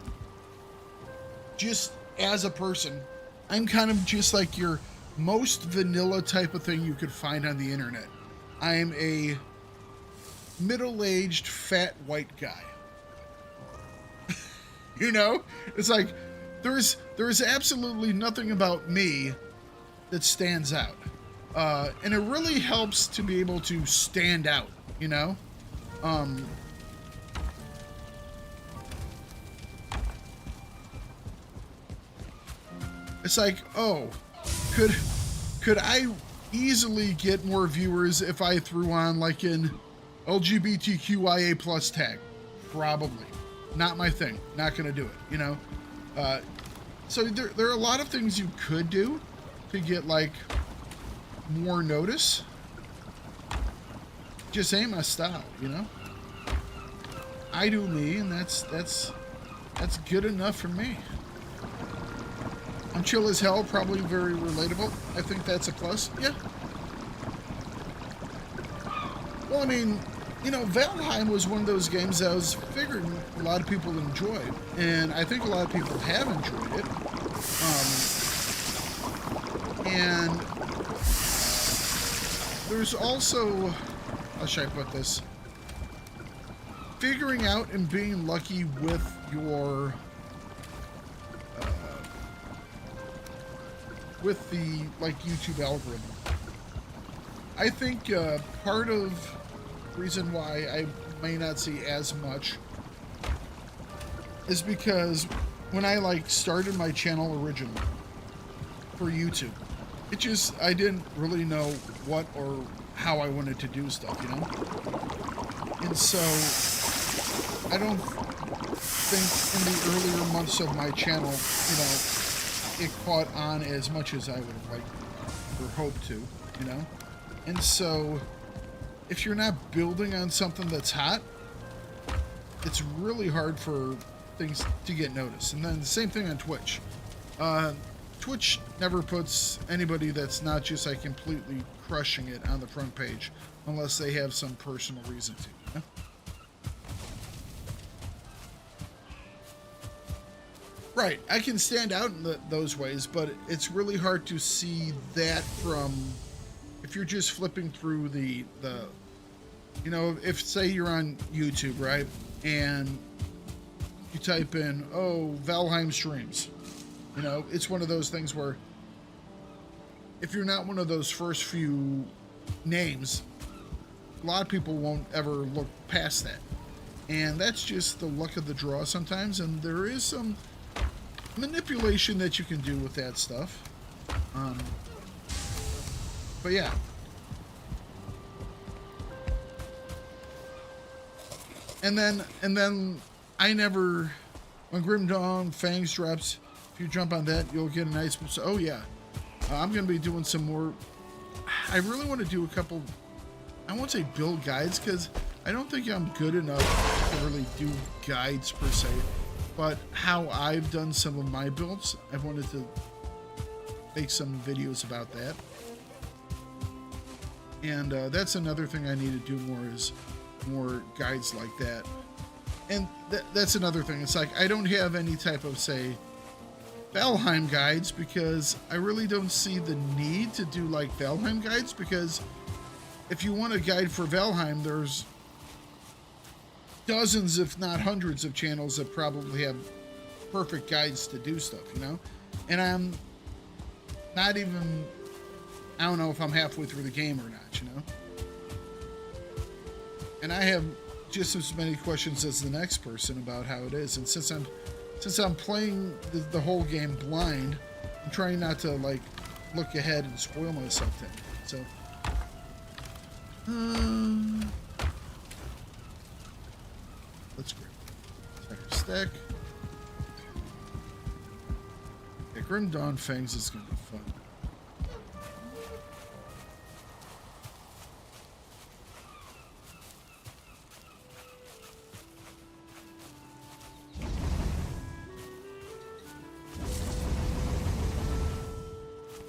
just as a person, I'm kind of just like your most vanilla type of thing you could find on the internet. I am a middle-aged fat white guy. You know? It's like, there's absolutely nothing about me that stands out. And it really helps to be able to stand out, you know? It's like, oh, could I easily get more viewers if I threw on like an LGBTQIA plus tag? Probably. Not my thing. Not gonna do it, you know? So there are a lot of things you could do to get like more notice. Just ain't my style, you know? I do me, and that's good enough for me. I'm chill as hell, probably very relatable. I think that's a plus. Yeah. Well, I mean, you know, Valheim was one of those games that I was figuring a lot of people enjoyed, and I think a lot of people have enjoyed it. And there's also how should I put this? Figuring out and being lucky with your with the like YouTube algorithm. I think part of the reason why I may not see as much is because when I like started my channel originally for YouTube, it just, I didn't really know what or how I wanted to do stuff, you know? And so I don't think in the earlier months of my channel, you know, it caught on as much as I would have liked or hoped to, you know? And so if you're not building on something that's hot, it's really hard for things to get noticed. And then the same thing on Twitch. Twitch never puts anybody that's not just like completely crushing it on the front page unless they have some personal reason to, you know? Right, I can stand out in those ways, but it's really hard to see that from, if you're just flipping through the you know, if say you're on YouTube, right, and you type in, oh, Valheim streams, you know, it's one of those things where if you're not one of those first few names, a lot of people won't ever look past that. And that's just the luck of the draw sometimes, and there is some manipulation that you can do with that stuff. But yeah. And then I never, when Grim Dawn Fangs drops, if you jump on that, you'll get a nice, oh yeah, I'm going to be doing some more. I really want to do a couple, I won't say build guides, because I don't think I'm good enough to really do guides per se, but how I've done some of my builds, I wanted to make some videos about that. And that's another thing I need to do more, is more guides like that. And that's another thing. It's like I don't have any type of, say, Valheim guides, because I really don't see the need to do like Valheim guides, because if you want a guide for Valheim, there's dozens, if not hundreds, of channels that probably have perfect guides to do stuff, you know? And I'm not even, I don't know if I'm halfway through the game or not, you know? And I have just as many questions as the next person about how it is. And since I'm playing the whole game blind, I'm trying not to like look ahead and spoil myself then. So let's grab our stack. Yeah, Grim Dawn Fangs is gonna be fun.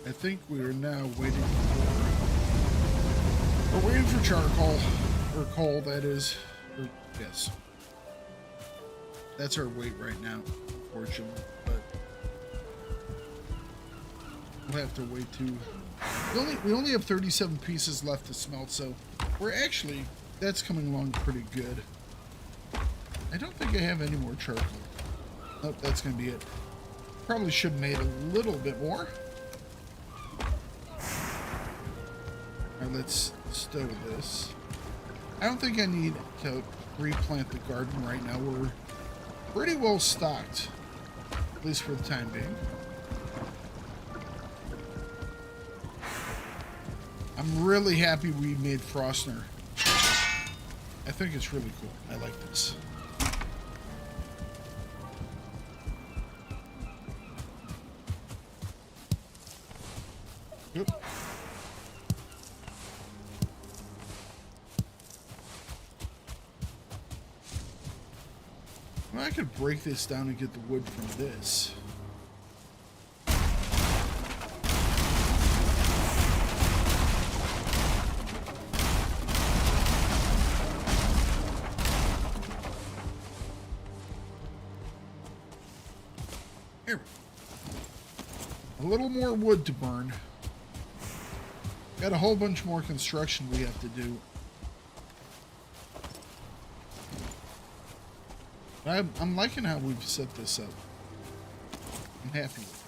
I think we are now waiting for, we're waiting for charcoal, or coal, that is, or, yes. That's our weight right now, unfortunately, but we'll have to wait to, we only have 37 pieces left to smelt, so we're actually, that's coming along pretty good. I don't think I have any more charcoal. Nope, that's gonna be it. Probably should have made a little bit more. Alright, let's stow this. I don't think I need to replant the garden right now. We're pretty well stocked, at least for the time being. I'm really happy we made Frostner. I think it's really cool. I like this. Yep. Well, I could break this down and get the wood from this. Here. A little more wood to burn. Got a whole bunch more construction we have to do. I'm liking how we've set this up. I'm happy with it.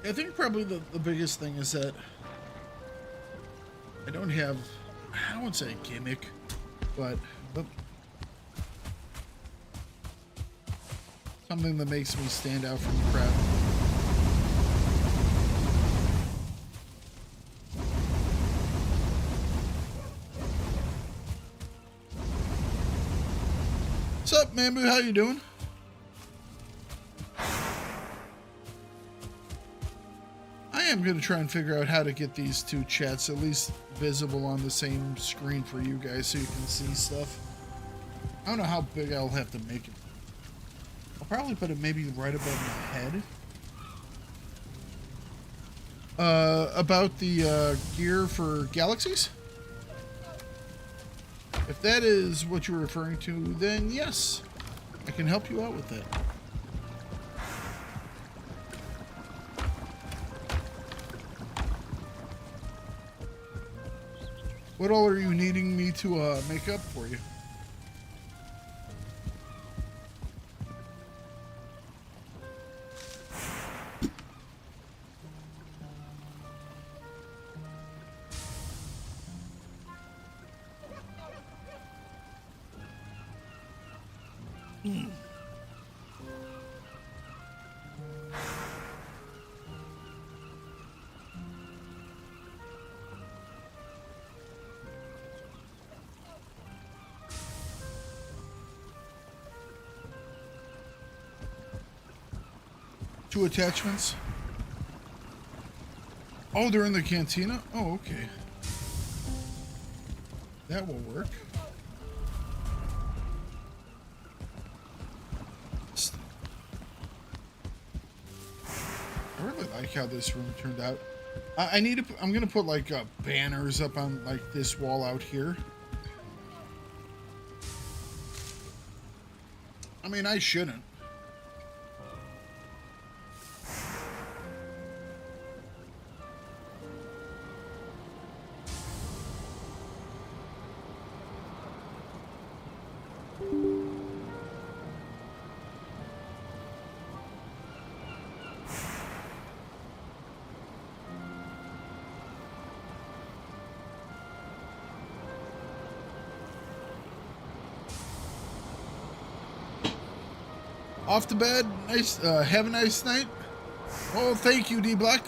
I think probably the biggest thing is that I don't have, I don't want to say a gimmick, but something that makes me stand out from the crowd. What's up, Mambu? How you doing? I'm going to try and figure out how to get these two chats at least visible on the same screen for you guys so you can see stuff. I don't know how big I'll have to make it. I'll probably put it maybe right above my head. About the gear for galaxies? If that is what you're referring to, then yes, I can help you out with that. What all are you needing me to make up for you? Two attachments. Oh, they're in the cantina? Oh, okay. That will work. I really like how this room turned out. I need to. I'm gonna put like banners up on like this wall out here. I mean, I shouldn't. Off to bed. Nice. Have a nice night. Oh, thank you, D Black.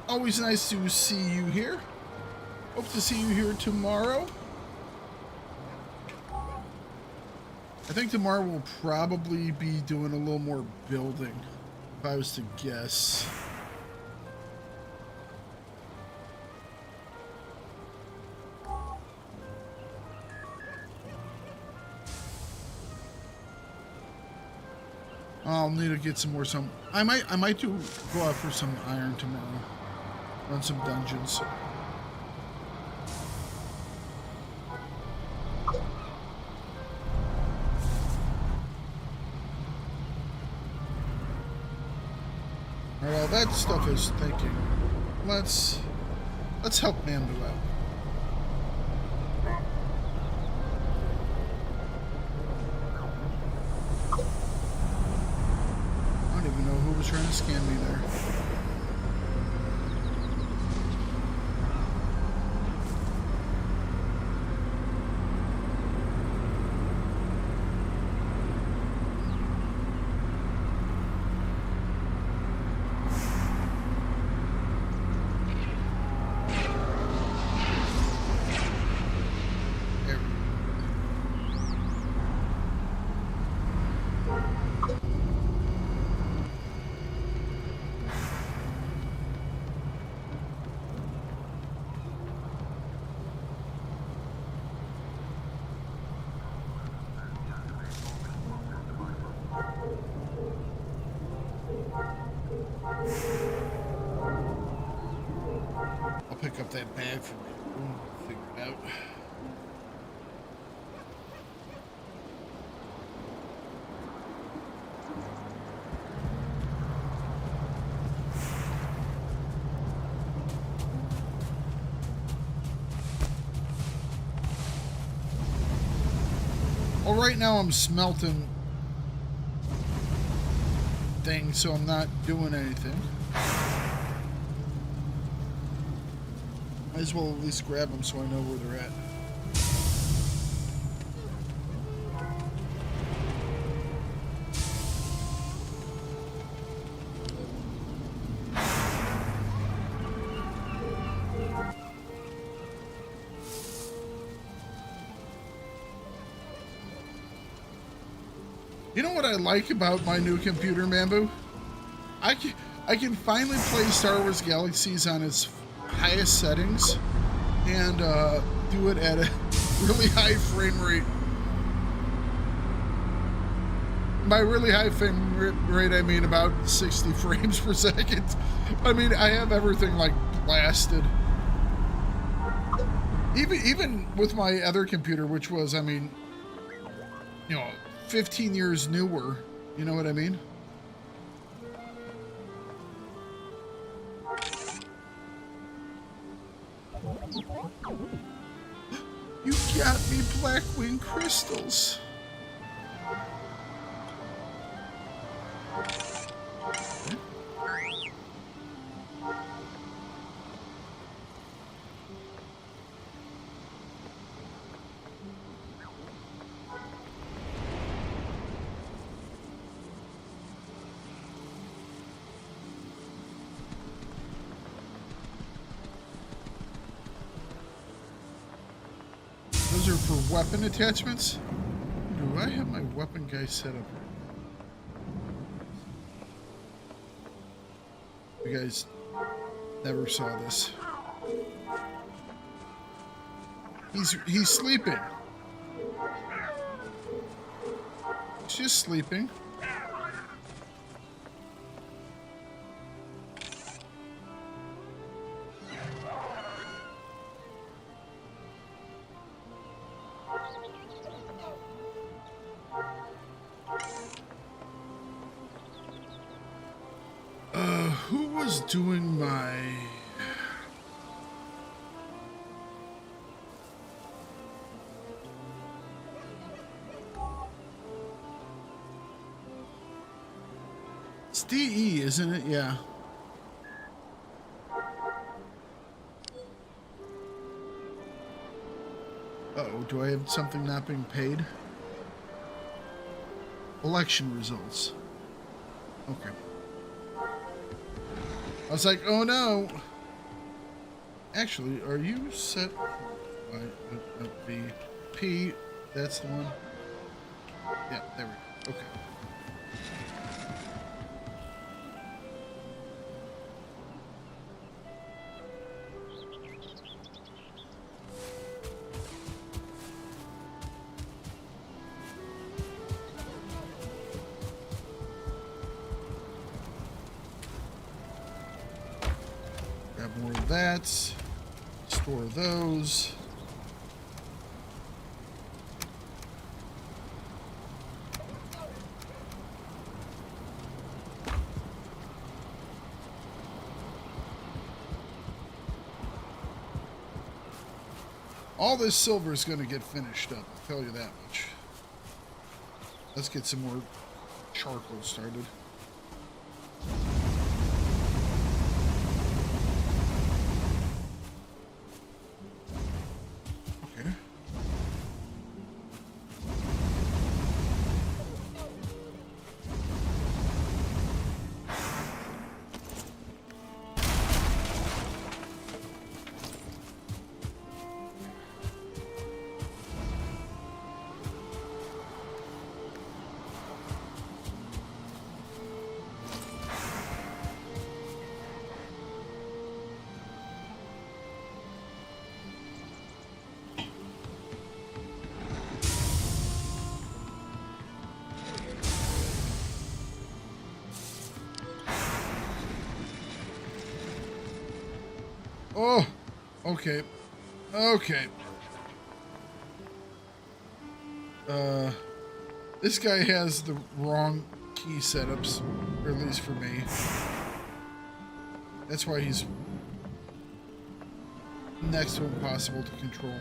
Always nice to see you here. Hope to see you here tomorrow. I think tomorrow we'll probably be doing a little more building, if I was to guess. I'll need to get some more. I might go out for some iron tomorrow. Run some dungeons. Alright, well, that stuff is thinking. Let's help Mambu out. I don't even know who was trying to scam me there. pick up that bag for me. We'll figure it out. Well, right now I'm smelting things, so I'm not doing anything. Might as well at least grab them so I know where they're at. You know what I like about my new computer, Mambu? I can finally play Star Wars Galaxies on its highest settings and do it at a really high frame rate. By really high frame rate, I mean about 60 frames per second. I mean, I have everything like blasted. Even with my other computer, which was, I mean, you know, 15 years newer, you know what I mean? You got me Blackwing crystals. Those are for weapon attachments? Do I have my weapon guy set up? You guys never saw this. He's sleeping. He's just sleeping. Who was doing my... It's DE, isn't it? Yeah. Uh-oh, do I have something not being paid? Election results. Okay. I was like, oh no. Actually, are you set? B P. That's the one. Yeah, there we go. Okay. More of that. Store those. All this silver is going to get finished up, I'll tell you that much. Let's get some more charcoal started. Oh, Okay. Okay. This guy has the wrong key setups, or at least for me. That's why he's next to impossible to control.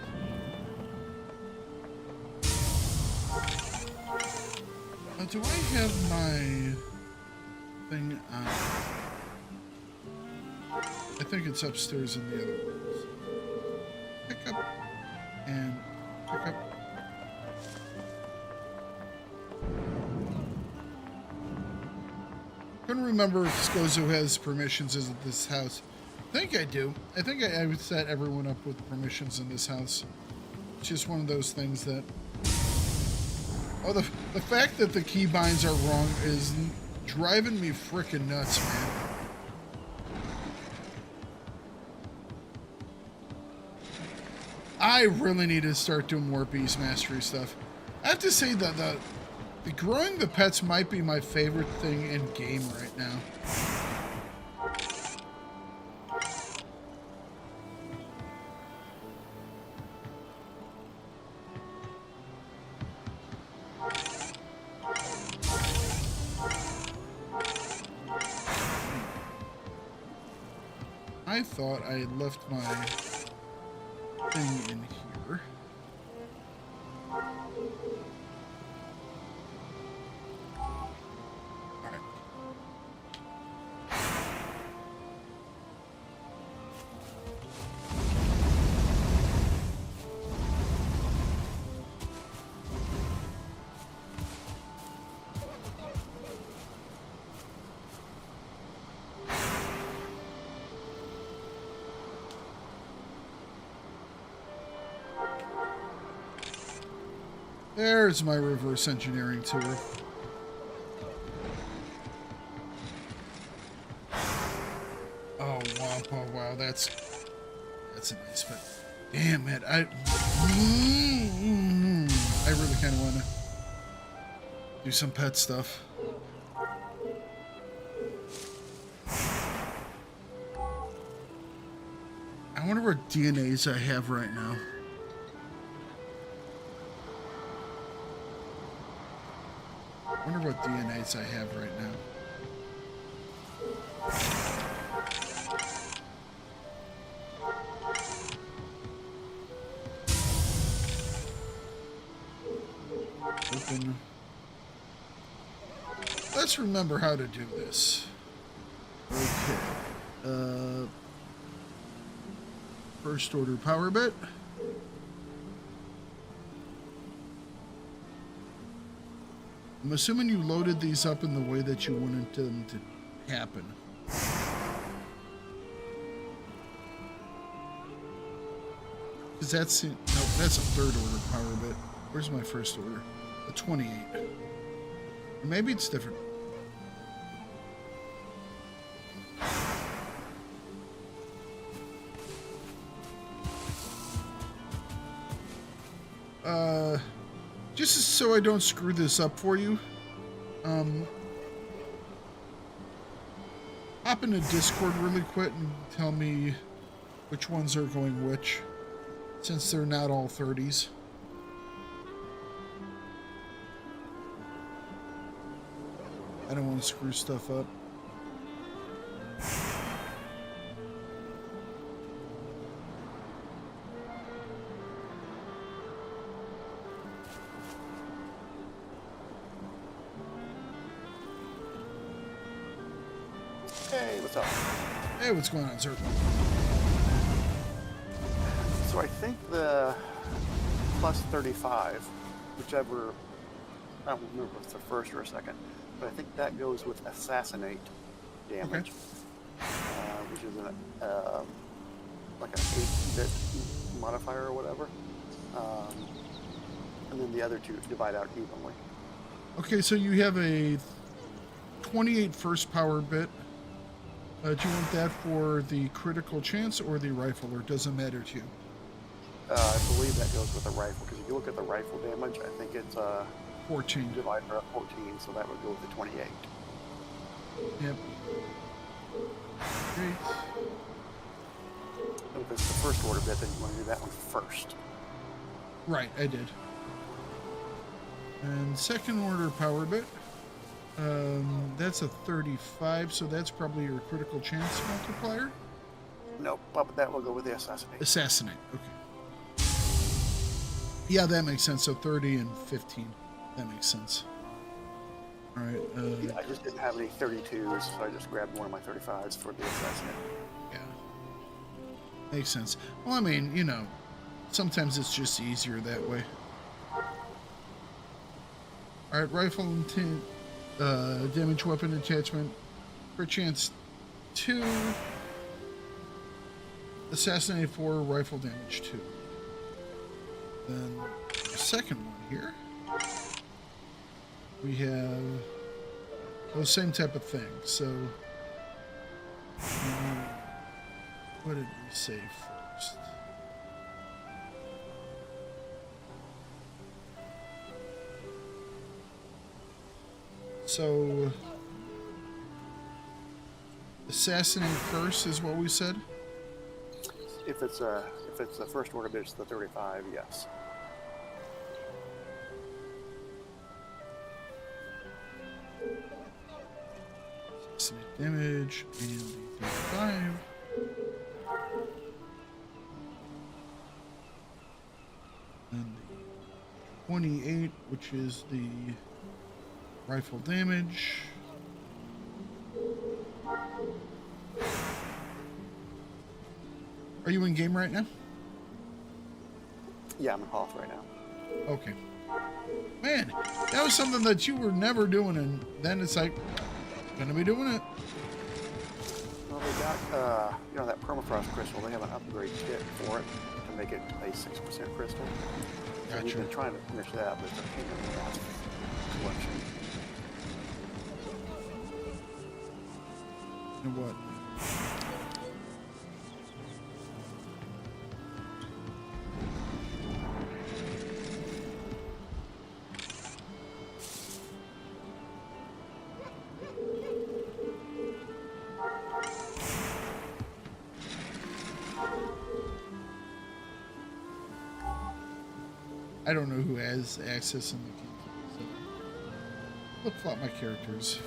Do I have my thing on? I think it's upstairs in the other rooms. Pick up and pick up. Couldn't remember if Scozo has permissions in this house. I think I do. I think I would set everyone up with permissions in this house. It's just one of those things that... Oh, the fact that the keybinds are wrong is driving me frickin' nuts, man. I really need to start doing more Beast Mastery stuff. I have to say that the growing the pets might be my favorite thing in game right now. I thought I had left my thing in here. Alright. There's my reverse engineering tour. Oh wow, oh wow, that's a nice pet. Damn it, I really kind of want to do some pet stuff. I wonder what DNAs I have right now. I wonder what DNAs I have right now. Open. Let's remember how to do this. Okay. First order power bit. I'm assuming you loaded these up in the way that you wanted them to happen. Because that's... No, that's a third order power bit. Where's my first order? A 28. Or maybe it's different. Just so I don't screw this up for you, hop into Discord really quick and tell me which ones are going which, since they're not all 30s. I don't want to screw stuff up. Hey, what's up? Hey, what's going on, sir? So I think the plus 35, whichever, I don't remember if it's the first or a second, but I think that goes with assassinate damage, which is like an 8-bit modifier or whatever. And then the other two divide out evenly. Okay, so you have a 28 first power bit. Do you want that for the critical chance or the rifle, or does it matter to you? I believe that goes with the rifle, because if you look at the rifle damage, I think it's 14. divided by 14, so that would go with the 28. Yep. Great. if it's the first order bit, then you want to do that one first. Right, I did. And second order power bit. That's a 35, so that's probably your critical chance multiplier. Nope, but that will go with the assassinate. Assassinate, okay. Yeah, that makes sense. So 30 and 15. That makes sense. All right. Yeah, I just didn't have any 32s, so I just grabbed one of my 35s for the assassinate. Yeah. Makes sense. Well, I mean, you know, sometimes it's just easier that way. All right, rifle and damage weapon attachment. For chance 2. Assassinate 4, rifle damage 2. Then the second one here. We have those same type of thing. So, what did we say first? So, assassinate first is what we said. If it's the first order bit, it's the 35. Yes. Assassinate damage and the 35. And the 28, which is the rifle damage. Are you in game right now? Yeah, I'm in Hoth right now. Okay. Man, that was something that you were never doing, and then it's like, gonna be doing it. Well, they got, that permafrost crystal. They have an upgrade kit for it to make it a 6% crystal. So Gotcha. we've been trying to finish that, but it's a pain in the ass collection. And what? I don't know who has access in the game. So flip-flop my characters.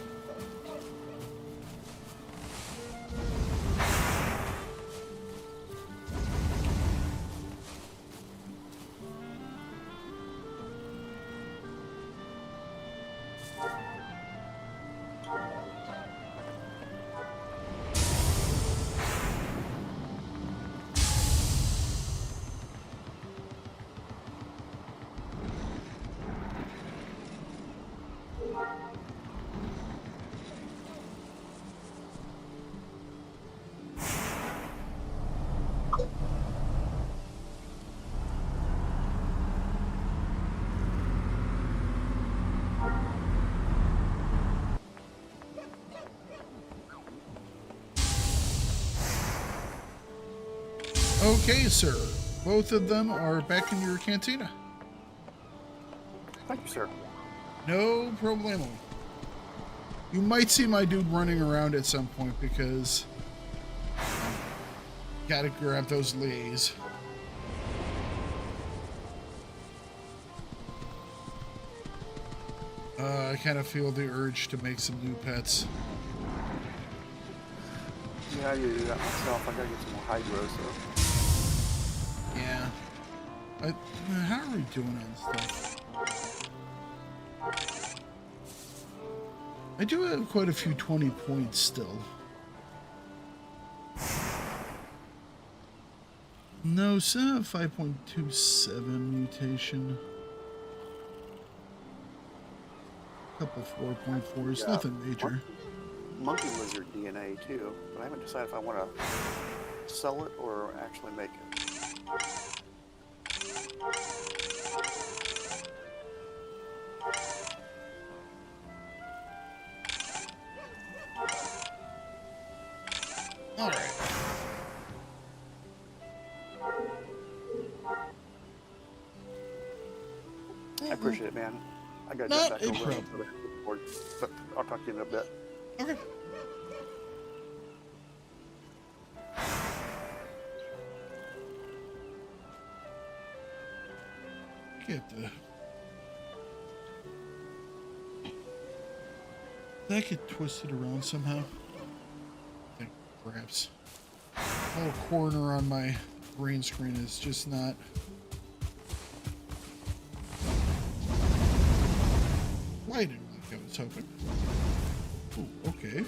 Okay, sir. Both of them are back in your cantina. Thank you, sir. No problemo. You might see my dude running around at some point because gotta grab those lays. I kind of feel the urge to make some new pets. Yeah, I need to do that myself. I gotta get some more hydros, though. Yeah. How are we doing on stuff? I do have quite a few 20 points still. No, still have 5.27 mutation. Couple 4.4s, Yeah. nothing major. Monkey lizard DNA, too. But I haven't decided if I want to sell it or actually make it. All right. I appreciate it, man. I got to Not get back a over problem. to the board, but I'll talk to you in a bit. Okay. Get the. Did that get twisted around somehow? I think perhaps. A little corner on my green screen is just not. Lighting like I was hoping. Ooh, okay.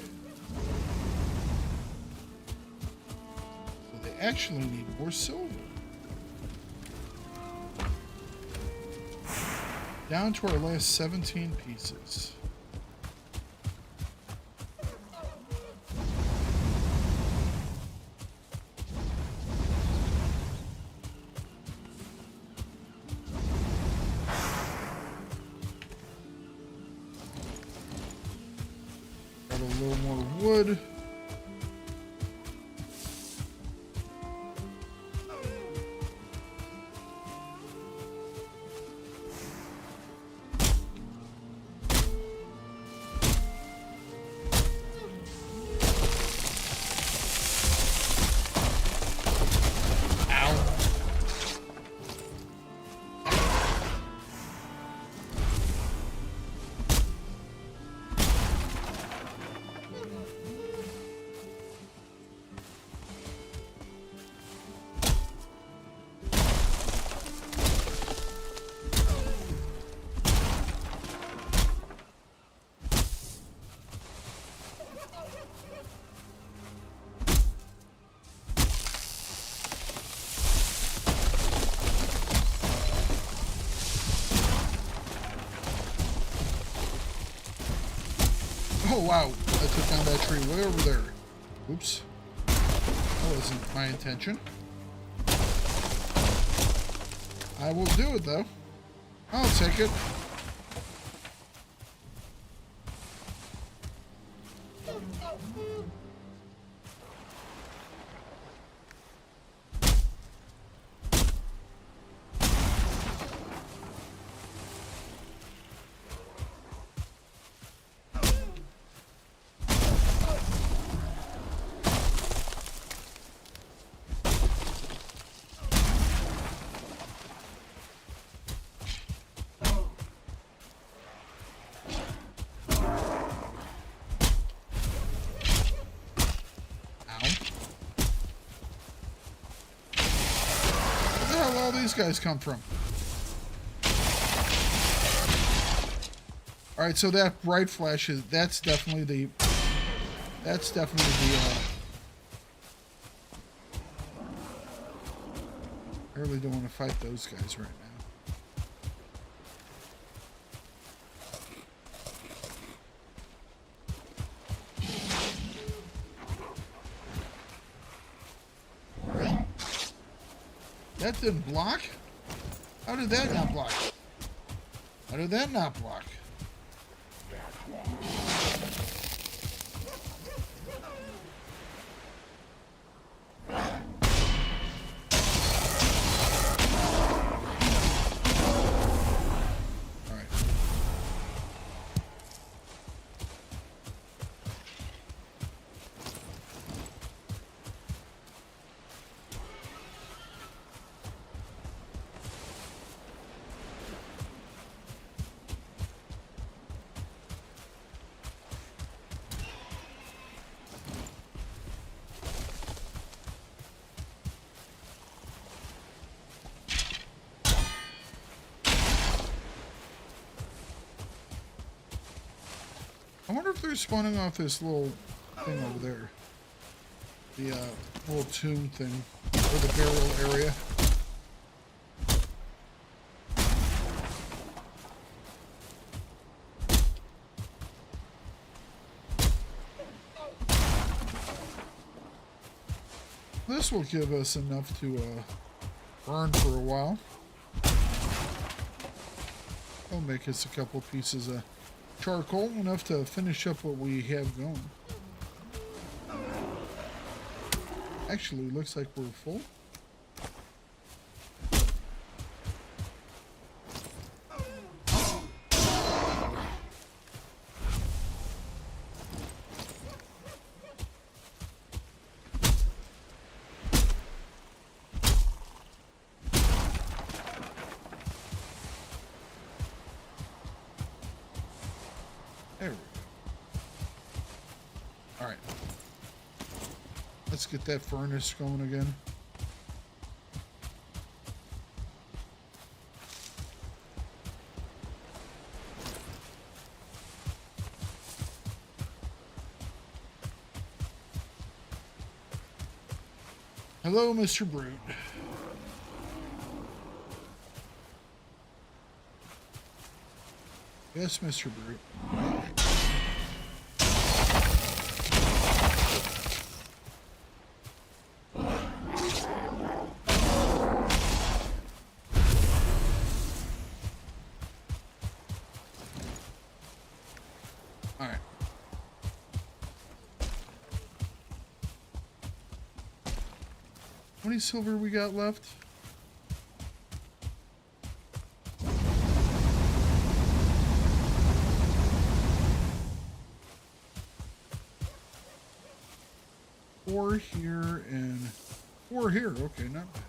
So they actually need more silver. Down to our last 17 pieces. Got a little more wood. Oh wow, I took down that tree way over there. Oops. That wasn't my intention. I will do it though. I'll take it. All these guys come from. All right, so that bright flash is that's definitely the I really don't want to fight those guys right now. That didn't block? How did that not block? How did that not block? All right. I wonder if they're spawning off this little thing over there. The little tomb thing, or the burial area. This will give us enough to burn for a while. It'll make us a couple pieces of charcoal, enough to finish up what we have going. Actually, looks like we're full. There we go. All right. Let's get that furnace going again. Hello, Mr. Brute. Yes, Mr. Brute. All right. How many silver we got left? Four here and four here. Okay, not bad.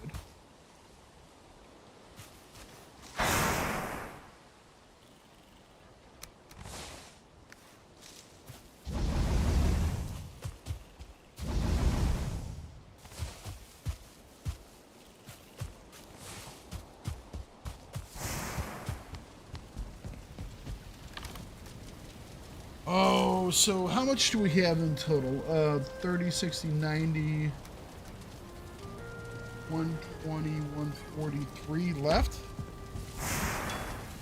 Oh, so how much do we have in total? 30, 60, 90, 120, 143 left.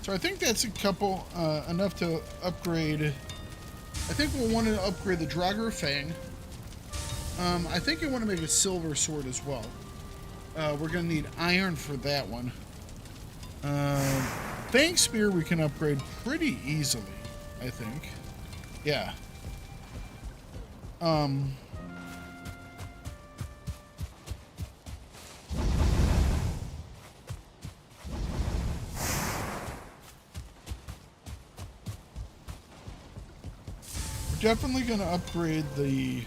So I think that's a couple, enough to upgrade. I think we'll want to upgrade the Draugr Fang. I think I want to make a silver sword as well. We're going to need iron for that one. Fang Spear we can upgrade pretty easily, I think. Yeah. We're definitely going to upgrade the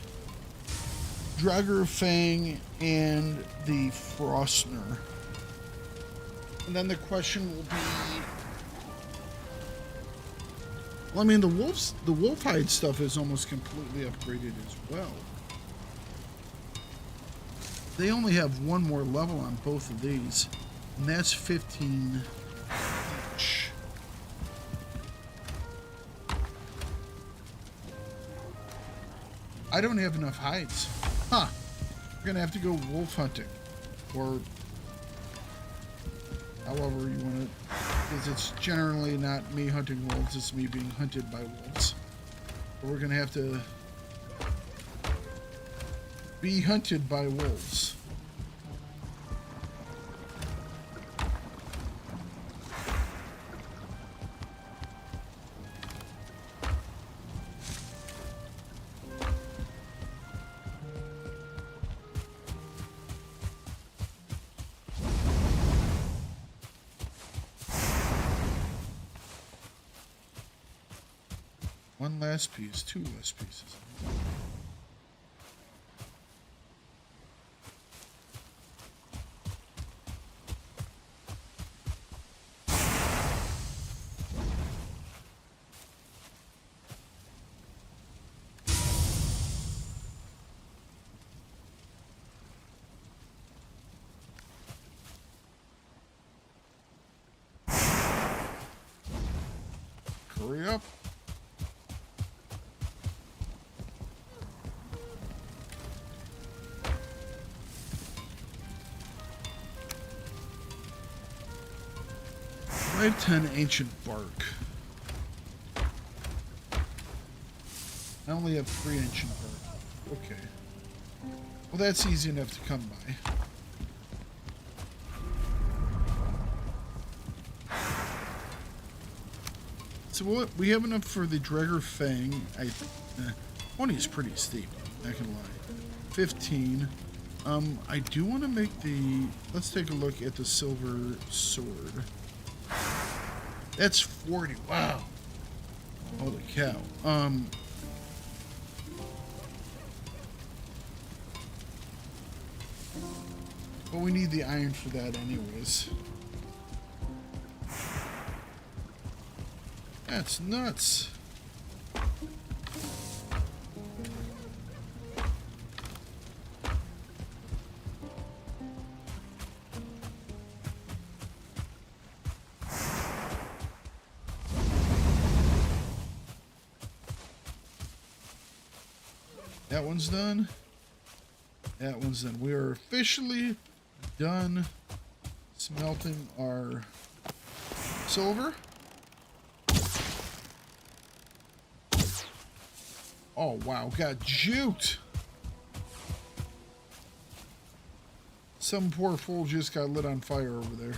Draugr Fang and the Frostner. And then the question will be, well, I mean, the wolf hide stuff is almost completely upgraded as well. They only have one more level on both of these, and that's 15 each. I don't have enough hides. Huh. We're gonna have to go wolf hunting, or however you want it, because it's generally not me hunting wolves, it's me being hunted by wolves. But we're gonna have to be hunted by wolves. One last piece, two last pieces. Hurry up. I have 10 ancient bark. I only have 3 ancient bark. Okay. Well, that's easy enough to come by. So what we have enough for the Draugr Fang. 20 is pretty steep, not gonna lie. 15. I do want to make the. Let's take a look at the silver sword. That's 40. Wow. Holy cow. But we need the iron for that anyways. That's nuts. That one's done. That one's done. We are officially done smelting our silver. Oh, wow. Got juked. Some poor fool just got lit on fire over there.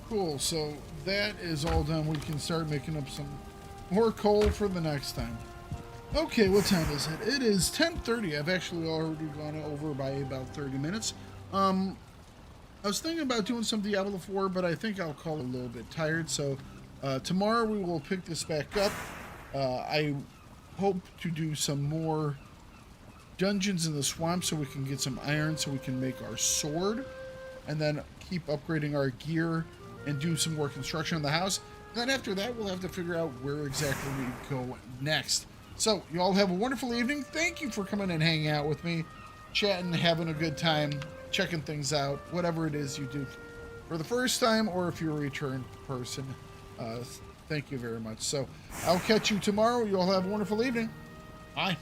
Cool, so that is all done. We can start making up some more coal for the next time. Okay, what time is it? It is 10:30. I've actually already gone over by about 30 minutes. I was thinking about doing some Diablo 4, but I think I'll call it a little bit tired. So tomorrow we will pick this back up. I hope to do some more dungeons in the swamp so we can get some iron so we can make our sword. And then keep upgrading our gear and do some more construction on the house. Then after that, we'll have to figure out where exactly we go next. So you all have a wonderful evening. Thank you for coming and hanging out with me, chatting, having a good time, checking things out, whatever it is you do for the first time, or if you're a return person. Thank you very much. So I'll catch you tomorrow. You all have a wonderful evening. Bye.